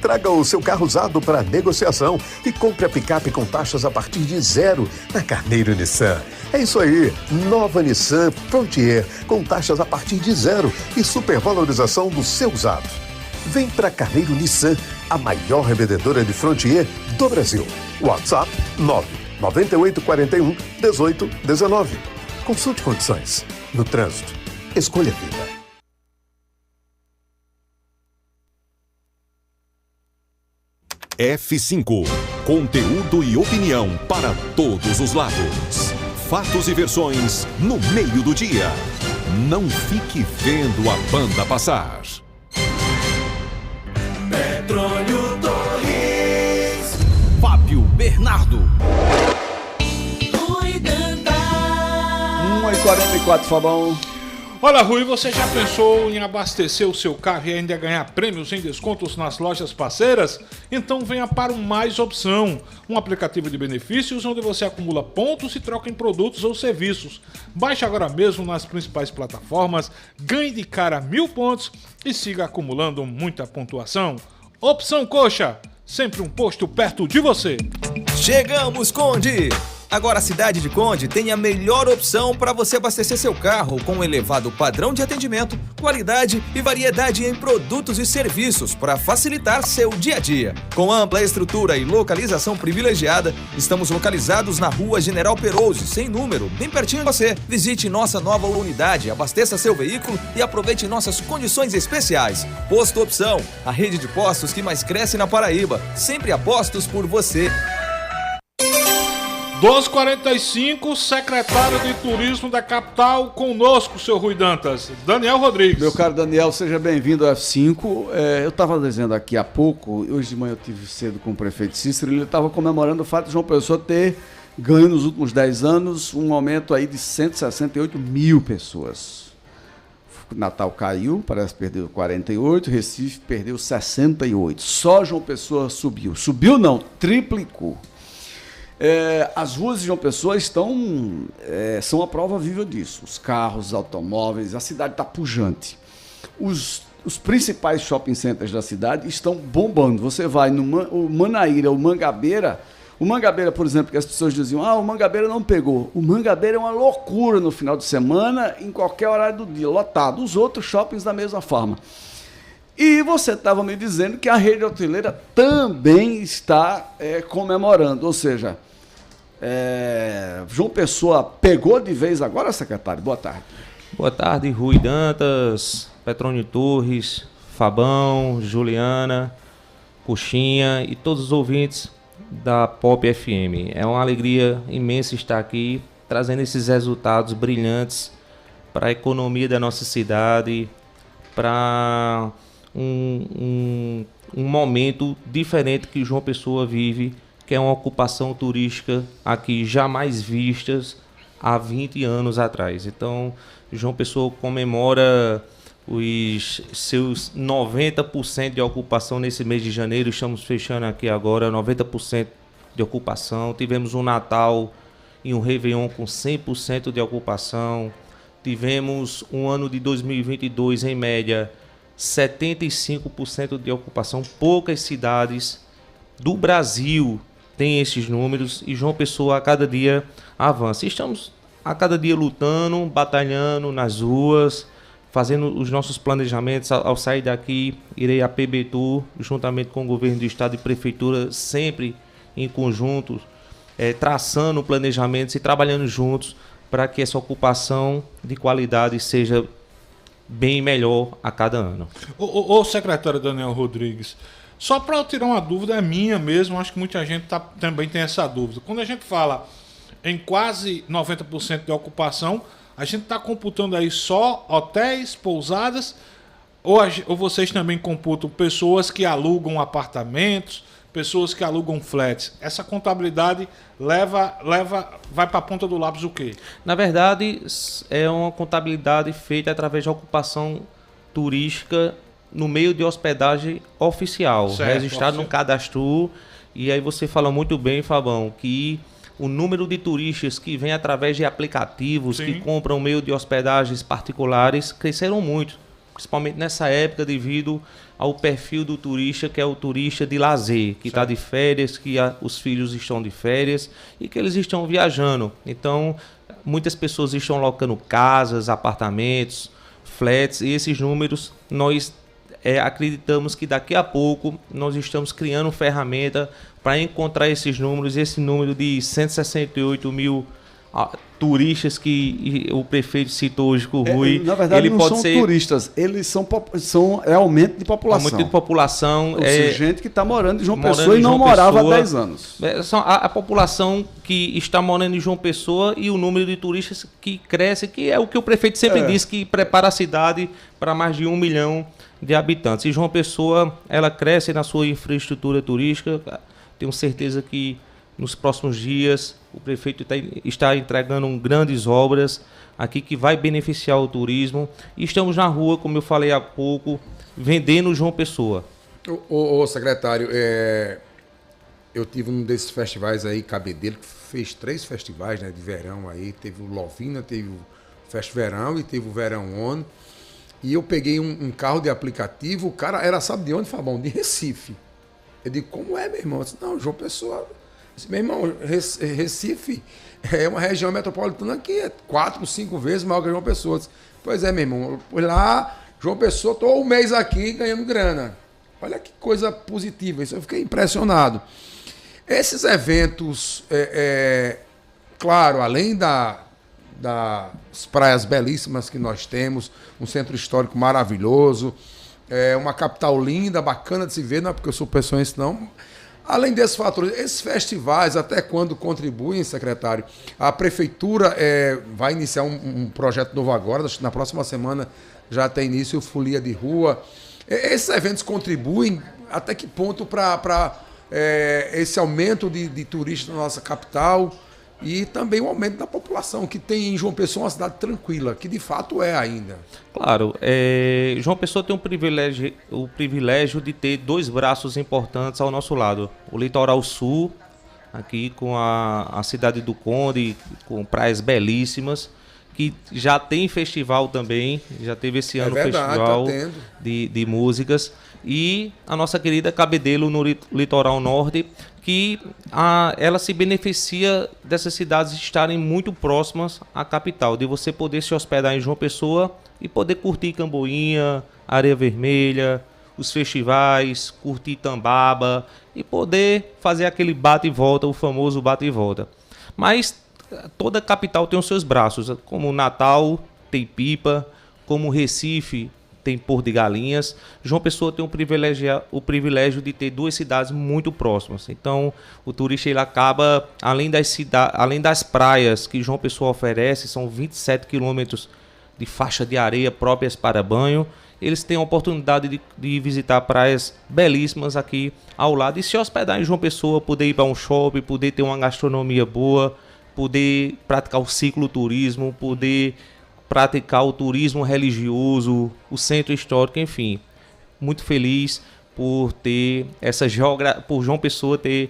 Traga o seu carro usado para negociação e compre a picape com taxas a partir de 0 na Carneiro Nissan. É isso aí, nova Nissan Frontier com taxas a partir de 0 e supervalorização do seu usado. Vem para Carneiro Nissan, a maior revendedora de Frontier do Brasil. WhatsApp 99841-1819. Consulte condições. No trânsito, escolha a vida. F5. Conteúdo e opinião para todos os lados. Fatos e versões no meio do dia. Não fique vendo a banda passar. Petróleo Torres. Fábio Bernardo. 1h44, Fabão. Olha, Rui, você já pensou em abastecer o seu carro e ainda ganhar prêmios em descontos nas lojas parceiras? Então venha para o Mais Opção, um aplicativo de benefícios onde você acumula pontos e troca em produtos ou serviços. Baixe agora mesmo nas principais plataformas, ganhe de cara 1.000 pontos e siga acumulando muita pontuação. Opção Coxa, sempre um posto perto de você. Chegamos, Conde! Agora a cidade de Conde tem a melhor opção para você abastecer seu carro com um elevado padrão de atendimento, qualidade e variedade em produtos e serviços para facilitar seu dia a dia. Com ampla estrutura e localização privilegiada, estamos localizados na Rua General Perouse, sem número, bem pertinho de você. Visite nossa nova unidade, abasteça seu veículo e aproveite nossas condições especiais. Posto Opção, a rede de postos que mais cresce na Paraíba, sempre apostos por você. 12h45, secretário de Turismo da capital, conosco, seu Rui Dantas, Daniel Rodrigues. Meu caro Daniel, seja bem-vindo ao F5. Eu estava dizendo aqui há pouco, hoje de manhã eu tive cedo com o prefeito Cícero, ele estava comemorando o fato de João Pessoa ter ganho nos últimos 10 anos um aumento aí de 168 mil pessoas. Natal caiu, parece que perdeu 48, Recife perdeu 68. Só João Pessoa subiu. Subiu não, triplicou. As ruas de João Pessoa são a prova viva disso. Os carros, os automóveis, a cidade está pujante. Os principais shopping centers da cidade estão bombando. Você vai no Manaíra, o Mangabeira, por exemplo, que as pessoas diziam, o Mangabeira não pegou. O Mangabeira é uma loucura no final de semana, em qualquer horário do dia, lotado. Os outros shoppings da mesma forma. E você estava me dizendo que a rede hoteleira também está comemorando, ou seja, João Pessoa pegou de vez agora, secretário? Boa tarde. Boa tarde, Rui Dantas, Petrônio Torres, Fabão, Juliana, Coxinha e todos os ouvintes da Pop FM. É uma alegria imensa estar aqui, trazendo esses resultados brilhantes para a economia da nossa cidade, para um momento diferente que João Pessoa vive, que é uma ocupação turística aqui jamais vistas há 20 anos atrás. Então, João Pessoa comemora os seus 90% de ocupação nesse mês de janeiro. Estamos fechando aqui agora 90% de ocupação. Tivemos um Natal e um Réveillon com 100% de ocupação. Tivemos um ano de 2022, em média, 75% de ocupação. Poucas cidades do Brasil têm esses números e João Pessoa a cada dia avança. Estamos a cada dia lutando, batalhando nas ruas, fazendo os nossos planejamentos. Ao sair daqui, irei a PBTU, juntamente com o governo do estado e prefeitura, sempre em conjunto, traçando planejamentos e trabalhando juntos para que essa ocupação de qualidade seja bem melhor a cada ano. Ô secretário Daniel Rodrigues, só para eu tirar uma dúvida, é minha mesmo, acho que muita gente também tem essa dúvida. Quando a gente fala em quase 90% de ocupação, a gente está computando aí só hotéis, pousadas, ou vocês também computam pessoas que alugam apartamentos, pessoas que alugam flats? Essa contabilidade vai para a ponta do lápis o quê? Na verdade, é uma contabilidade feita através de ocupação turística no meio de hospedagem oficial, registrado no cadastro. E aí você fala muito bem, Fabão, que o número de turistas que vêm através de aplicativos, sim, que compram meio de hospedagens particulares, cresceram muito, principalmente nessa época, devido ao perfil do turista, que é o turista de lazer, que está de férias, que os filhos estão de férias e que eles estão viajando. Então, muitas pessoas estão locando casas, apartamentos, flats, e esses números nós acreditamos que daqui a pouco nós estamos criando ferramenta para encontrar esses números, esse número de 168 mil turistas que o prefeito citou hoje com o Rui. Na verdade, ele não pode ser turistas, eles são aumento de população. Aumento de população. Ou seja, gente que está morando em João Pessoa e não morava há 10 anos. A população que está morando em João Pessoa e o número de turistas que cresce, que é o que o prefeito sempre diz, que prepara a cidade para mais de 1 milhão de habitantes. E João Pessoa, ela cresce na sua infraestrutura turística. Tenho certeza que nos próximos dias o prefeito está entregando grandes obras aqui que vai beneficiar o turismo. E estamos na rua, como eu falei há pouco, vendendo João Pessoa. Ô secretário, eu tive um desses festivais aí, Cabedelo, que fez 3 festivais, né, de verão aí. Teve o Lovina, teve o Fest Verão e teve o Verão On. E eu peguei um carro de aplicativo, o cara era, sabe de onde, Fabão? De Recife. Eu digo, como é, meu irmão? Eu disse, não, João Pessoa. Eu disse, meu irmão, Recife é uma região metropolitana que é 4, 5 vezes maior que João Pessoa. Eu disse, pois é, meu irmão. Pois lá, João Pessoa, estou um mês aqui ganhando grana. Olha que coisa positiva. Isso eu fiquei impressionado. Esses eventos, claro, além das praias belíssimas que nós temos, um centro histórico maravilhoso, uma capital linda, bacana de se ver, não é porque eu sou pessoense, não. Além desses fatores, esses festivais, até quando contribuem, secretário, a prefeitura vai iniciar um projeto novo agora, acho que na próxima semana já tem início o Folia de Rua. Esses eventos contribuem até que ponto para esse aumento de turistas na nossa capital e também o aumento da população, que tem em João Pessoa uma cidade tranquila, que de fato é ainda. Claro, João Pessoa tem o privilégio de ter 2 braços importantes ao nosso lado. O litoral sul, aqui com a cidade do Conde, com praias belíssimas, que já tem festival também, já teve esse ano festival de músicas. E a nossa querida Cabedelo no litoral norte, que ela se beneficia dessas cidades estarem muito próximas à capital, de você poder se hospedar em João Pessoa e poder curtir Camboinha, Areia Vermelha, os festivais, curtir Tambaba e poder fazer aquele bate e volta, o famoso bate e volta. Mas toda capital tem os seus braços, como Natal tem Pipa, como Recife tem Porto de Galinhas. João Pessoa tem o privilégio de ter 2 cidades muito próximas. Então, o turista ele acaba, além das praias que João Pessoa oferece, são 27 quilômetros de faixa de areia próprias para banho. Eles têm a oportunidade de visitar praias belíssimas aqui ao lado e se hospedar em João Pessoa, poder ir para um shopping, poder ter uma gastronomia boa, poder praticar o cicloturismo, poder praticar o turismo religioso, o centro histórico, enfim. Muito feliz por ter por João Pessoa ter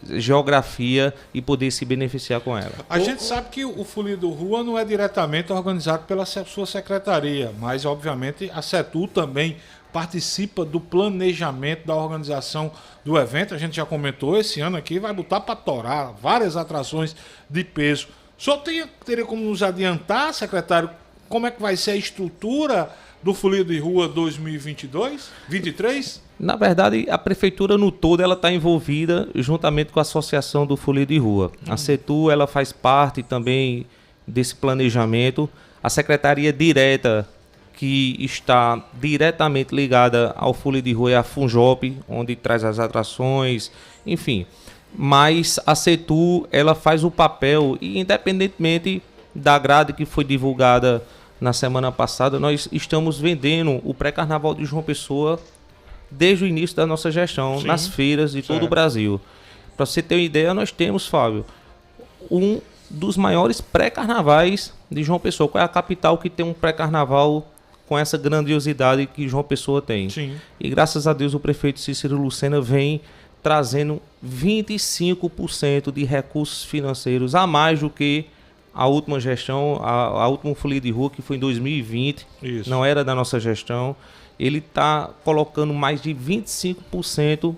geografia e poder se beneficiar com ela. A gente sabe que o Folia de Rua não é diretamente organizado pela sua secretaria, mas obviamente a CETU também participa do planejamento da organização do evento. A gente já comentou, esse ano aqui vai botar para torar várias atrações de peso. Só teria como nos adiantar, secretário, como é que vai ser a estrutura do Folia de Rua 2022-23? Na verdade, a prefeitura no todo ela está envolvida juntamente com a associação do Folia de Rua. A CETU ela faz parte também desse planejamento. A secretaria direta que está diretamente ligada ao Folia de Rua é a Funjop, onde traz as atrações, enfim. Mas a CETU ela faz o papel e, independentemente da grade que foi divulgada na semana passada, nós estamos vendendo o pré-carnaval de João Pessoa desde o início da nossa gestão, sim, nas feiras de todo o Brasil. Para você ter uma ideia, nós temos, Fábio, um dos maiores pré-carnavais de João Pessoa. Qual é a capital que tem um pré-carnaval com essa grandiosidade que João Pessoa tem? Sim. E graças a Deus o prefeito Cícero Lucena vem trazendo 25% de recursos financeiros a mais do que a última gestão, a última Folia de Rua, que foi em 2020, isso, não era da nossa gestão. Ele está colocando mais de 25%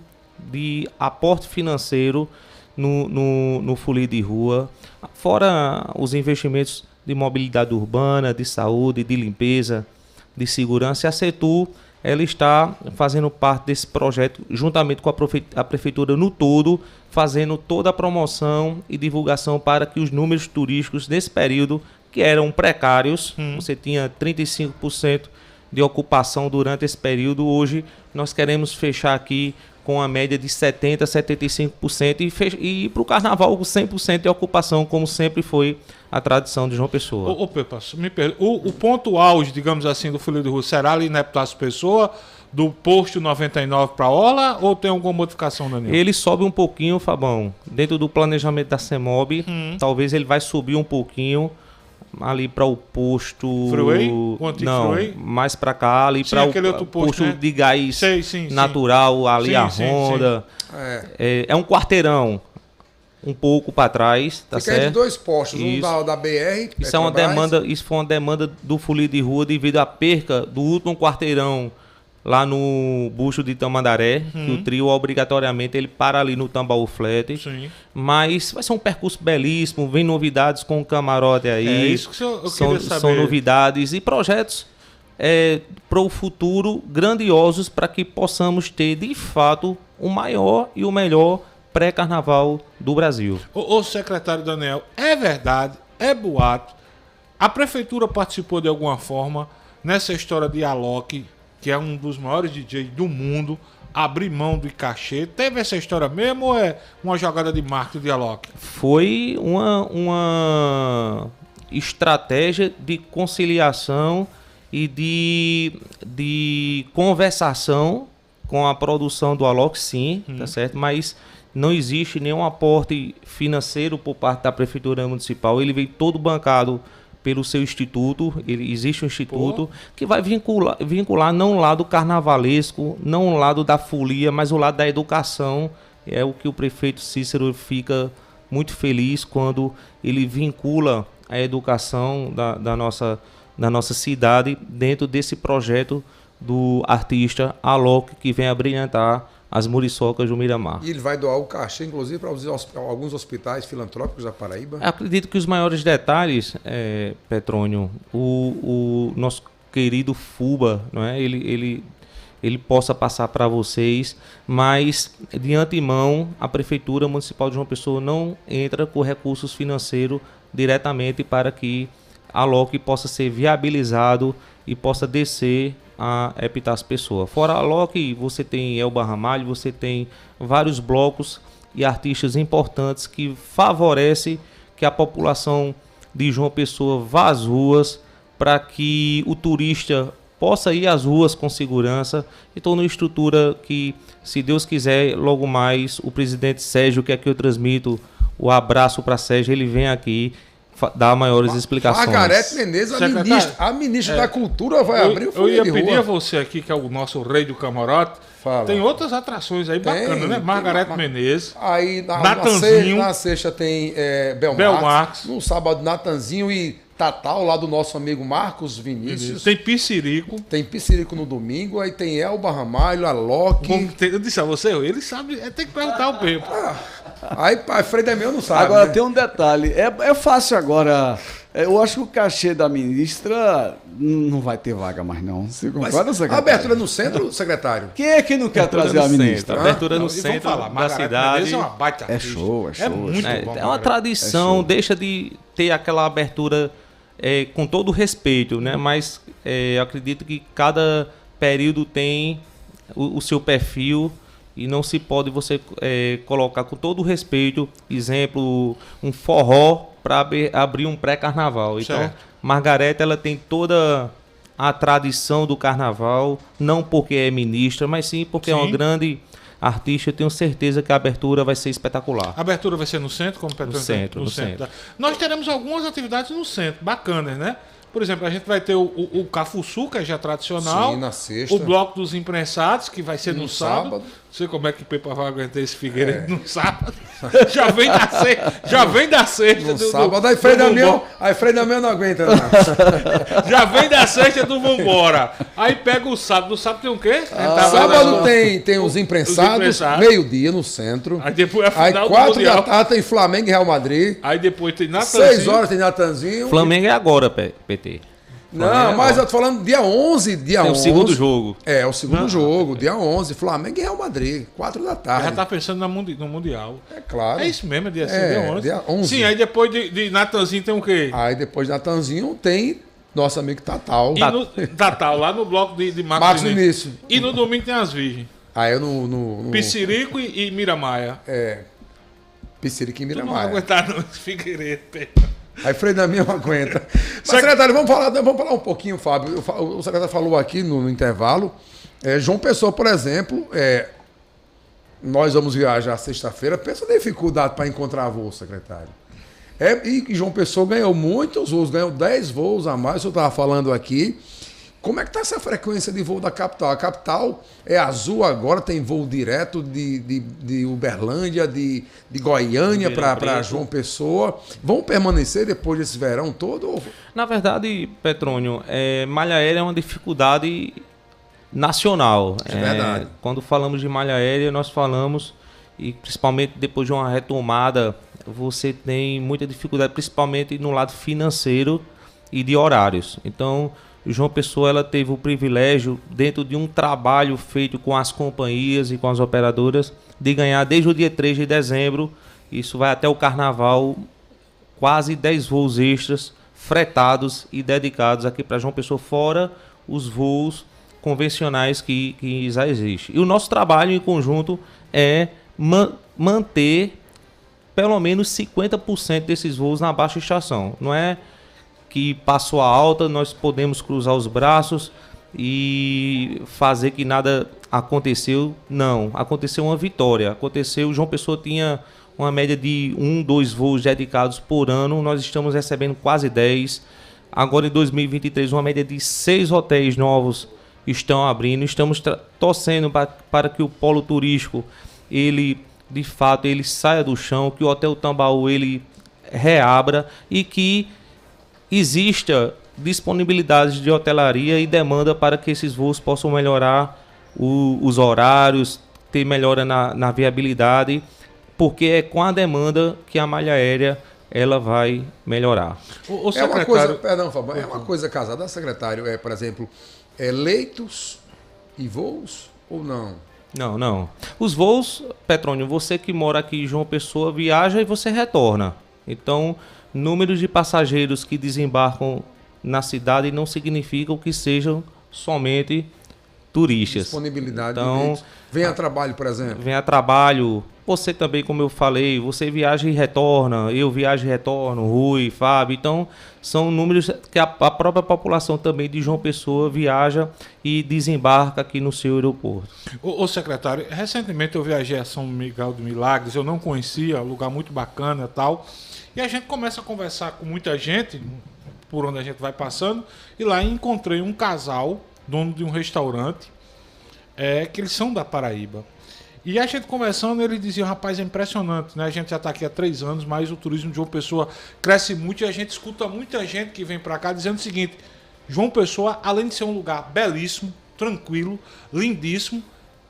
de aporte financeiro no Folia de Rua, fora os investimentos de mobilidade urbana, de saúde, de limpeza, de segurança. E a CETU ela está fazendo parte desse projeto, juntamente com a prefeitura no todo, fazendo toda a promoção e divulgação para que os números turísticos nesse período, que eram precários, você tinha 35% de ocupação durante esse período, hoje nós queremos fechar aqui com a média de 70% a 75% e ir para o carnaval com 100% de ocupação, como sempre foi a tradição de João Pessoa. Ô Pepa, o ponto auge, digamos assim, do Folia de Rua será ali na Epitácio Pessoa, do posto 99 para a Orla, ou tem alguma modificação, Daniel? Ele sobe um pouquinho, Fabão, dentro do planejamento da CEMOB, talvez ele vai subir um pouquinho ali para o posto... Freeway? O antigo não, Freeway? mais para cá, ali para o posto, né, de gás natural, ali a Honda. É um quarteirão um pouco para trás, tá certo? Fica entre dois postos, isso, um da BR... Isso foi uma demanda do Folia de Rua devido à perca do último quarteirão lá no busto de Tamandaré, que o trio obrigatoriamente ele para ali no Tambaú Flat. Sim. Mas vai ser um percurso belíssimo, vem novidades com o camarote aí. É isso que eu queria saber. São novidades e projetos para o futuro grandiosos para que possamos ter de fato o maior e o melhor pré-carnaval do Brasil. Ô secretário Daniel, é verdade, é boato, a prefeitura participou de alguma forma nessa história de Alok, que é um dos maiores DJs do mundo, abrir mão do cachê? Teve essa história mesmo ou é uma jogada de marketing de Alok? Foi uma estratégia de conciliação e de conversação com a produção do Alok, sim, tá certo? Mas não existe nenhum aporte financeiro por parte da Prefeitura Municipal. Ele veio todo bancado pelo seu instituto. Existe um instituto que vai vincular não o lado carnavalesco, não o lado da folia, mas o lado da educação. É o que o prefeito Cícero fica muito feliz quando ele vincula a educação da nossa cidade dentro desse projeto do artista Alok, que vem a brilhantar as muriçocas do Miramar. E ele vai doar o cachê, inclusive, para alguns hospitais filantrópicos da Paraíba? Acredito que os maiores detalhes, Petrônio, o nosso querido Fuba, não é? Ele possa passar para vocês, mas de antemão a Prefeitura Municipal de João Pessoa não entra com recursos financeiros diretamente para que a Alok possa ser viabilizado e possa descer a Epitácio Pessoa. Fora a Alok, você tem Elba Ramalho, você tem vários blocos e artistas importantes que favorecem que a população de João Pessoa vá às ruas para que o turista possa ir às ruas com segurança. Então, uma estrutura que, se Deus quiser, logo mais o presidente Sérgio, que aqui eu transmito o abraço para Sérgio, ele vem aqui dar maiores explicações. Margarete Menezes, a ministra da Cultura, vai abrir o Eu ia pedir a você aqui, que é o nosso rei do camarote. Fala. Tem outras atrações aí bacanas, né? Margarete Menezes. Aí Natanzinho. na sexta tem Belmarx. No sábado, Natanzinho e Tatal, lá do nosso amigo Marcos Vinícius. Tem Piscirico. Tem Piscirico no domingo. Aí tem Elba Ramalho, a Loki. Eu disse a você, ele sabe, tem que perguntar o Pepe. Aí Freire Damião não sabe. Agora né? tem um detalhe. É fácil agora. Eu acho que o cachê da ministra não vai ter vaga mais, não. Você concorda, secretário? Abertura no centro, secretário? Quem é que não quer trazer a ministra? Abertura no centro da cidade. É uma baita é show. É muito bom. É uma tradição, deixa de ter aquela abertura com todo o respeito, né? Mas eu acredito que cada período tem o seu perfil e não se pode você colocar com todo o respeito, exemplo, um forró para abrir um pré-carnaval. Então, Margarete, ela tem toda a tradição do carnaval, não porque é ministra, mas sim porque é uma grande artista. Eu tenho certeza que a abertura vai ser espetacular. A abertura vai ser no centro, como Petrônio? No centro. Nós teremos algumas atividades no centro, bacanas, né? Por exemplo, a gente vai ter o Cafuçu, que é já tradicional. Sim, na sexta. O Bloco dos Imprensados, que vai ser no sábado. Não sei como é que o Pepa vai aguentar esse Figueiredo no sábado. Já vem da sexta. No sábado, aí Freire Damião não aguenta, não. Já vem da sexta do Vambora. Aí pega o sábado. No sábado tem o quê? Sábado tem os imprensados, meio-dia no centro. Aí depois aí 4 da tarde tem Flamengo e Real Madrid. Aí depois tem Natanzinho. 6 horas tem Natanzinho. Flamengo é agora, PT. Não, mas eu tô falando dia 11. Tem o segundo jogo. É, o segundo jogo, dia 11. Flamengo e Real Madrid, 4 da tarde. Já tá pensando no Mundial. É claro. É isso mesmo, dia 11. Dia 11. Sim, aí depois de Natanzinho tem o quê? Aí depois de Natanzinho tem nosso amigo Tatal. Tatal, lá no bloco de Marcos Vinícius. E no domingo tem as Virgens. Aí eu no Piscirico e Miramaia. Piscirico e Miramaia. Tu não vai aguentar não, esse Figueiredo, Aí Freire Damião aguenta. Mas, secretário, vamos falar um pouquinho, Fábio. O secretário falou aqui no intervalo. João Pessoa, por exemplo, nós vamos viajar sexta-feira. Pensa na dificuldade para encontrar voo, secretário. E João Pessoa ganhou muitos voos, ganhou 10 voos a mais, eu estava falando aqui. Como é que está essa frequência de voo da capital? A capital é azul agora, tem voo direto de Uberlândia, de Goiânia para João Pessoa. Vão permanecer depois desse verão todo? Na verdade, Petrônio, malha aérea é uma dificuldade nacional. É verdade. Quando falamos de malha aérea, nós falamos, e principalmente depois de uma retomada, você tem muita dificuldade, principalmente no lado financeiro e de horários. Então, João Pessoa, ela teve o privilégio, dentro de um trabalho feito com as companhias e com as operadoras, de ganhar desde o dia 3 de dezembro, isso vai até o carnaval, quase 10 voos extras, fretados e dedicados aqui para João Pessoa, fora os voos convencionais que já existem. E o nosso trabalho em conjunto é manter pelo menos 50% desses voos na baixa estação. Não é que passou a alta, nós podemos cruzar os braços e fazer que nada aconteceu. Não, aconteceu uma vitória. Aconteceu, João Pessoa tinha uma média de 2 voos dedicados por ano, nós estamos recebendo quase 10. Agora em 2023, uma média de 6 hotéis novos estão abrindo. Estamos torcendo para que o polo turístico, ele de fato, ele saia do chão, que o Hotel Tambaú ele reabra e que exista disponibilidade de hotelaria e demanda para que esses voos possam melhorar os horários, ter melhora na viabilidade, porque é com a demanda que a malha aérea ela vai melhorar. É uma coisa, perdão, Fábio, é uma coisa casada, secretário, por exemplo, leitos e voos ou não? Não. Os voos, Petrônio, você que mora aqui em João Pessoa, viaja e você retorna. Então, números de passageiros que desembarcam na cidade não significam que sejam somente turistas. Disponibilidade então, de leitos. Vem a trabalho, por exemplo. Vem a trabalho. Você também, como eu falei, você viaja e retorna, eu viajo e retorno, Rui, Fábio. Então, são números que a própria população também de João Pessoa viaja e desembarca aqui no seu aeroporto. Ô secretário, recentemente eu viajei a São Miguel dos Milagres, eu não conhecia, lugar muito bacana e tal. E a gente começa a conversar com muita gente, por onde a gente vai passando, e lá encontrei um casal, dono de um restaurante, que eles são da Paraíba. E a gente conversando, eles diziam, rapaz, é impressionante, né? A gente já está aqui há 3 anos, mas o turismo de João Pessoa cresce muito e a gente escuta muita gente que vem para cá dizendo o seguinte: João Pessoa, além de ser um lugar belíssimo, tranquilo, lindíssimo,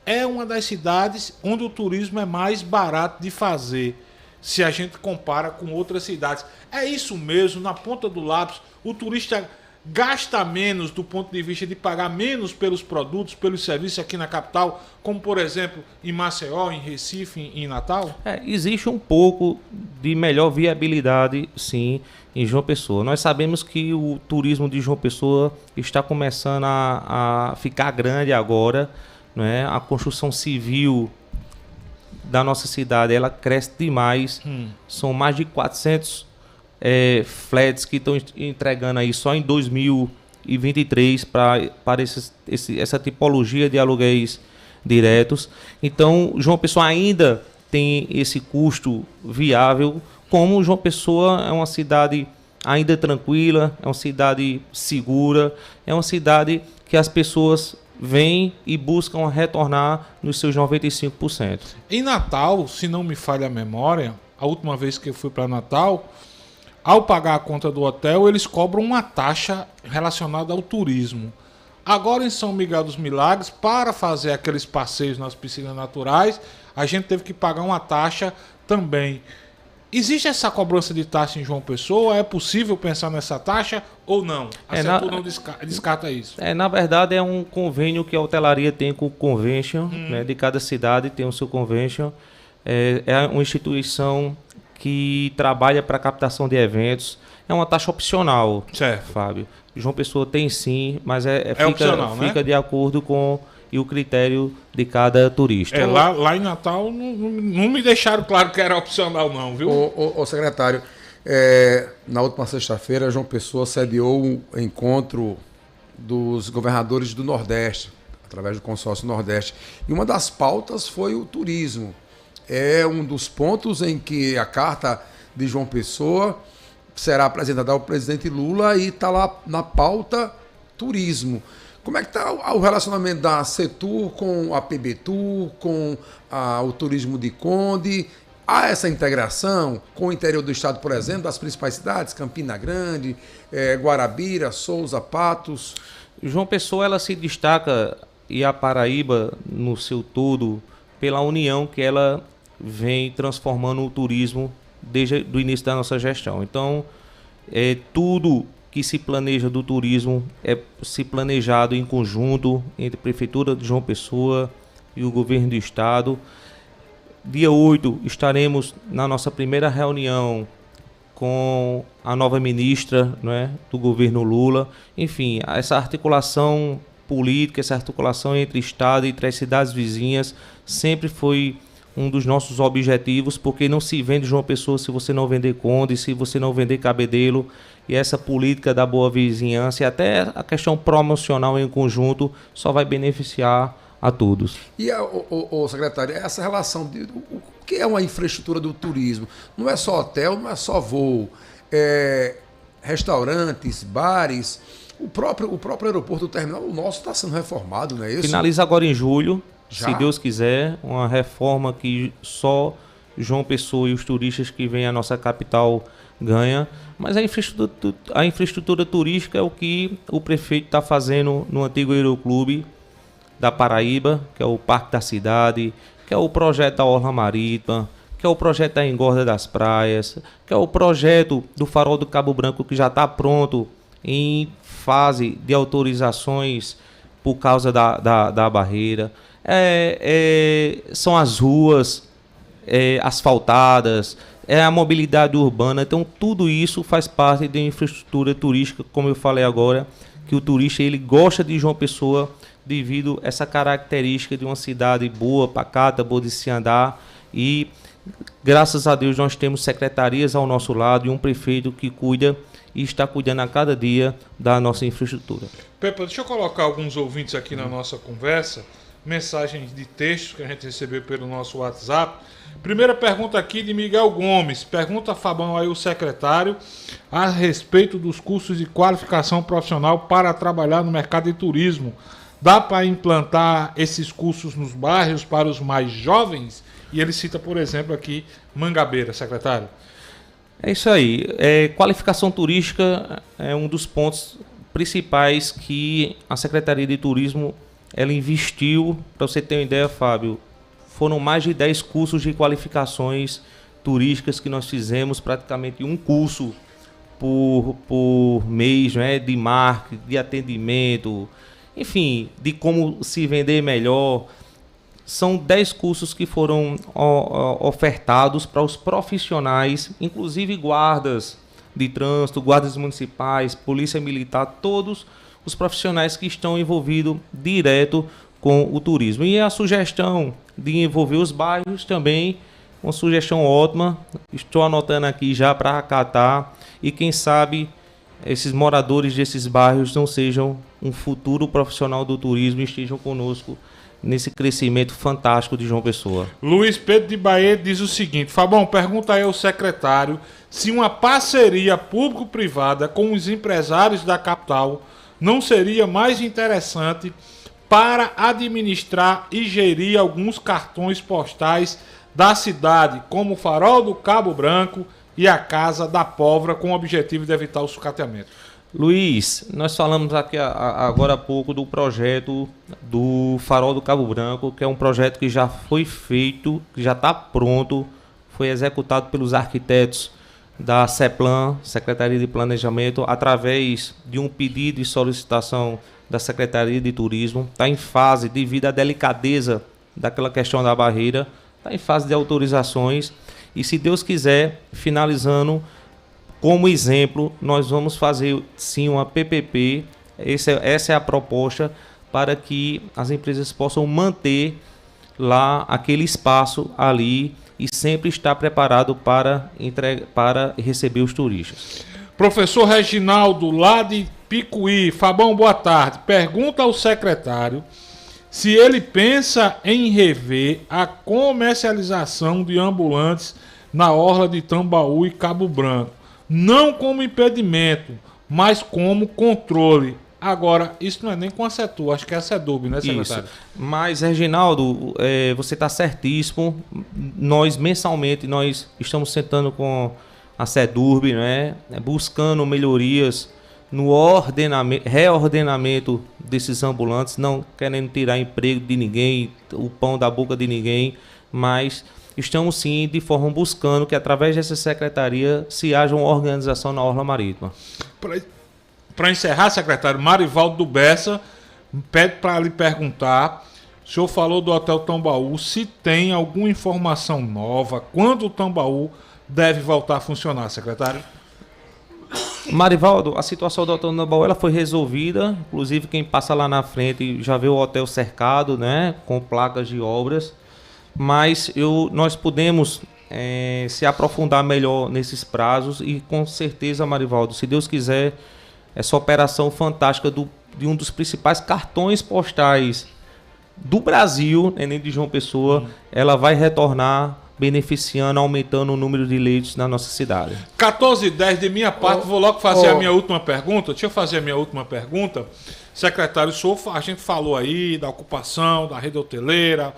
é uma das cidades onde o turismo é mais barato de fazer, se a gente compara com outras cidades. É isso mesmo, na ponta do lápis, o turista gasta menos do ponto de vista de pagar menos pelos produtos, pelos serviços aqui na capital, como por exemplo em Maceió, em Recife, em Natal? Existe um pouco de melhor viabilidade, sim, em João Pessoa. Nós sabemos que o turismo de João Pessoa está começando a ficar grande agora, né? A construção civil da nossa cidade, ela cresce demais. São mais de 400 flats que estão entregando aí só em 2023 para essa tipologia de aluguéis diretos. Então, João Pessoa ainda tem esse custo viável, como João Pessoa é uma cidade ainda tranquila, é uma cidade segura, é uma cidade que as pessoas vêm e buscam retornar nos seus 95%. Em Natal, se não me falha a memória, a última vez que eu fui para Natal, ao pagar a conta do hotel, eles cobram uma taxa relacionada ao turismo. Agora em São Miguel dos Milagres, para fazer aqueles passeios nas piscinas naturais, a gente teve que pagar uma taxa também. Existe essa cobrança de taxa em João Pessoa? É possível pensar nessa taxa ou não? A Setur não descarta isso? Na verdade, é um convênio que a hotelaria tem com o convention, né, de cada cidade tem o seu convention. É uma instituição que trabalha para captação de eventos. É uma taxa opcional, certo, Fábio. João Pessoa tem sim, mas fica opcional, né? Fica de acordo com o critério de cada turista. Lá em Natal não me deixaram claro que era opcional não, viu? Ô secretário, na última sexta-feira, João Pessoa sediou um encontro dos governadores do Nordeste, através do consórcio Nordeste. E uma das pautas foi o turismo. É um dos pontos em que a carta de João Pessoa será apresentada ao presidente Lula e está lá na pauta turismo. Como é que está o relacionamento da Setur com a PBTur, com o turismo de Conde? Há essa integração com o interior do estado, por exemplo, das principais cidades, Campina Grande, Guarabira, Souza, Patos? João Pessoa, ela se destaca, e a Paraíba no seu todo, pela união que ela vem transformando o turismo desde o início da nossa gestão. Então, tudo que se planeja do turismo é se planejado em conjunto entre a Prefeitura de João Pessoa e o Governo do Estado. Dia 8 estaremos na nossa primeira reunião com a nova ministra, né, do governo Lula. Enfim, essa articulação política, essa articulação entre Estado e entre as cidades vizinhas sempre foi um dos nossos objetivos, porque não se vende João Pessoa se você não vender Conde, se você não vender Cabedelo. E essa política da boa vizinhança e até a questão promocional em conjunto só vai beneficiar a todos. E, o secretário, essa relação, o que é uma infraestrutura do turismo? Não é só hotel, não é só voo, restaurantes, bares, o próprio aeroporto do terminal, o nosso está sendo reformado, não é isso? Finaliza agora em julho, já? Se Deus quiser, uma reforma que só João Pessoa e os turistas que vêm à nossa capital ganha, mas a infraestrutura turística é o que o prefeito está fazendo no antigo Aeroclube da Paraíba, que é o Parque da Cidade, que é o projeto da Orla Marítima, que é o projeto da Engorda das Praias, que é o projeto do Farol do Cabo Branco, que já está pronto em fase de autorizações por causa da barreira. São as ruas asfaltadas, a mobilidade urbana. Então tudo isso faz parte da infraestrutura turística, como eu falei agora, que o turista ele gosta de João Pessoa devido a essa característica de uma cidade boa, pacata, boa de se andar, e graças a Deus nós temos secretarias ao nosso lado e um prefeito que cuida e está cuidando a cada dia da nossa infraestrutura. Pepa, deixa eu colocar alguns ouvintes aqui na nossa conversa, mensagens de texto que a gente recebeu pelo nosso WhatsApp. Primeira pergunta aqui de Miguel Gomes. Pergunta a Fabão aí, o secretário, a respeito dos cursos de qualificação profissional para trabalhar no mercado de turismo. Dá para implantar esses cursos nos bairros para os mais jovens? E ele cita, por exemplo, aqui Mangabeira, secretário. É isso aí. Qualificação turística é um dos pontos principais que a Secretaria de Turismo ela investiu. Para você ter uma ideia, Fábio, foram mais de 10 cursos de qualificações turísticas que nós fizemos, praticamente um curso por mês, né, de marketing, de atendimento, enfim, de como se vender melhor. São 10 cursos que foram ofertados para os profissionais, inclusive guardas de trânsito, guardas municipais, polícia militar, todos os profissionais que estão envolvidos direto com o turismo. E a sugestão de envolver os bairros também, uma sugestão ótima, estou anotando aqui já para acatar, e quem sabe esses moradores desses bairros não sejam um futuro profissional do turismo e estejam conosco nesse crescimento fantástico de João Pessoa. Luiz Pedro de Bahia diz o seguinte: Fabão, pergunta aí ao secretário se uma parceria público-privada com os empresários da capital não seria mais interessante para administrar e gerir alguns cartões postais da cidade, como o Farol do Cabo Branco e a Casa da Pólvora, com o objetivo de evitar o sucateamento. Luiz, nós falamos aqui agora há pouco do projeto do Farol do Cabo Branco, que é um projeto que já foi feito, que já está pronto, foi executado pelos arquitetos da CEPLAN, Secretaria de Planejamento, através de um pedido e solicitação da Secretaria de Turismo. Está em fase, devido à delicadeza daquela questão da barreira, está em fase de autorizações, e se Deus quiser, finalizando, como exemplo, nós vamos fazer sim uma PPP, essa é a proposta, para que as empresas possam manter lá aquele espaço ali e sempre estar preparado para receber os turistas. Professor Reginaldo, lá de Picuí. Fabão, boa tarde. Pergunta ao secretário se ele pensa em rever a comercialização de ambulantes na orla de Tambaú e Cabo Branco. Não como impedimento, mas como controle. Agora, isso não é nem com a Setur, acho que é a Sedub, né, secretário? Isso. Mas, Reginaldo, você está certíssimo. Nós, mensalmente, nós estamos sentando com a Sedurb, né, buscando melhorias no reordenamento desses ambulantes, não querendo tirar emprego de ninguém, o pão da boca de ninguém, mas estamos sim, de forma buscando que através dessa secretaria se haja uma organização na orla marítima. Para encerrar, secretário, Marivaldo do Bessa pede para lhe perguntar, o senhor falou do Hotel Tambaú, se tem alguma informação nova, quando o Tambaú deve voltar a funcionar, secretário? Marivaldo, a situação do Hotel Tambaú ela foi resolvida, inclusive quem passa lá na frente já vê o hotel cercado, né, com placas de obras, mas nós podemos se aprofundar melhor nesses prazos e com certeza, Marivaldo, se Deus quiser, essa operação fantástica de um dos principais cartões postais do Brasil, nem de João Pessoa, ela vai retornar beneficiando, aumentando o número de leitos na nossa cidade. 14h10 de minha parte, vou logo fazer a minha última pergunta. Deixa eu fazer a minha última pergunta. Secretário, a gente falou aí da ocupação, da rede hoteleira,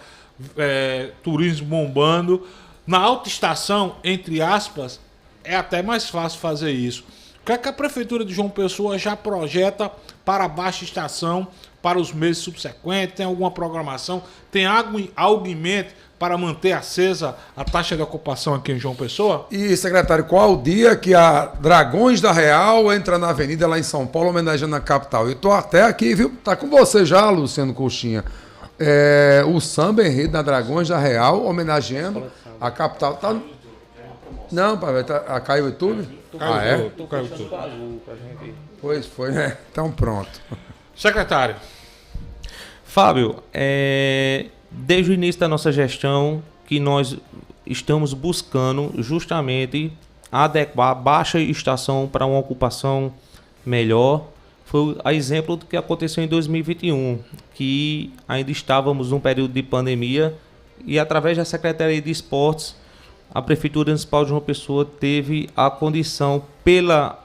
turismo bombando. Na autoestação, entre aspas, é até mais fácil fazer isso. O que é que a Prefeitura de João Pessoa já projeta para a baixa estação, para os meses subsequentes? Tem alguma programação? Tem algo em mente para manter acesa a taxa de ocupação aqui em João Pessoa? E, secretário, qual o dia que a Dragões da Real entra na avenida lá em São Paulo, homenageando a capital? Eu tô até aqui, viu? Tá com você já, Luciano Coxinha. O samba enredo na Dragões da Real, homenageando a capital. Tá... Não, pai, caiu o YouTube? Caiu o YouTube. Pois foi, né? Então pronto. Secretário. Fábio, desde o início da nossa gestão que nós estamos buscando justamente adequar a baixa estação para uma ocupação melhor. Foi a exemplo do que aconteceu em 2021, que ainda estávamos num período de pandemia e através da Secretaria de Esportes, a Prefeitura Municipal de João Pessoa teve a condição, pela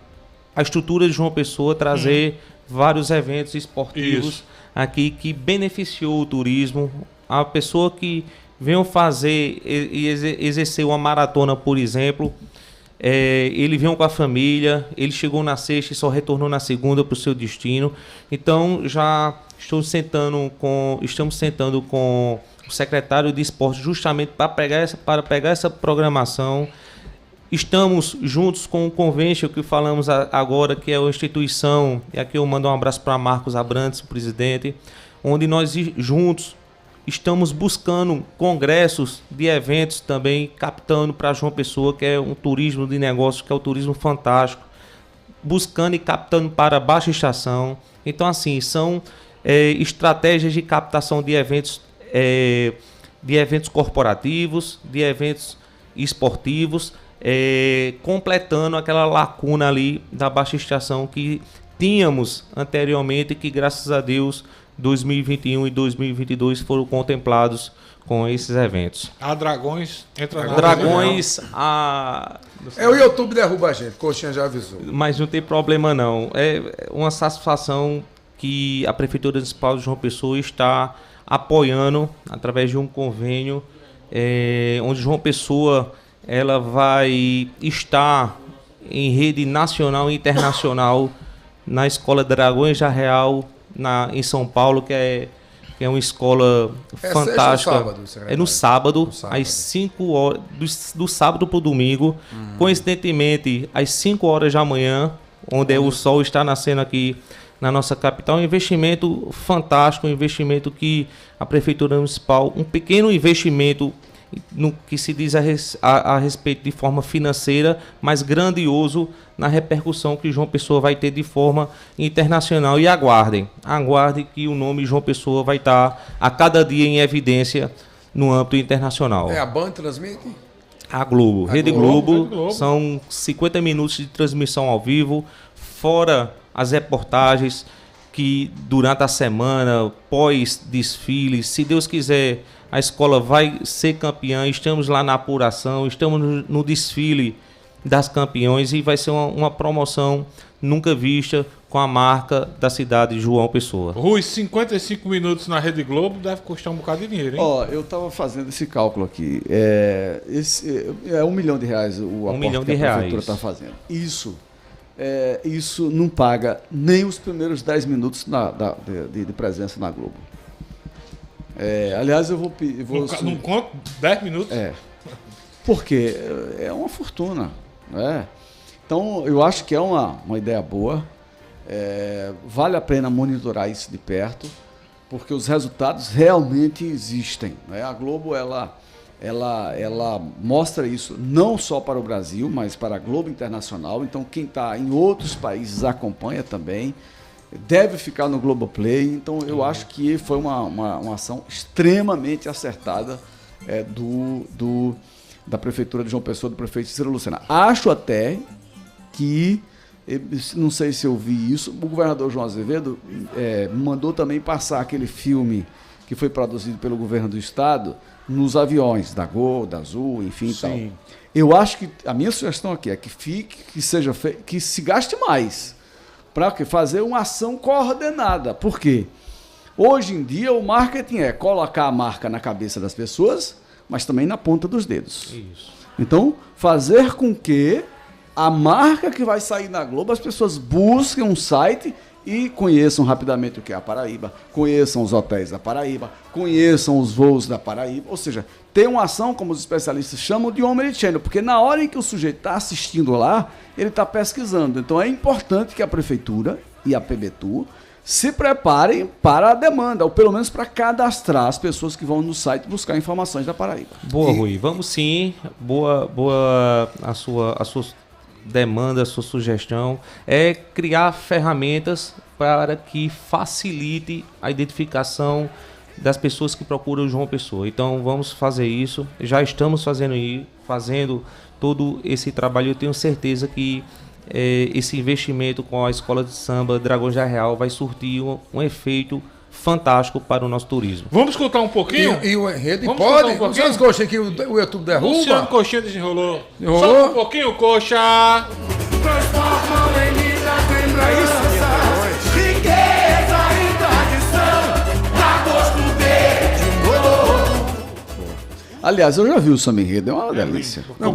a estrutura de João Pessoa, trazer vários eventos esportivos aqui que beneficiou o turismo. A pessoa que veio fazer e exercer uma maratona, por exemplo, ele veio com a família, ele chegou na sexta e só retornou na segunda para o seu destino. Então já estamos sentando com o secretário de esporte justamente para pegar essa programação. Estamos juntos com o convênio que falamos agora, que é a instituição, e aqui eu mando um abraço para Marcos Abrantes, o presidente, onde nós juntos estamos buscando congressos de eventos também, captando para João Pessoa, que é um turismo de negócios, que é o turismo fantástico, buscando e captando para baixa estação. Então, assim, são estratégias de captação de eventos corporativos, de eventos esportivos, completando aquela lacuna ali da baixa estação que tínhamos anteriormente, que graças a Deus 2021 e 2022 foram contemplados com esses eventos. A Dragões entra na Dragões, o YouTube derruba a gente, Coxinha já avisou. Mas não tem problema não. É uma satisfação que a Prefeitura Municipal de João Pessoa está apoiando através de um convênio onde João Pessoa ela vai estar em rede nacional e internacional na Escola Dragões da Real, em São Paulo, que é uma escola fantástica. Sábado, no sábado, às 5 horas, do sábado para o domingo, coincidentemente, às 5 horas da manhã, onde o sol está nascendo aqui na nossa capital. Um investimento fantástico, um investimento que a Prefeitura Municipal, um pequeno investimento no que se diz a respeito de forma financeira, mas grandioso na repercussão que João Pessoa vai ter de forma internacional. E aguardem que o nome João Pessoa vai estar a cada dia em evidência no âmbito internacional. A Band transmite? A Globo, Rede Globo, são 50 minutos de transmissão ao vivo, fora as reportagens que durante a semana, pós-desfile, se Deus quiser, a escola vai ser campeã. Estamos lá na apuração, estamos no desfile das campeões e vai ser uma promoção nunca vista com a marca da cidade de João Pessoa. Rui, 55 minutos na Rede Globo deve custar um bocado de dinheiro, hein? Eu estava fazendo esse cálculo aqui. É R$1 milhão o aporte que a prefeitura está fazendo. Isso não paga nem os primeiros 10 minutos de presença na Globo. Aliás, eu vou... Não conto 10 minutos? Porque é uma fortuna. Então, eu acho que é uma ideia boa. Vale a pena monitorar isso de perto, porque os resultados realmente existem. A Globo, ela mostra isso não só para o Brasil, mas para a Globo Internacional. Então, quem está em outros países acompanha também. Deve ficar no Globoplay. Então, eu acho que foi uma ação extremamente acertada da Prefeitura de João Pessoa, do prefeito Ciro Lucena. Acho até que, não sei se eu vi isso, o governador João Azevedo mandou também passar aquele filme que foi produzido pelo governo do estado nos aviões da Gol, da Azul, enfim e tal. Eu acho que a minha sugestão aqui é que se gaste mais para fazer uma ação coordenada. Por quê? Hoje em dia o marketing é colocar a marca na cabeça das pessoas, mas também na ponta dos dedos. Isso. Então, fazer com que a marca que vai sair na Globo, as pessoas busquem um site e conheçam rapidamente o que é a Paraíba, conheçam os hotéis da Paraíba, conheçam os voos da Paraíba, ou seja, ter uma ação, como os especialistas chamam, de omnichannel, porque na hora em que o sujeito está assistindo lá, ele está pesquisando. Então é importante que a Prefeitura e a PBTU se preparem para a demanda, ou pelo menos para cadastrar as pessoas que vão no site buscar informações da Paraíba. Boa, Rui. Vamos sim. Boa a sua demanda, a sua sugestão, é criar ferramentas para que facilite a identificação das pessoas que procuram João Pessoa. Então vamos fazer isso, já estamos fazendo todo esse trabalho. Eu tenho certeza que esse investimento com a Escola de Samba Dragões da Real vai surtir um efeito fantástico para o nosso turismo. Vamos escutar um pouquinho? E o enredo pode? Luciano Coxinha que o YouTube derruba? Luciano Coxinha desenrolou. Só um pouquinho, Coxa. Transformando em lindas lembranças, riqueza e tradição, pra gosto de novo. Aliás, eu já vi o Samba Enredo, é uma delícia. Não,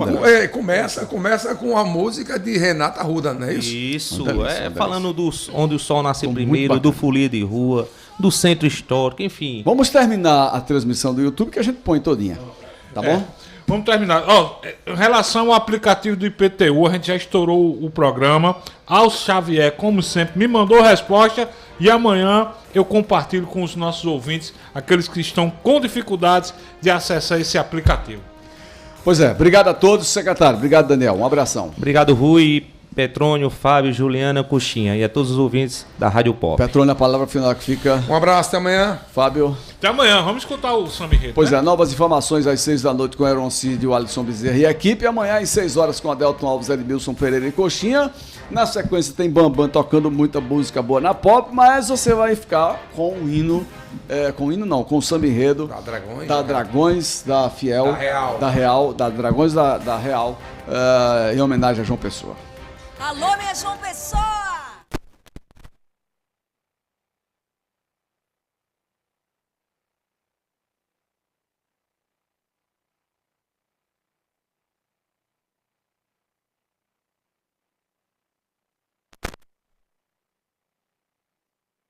começa com a música de Renata Arruda, não é isso? Isso, falando do Onde o Sol Nasce Primeiro, do Folia de Rua, do Centro Histórico, enfim. Vamos terminar a transmissão do YouTube que a gente põe todinha, tá bom? Vamos terminar. Em relação ao aplicativo do IPTU, a gente já estourou o programa. Alcio Xavier, como sempre, me mandou a resposta e amanhã eu compartilho com os nossos ouvintes, aqueles que estão com dificuldades de acessar esse aplicativo. Pois é, obrigado a todos, secretário. Obrigado, Daniel. Um abração. Obrigado, Rui, Petrônio, Fábio, Juliana, Coxinha e a todos os ouvintes da Rádio Pop. Petrônio, a palavra final que fica. Um abraço, até amanhã. Fábio. Até amanhã, vamos escutar o Samba Enredo. Pois é, novas informações às 6 da noite com Aaron Cid, o Alisson Bezerra e a equipe. Amanhã às 6 horas com Adelton Alves, Edmilson Pereira e Coxinha. Na sequência tem Bambam tocando muita música boa na pop, mas você vai ficar com o hino, com o Samba Enredo da Dragões, da Fiel, da Real, da Dragões da Real, em homenagem a João Pessoa. Alô, minha João Pessoa!